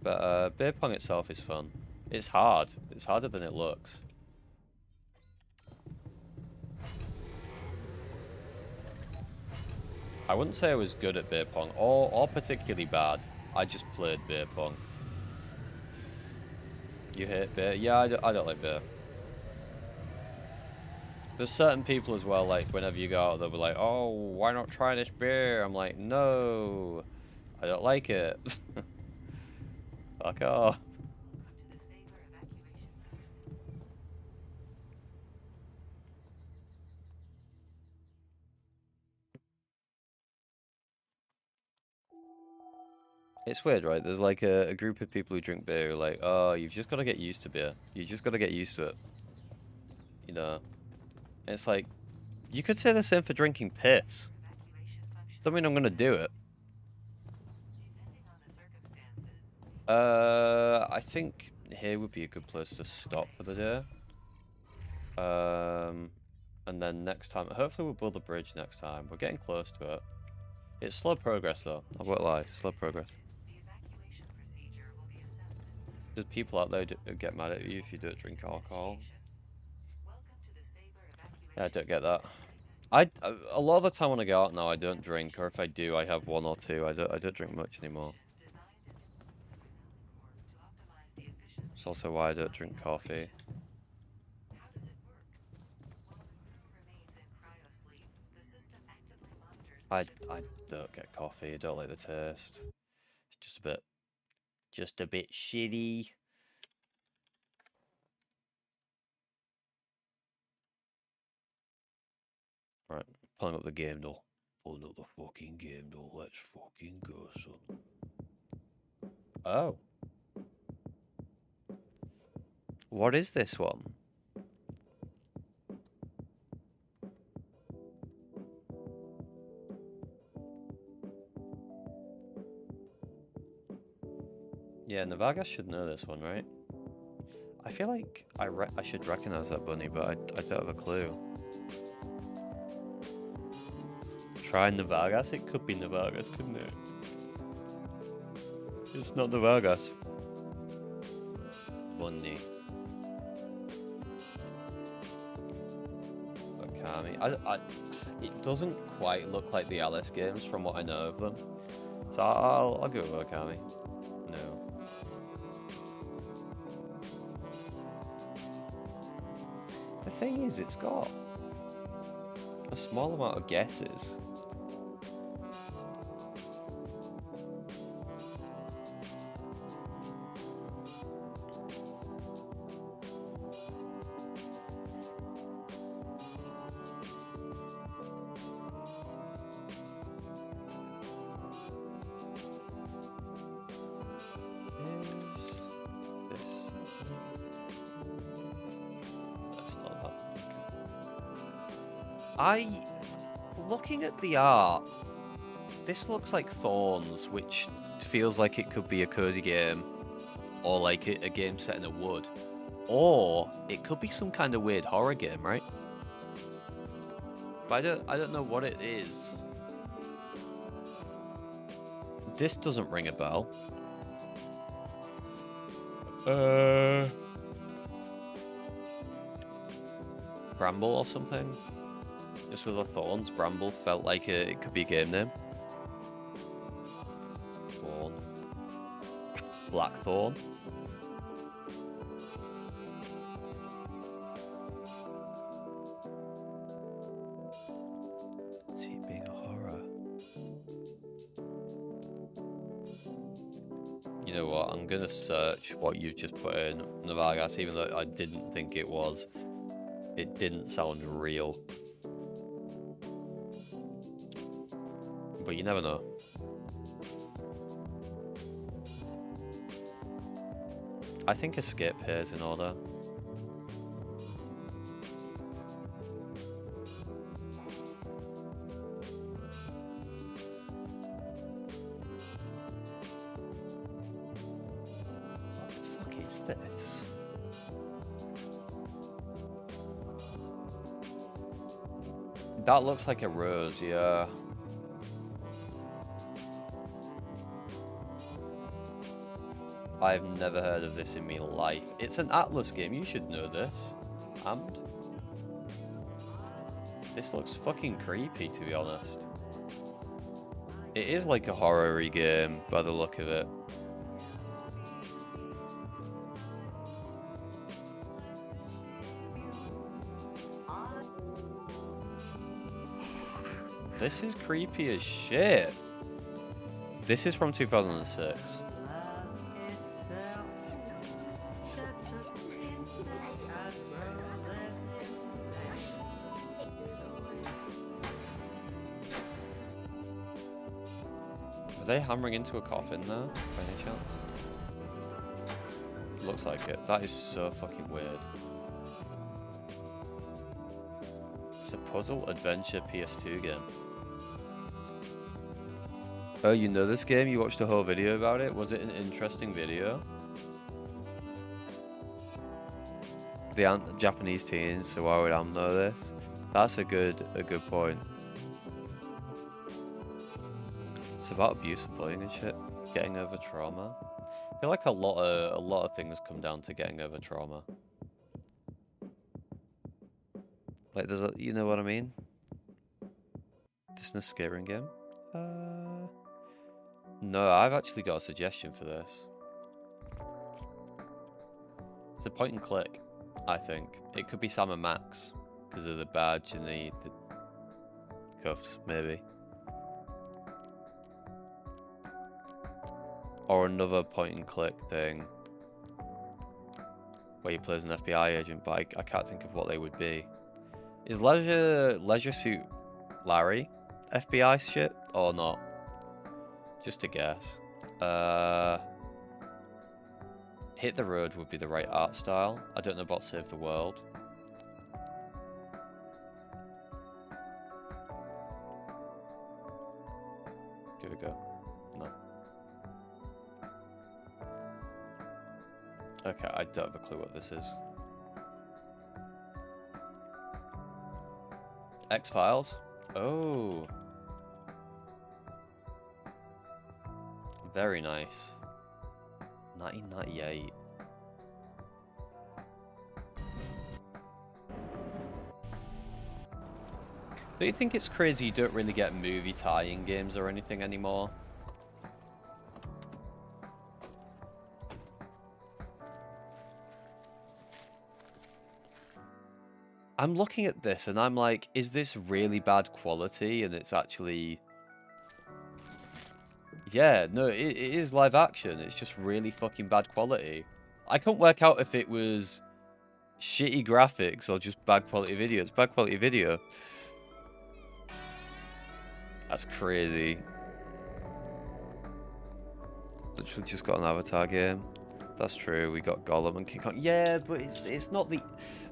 But beer pong itself is fun. It's hard. It's harder than it looks. I wouldn't say I was good at beer pong or particularly bad. I just played beer pong. You hate beer? Yeah, I don't like beer. There's certain people as well, like whenever you go out, they'll be like, oh, why not try this beer? I'm like, no, I don't like it. Fuck off. It's weird, right? There's like a group of people who drink beer who are like, oh, you've just got to get used to beer. You just got to get used to it. You know? And it's like, you could say the same for drinking piss. Don't mean I'm going to do it. I think here would be a good place to stop for the day. And then next time, hopefully we'll build a bridge next time. We're getting close to it. It's slow progress though, I won't lie, slow progress. There's people out there who get mad at you if you don't drink alcohol. Yeah, I don't get that. A lot of the time when I go out now, I don't drink, or if I do, I have one or two. I don't drink much anymore. It's also why I don't drink coffee. I don't get coffee. I don't like the taste. It's just a bit shitty. Right, pulling up the game door. Pulling up the fucking game door. Let's fucking go, son. Oh. What is this one? Yeah, Navagas should know this one, right? I feel like I should recognize that bunny, but I don't have a clue. Try Navagas? It could be Navagas, couldn't it? It's not Navagas. Bunny. Okami. It doesn't quite look like the Alice games from what I know of them. So I'll go with Okami. No. The thing is, it's got a small amount of guesses. Looking at the art, this looks like Thorns, which feels like it could be a cozy game, or like a game set in a wood, or it could be some kind of weird horror game, right? But I don't know what it is. This doesn't ring a bell. Bramble or something? Just with the Thorns, Bramble felt like it could be a game name. Thorn. Blackthorn. See it being a horror. You know what? I'm gonna search what you've just put in, Navagas, even though I didn't think it was. It didn't sound real. But you never know. I think escape here is in order. What the fuck is this? That looks like a rose, yeah. I've never heard of this in my life. It's an Atlas game, you should know this. And this looks fucking creepy, to be honest. It is like a horror-y game, by the look of it. This is creepy as shit. This is from 2006. Are they hammering into a coffin there, by any chance? Looks like it. That is so fucking weird. It's a puzzle adventure PS2 game. Oh, you know this game? You watched a whole video about it? Was it an interesting video? They aren't Japanese teens, so why would I know this? That's a good point. It's about abuse and bullying and shit. Getting over trauma. I feel like a lot of things come down to getting over trauma. Like there's a, you know what I mean? This is an escape room game? No, I've actually got a suggestion for this. It's a point and click, I think. It could be Sam and Max because of the badge and the cuffs, maybe. Or another point and click thing where you play as an FBI agent, but I can't think of what they would be. Is Leisure Suit Larry FBI shit or not? Just a guess. Hit the Road would be the right art style. I don't know about Save the World. Give it a go. No. Okay, I don't have a clue what this is. X-Files? Oh. Very nice. 1998. Do you think it's crazy you don't really get movie tie-in games or anything anymore? I'm looking at this and I'm like, is this really bad quality? And it's actually... Yeah, no, it is live action. It's just really fucking bad quality. I couldn't work out if it was shitty graphics or just bad quality video. It's bad quality video. That's crazy. Literally just got an Avatar game. That's true. We got Gollum and King Kong. Yeah, but it's not the...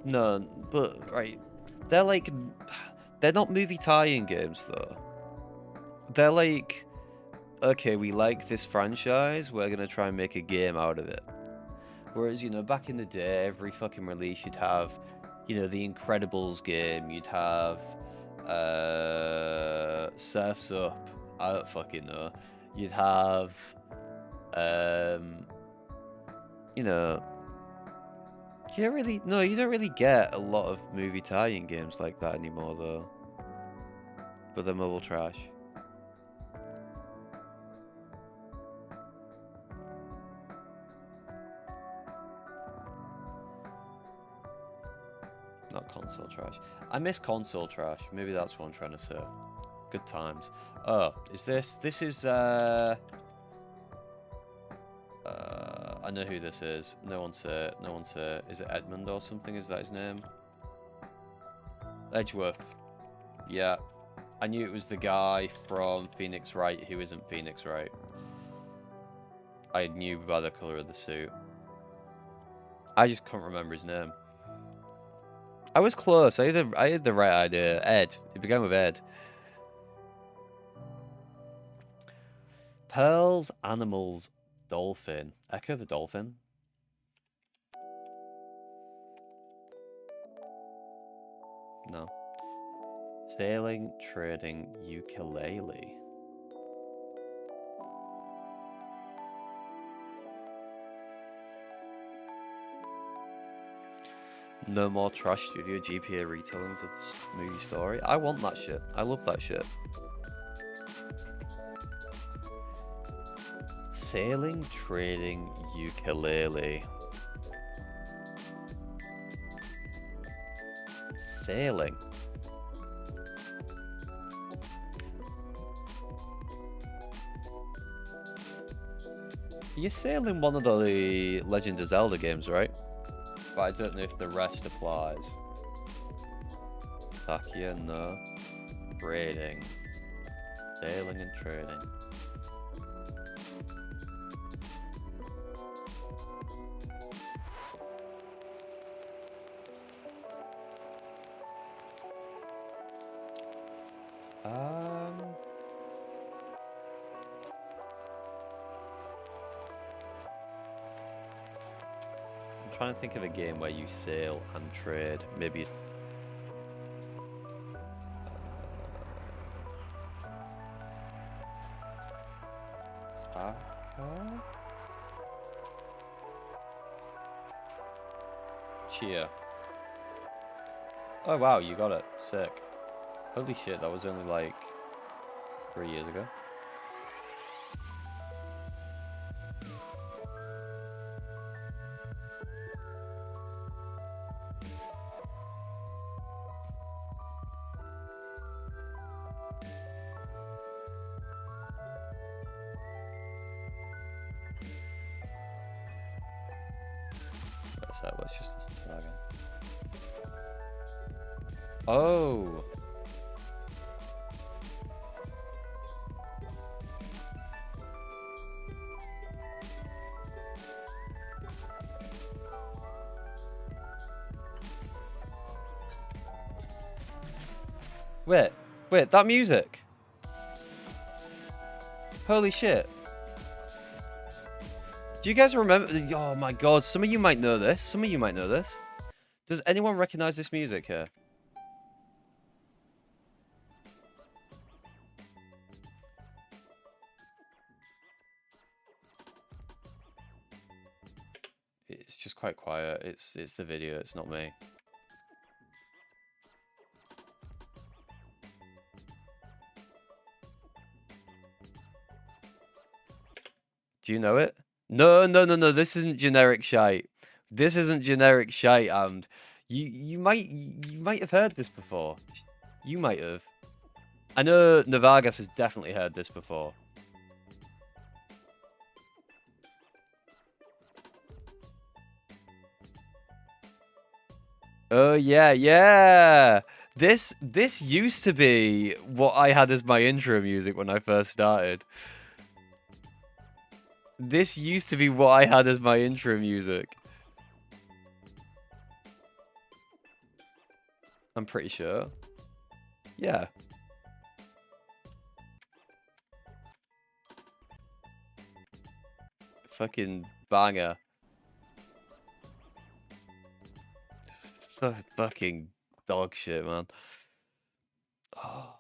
No, but right. They're like... They're not movie tie-in games though. They're like, okay, we like this franchise, we're gonna try and make a game out of it. Whereas, you know, back in the day, every fucking release you'd have, you know, the Incredibles game, you'd have Surf's Up, I don't fucking know. You'd have you know, you don't really get a lot of movie tie-in games like that anymore though. But they're mobile trash. Not console trash. I miss console trash. Maybe that's what I'm trying to say. Good times. Oh, is this? This is, I know who this is. No one say it. No one say it. Is it Edmund or something? Is that his name? Edgeworth. Yeah. I knew it was the guy from Phoenix Wright who isn't Phoenix Wright. I knew by the colour of the suit. I just can't remember his name. I was close. I had the right idea. Ed. It began with Ed. Pearls, animals, dolphin. Echo the dolphin. No. Sailing, trading, ukulele. No more Trash Studio GPA retellings of the movie story. I want that shit. I love that shit. Sailing, trading, ukulele. Sailing. You're sailing one of the Legend of Zelda games, right? But I don't know if the rest applies. Sakia, no. Trading. Sailing and trading. I'm trying to think of a game where you sail and trade. Maybe. Taka? Cheer. Oh wow, you got it. Sick. Holy shit, that was only like 3 years ago. Let's just listen to that again. Oh! Wait, that music! Holy shit. Do you guys remember? Oh my god, some of you might know this. Some of you might know this. Does anyone recognize this music here? It's just quite quiet. It's the video, it's not me. Do you know it? No, this isn't generic shite. This isn't generic shite, and you might have heard this before. You might have. I know Navagas has definitely heard this before. Oh yeah. This used to be what I had as my intro music when I first started. This used to be what I had as my intro music. I'm pretty sure. Yeah. Fucking banger. So fucking dog shit, man. Oh,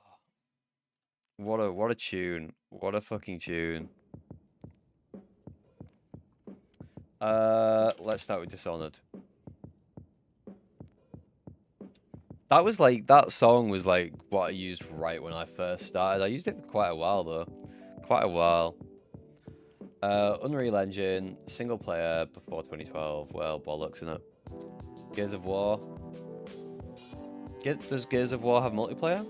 what a tune. What a fucking tune. Let's start with Dishonored. That was like, that song was like what I used right when I first started. I used it for quite a while though. Quite a while. Unreal Engine, single player before 2012. Well, bollocks, innit? Gears of War. Does Gears of War have multiplayer?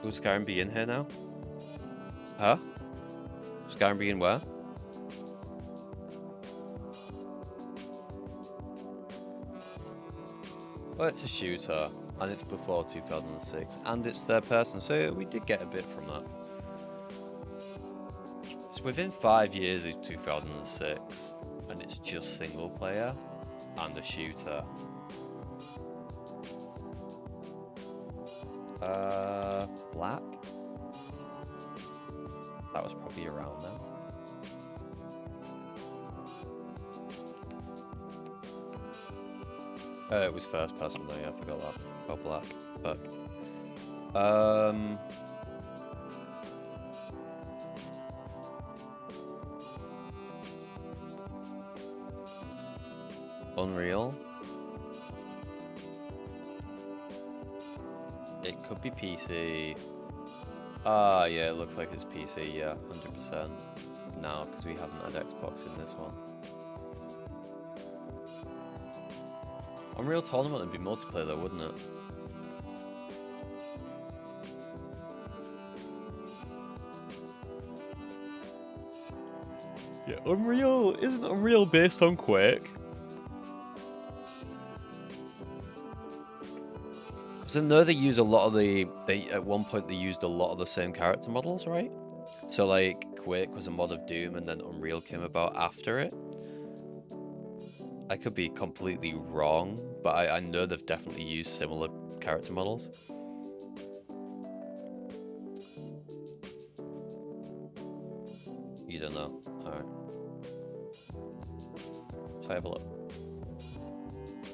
Will Skyrim be in here now? Huh? Skyrim be in where? Well, it's a shooter, and it's before 2006, and it's third person, so we did get a bit from that. It's within 5 years of 2006, and it's just single player, and a shooter. Black? That was probably around then. It was first person though, yeah, I forgot that. About Black. Fuck. Unreal. It could be PC. Ah, yeah, it looks like it's PC, yeah, 100%. Now, because we haven't had Xbox in this one. Unreal Tournament would be multiplayer though, wouldn't it? Yeah, Unreal, isn't Unreal based on Quake? So no, they use a lot of at one point they used a lot of the same character models, right? So like Quake was a mod of Doom and then Unreal came about after it. I could be completely wrong, but I know they've definitely used similar character models. You don't know. Alright. Let's have a look.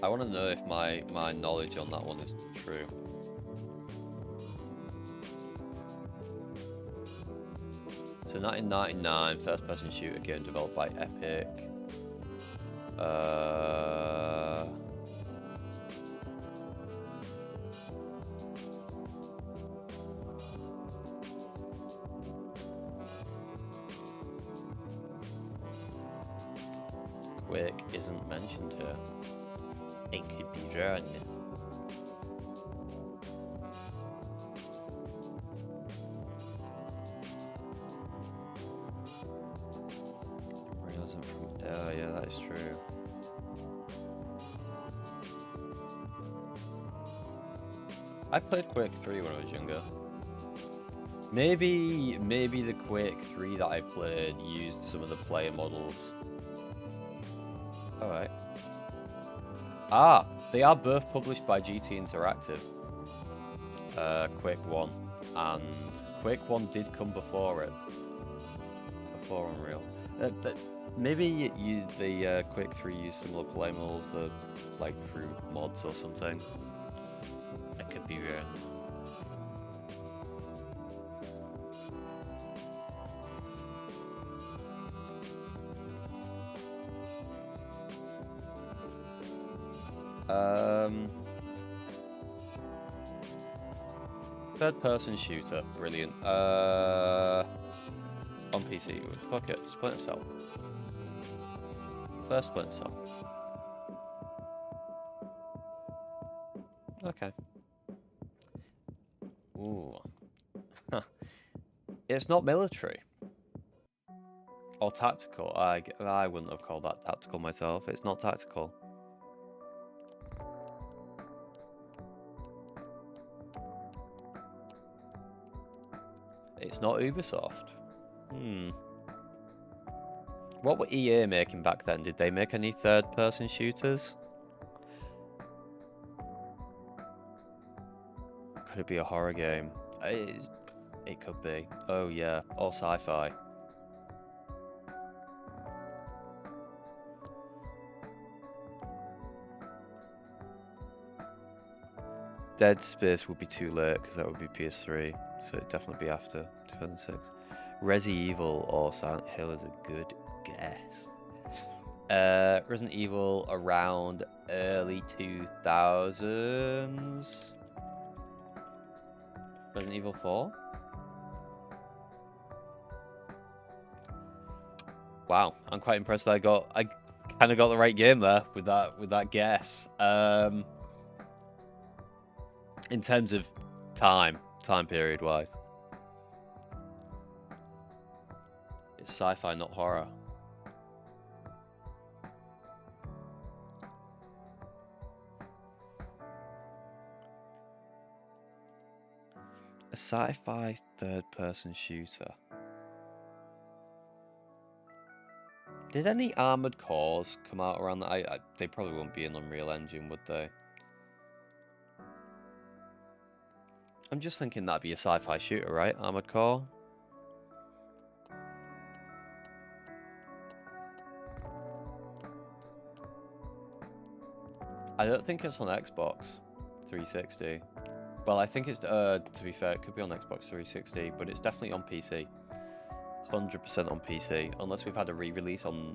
I want to know if my knowledge on that one is true. So 1999, first-person shooter game developed by Epic. Quake isn't mentioned here. It could be wrong. Realism from yeah, that is true. I played Quake 3 when I was younger. Maybe the Quake 3 that I played used some of the player models. Alright. Ah, they are both published by GT Interactive. Quake 1. And Quake 1 did come before it. Before Unreal. Maybe it used the Quake 3 used similar play models, like through mods or something. I could be wrong. Third person shooter, brilliant. On PC, fuck it, Splinter Cell. First Splinter Cell. Okay. Ooh. It's not military. Or tactical. I wouldn't have called that tactical myself. It's not tactical. It's not Ubisoft. What were EA making back then? Did they make any third-person shooters? Could it be a horror game? It could be. Oh yeah, or sci-fi. Dead Space would be too late because that would be PS3, so it'd definitely be after 2006. Resi Evil or Silent Hill is a good guess. Resident Evil around early 2000s. Resident Evil 4? Wow, I'm quite impressed that I kind of got the right game there with that guess. In terms of time period wise. It's sci-fi, not horror. A sci-fi third-person shooter. Did any Armored Cores come out around that? They probably won't be in Unreal Engine, would they? I'm just thinking that'd be a sci-fi shooter, right? Armored Core. I don't think it's on Xbox 360. Well, I think it's, to be fair, it could be on Xbox 360, but it's definitely on PC. 100% on PC, unless we've had a re-release on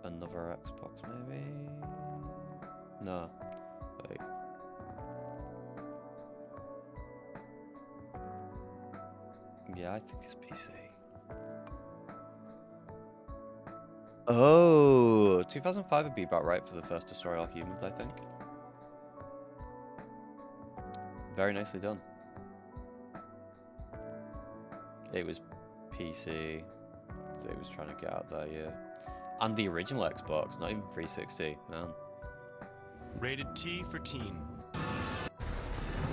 another Xbox, maybe? No. Wait. Yeah, I think it's PC. Oh, 2005 would be about right for the first Destroy All Humans, I think. Very nicely done. It was PC, so it was trying to get out there, yeah. And the original Xbox, not even 360, man. Rated T for teen.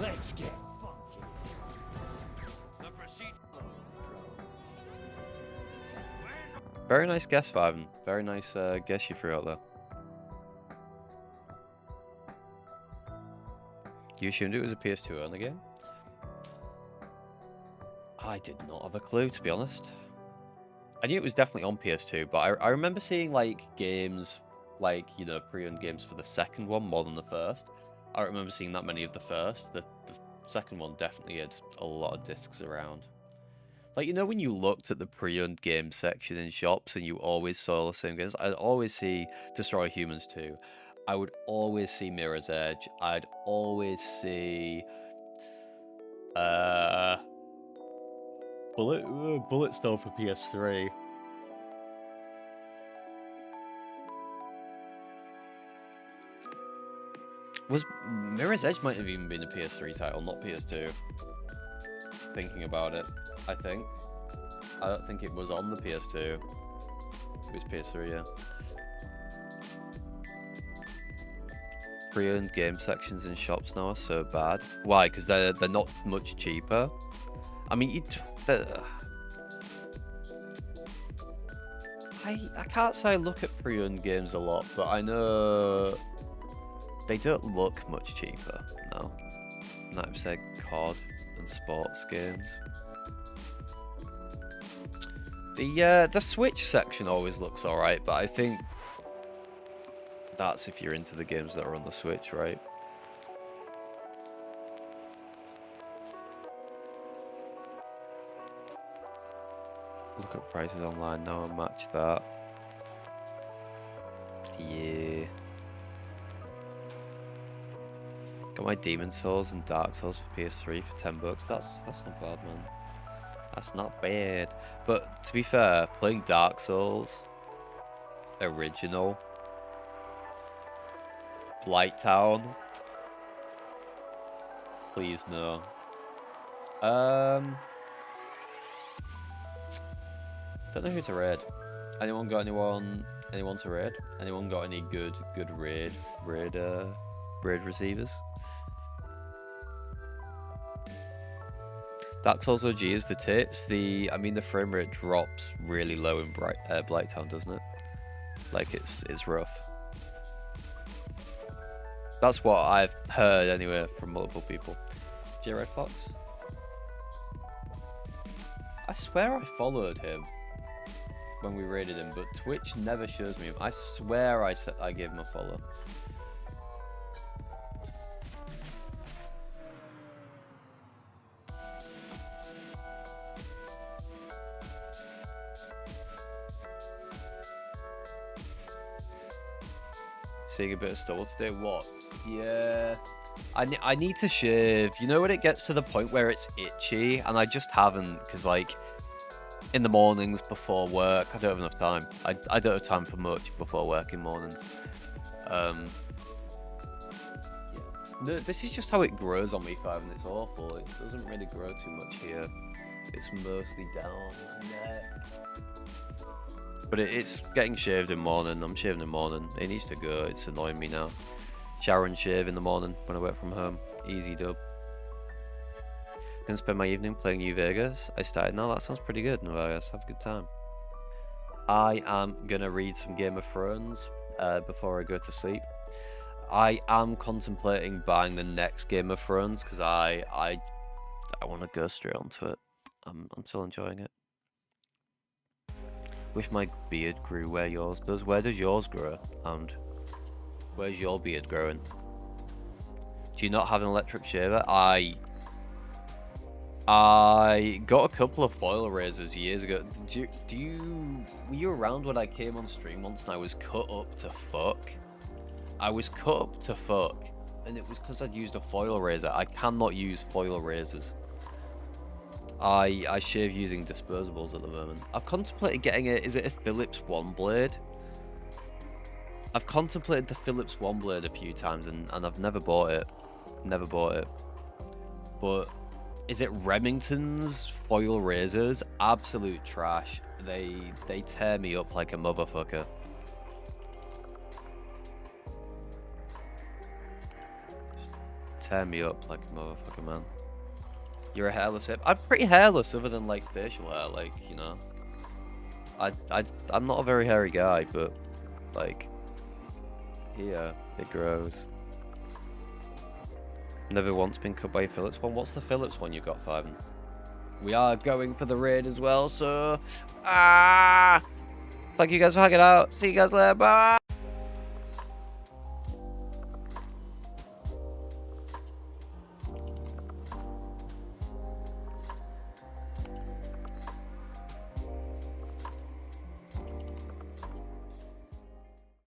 Let's get funky. The procedure. Very nice guess, Fiven. Very nice guess you threw out there. You assumed it was a PS2 only game? I did not have a clue, to be honest. I knew it was definitely on PS2, but I remember seeing like games, like, you know, pre-owned games for the second one more than the first. I don't remember seeing that many of the first. The second one definitely had a lot of discs around. Like, you know, when you looked at the pre-owned game section in shops and you always saw the same games, I'd always see Destroy Humans 2. I would always see Mirror's Edge. I'd always see Bulletstorm for PS3. Was Mirror's Edge might have even been a PS3 title, not PS2. Thinking about it, I think. I don't think it was on the PS2. It was PS3, yeah. Pre-owned game sections in shops now are so bad. Why? Because they're not much cheaper. I mean, I can't say I look at pre-owned games a lot, but I know they don't look much cheaper now. And I've said COD and sports games. The Switch section always looks alright, but I think that's if you're into the games that are on the Switch, right? Look at prices online now and match that. Yeah. Got my Demon Souls and Dark Souls for PS3 for $10. That's not bad, man. That's not bad. But to be fair, playing Dark Souls original, Blighttown, please no. Don't know who to raid. Anyone got anyone to raid? Anyone got any good raid receivers? Dark Souls OG is the tits. I mean, the frame rate drops really low in Blighttown, doesn't it? Like, it's rough. That's what I've heard anyway from multiple people. J Red Fox? I swear I followed him when we raided him, but Twitch never shows me him. I swear I gave him a follow. Seeing a bit of stubble today. What? Yeah. I need to shave. You know when it gets to the point where it's itchy, and I just haven't, because like in the mornings before work, I don't have enough time. I don't have time for much before work in mornings. Yeah. No, this is just how it grows on me, 5, and it's awful. It doesn't really grow too much here. It's mostly down my neck. But it's getting shaved in the morning. I'm shaving in the morning. It needs to go. It's annoying me now. Shower and shave in the morning when I work from home. Easy dub. Gonna spend my evening playing New Vegas. I started now. That sounds pretty good, New Vegas. Have a good time. I am gonna read some Game of Thrones before I go to sleep. I am contemplating buying the next Game of Thrones because I want to go straight onto it. I'm still enjoying it. Wish my beard grew where yours does. Where does yours grow? And where's your beard growing? Do you not have an electric shaver? I got a couple of foil razors years ago. Were you around when I came on stream once and I was cut up to fuck? I was cut up to fuck, and it was because I'd used a foil razor. I cannot use foil razors. I shave using disposables at the moment. I've contemplated getting is it a Philips One Blade? I've contemplated the Philips One Blade a few times and I've never bought it. Never bought it. But is it Remington's foil razors? Absolute trash. They tear me up like a motherfucker. Tear me up like a motherfucker, man. You're a hairless hip. I'm pretty hairless other than like facial hair, like, you know. I'm not a very hairy guy, but like here it grows. Never once been cut by a Philips one. What's the Philips one you got, Fiven? We are going for the raid as well, so thank you guys for hanging out. See you guys later. Bye.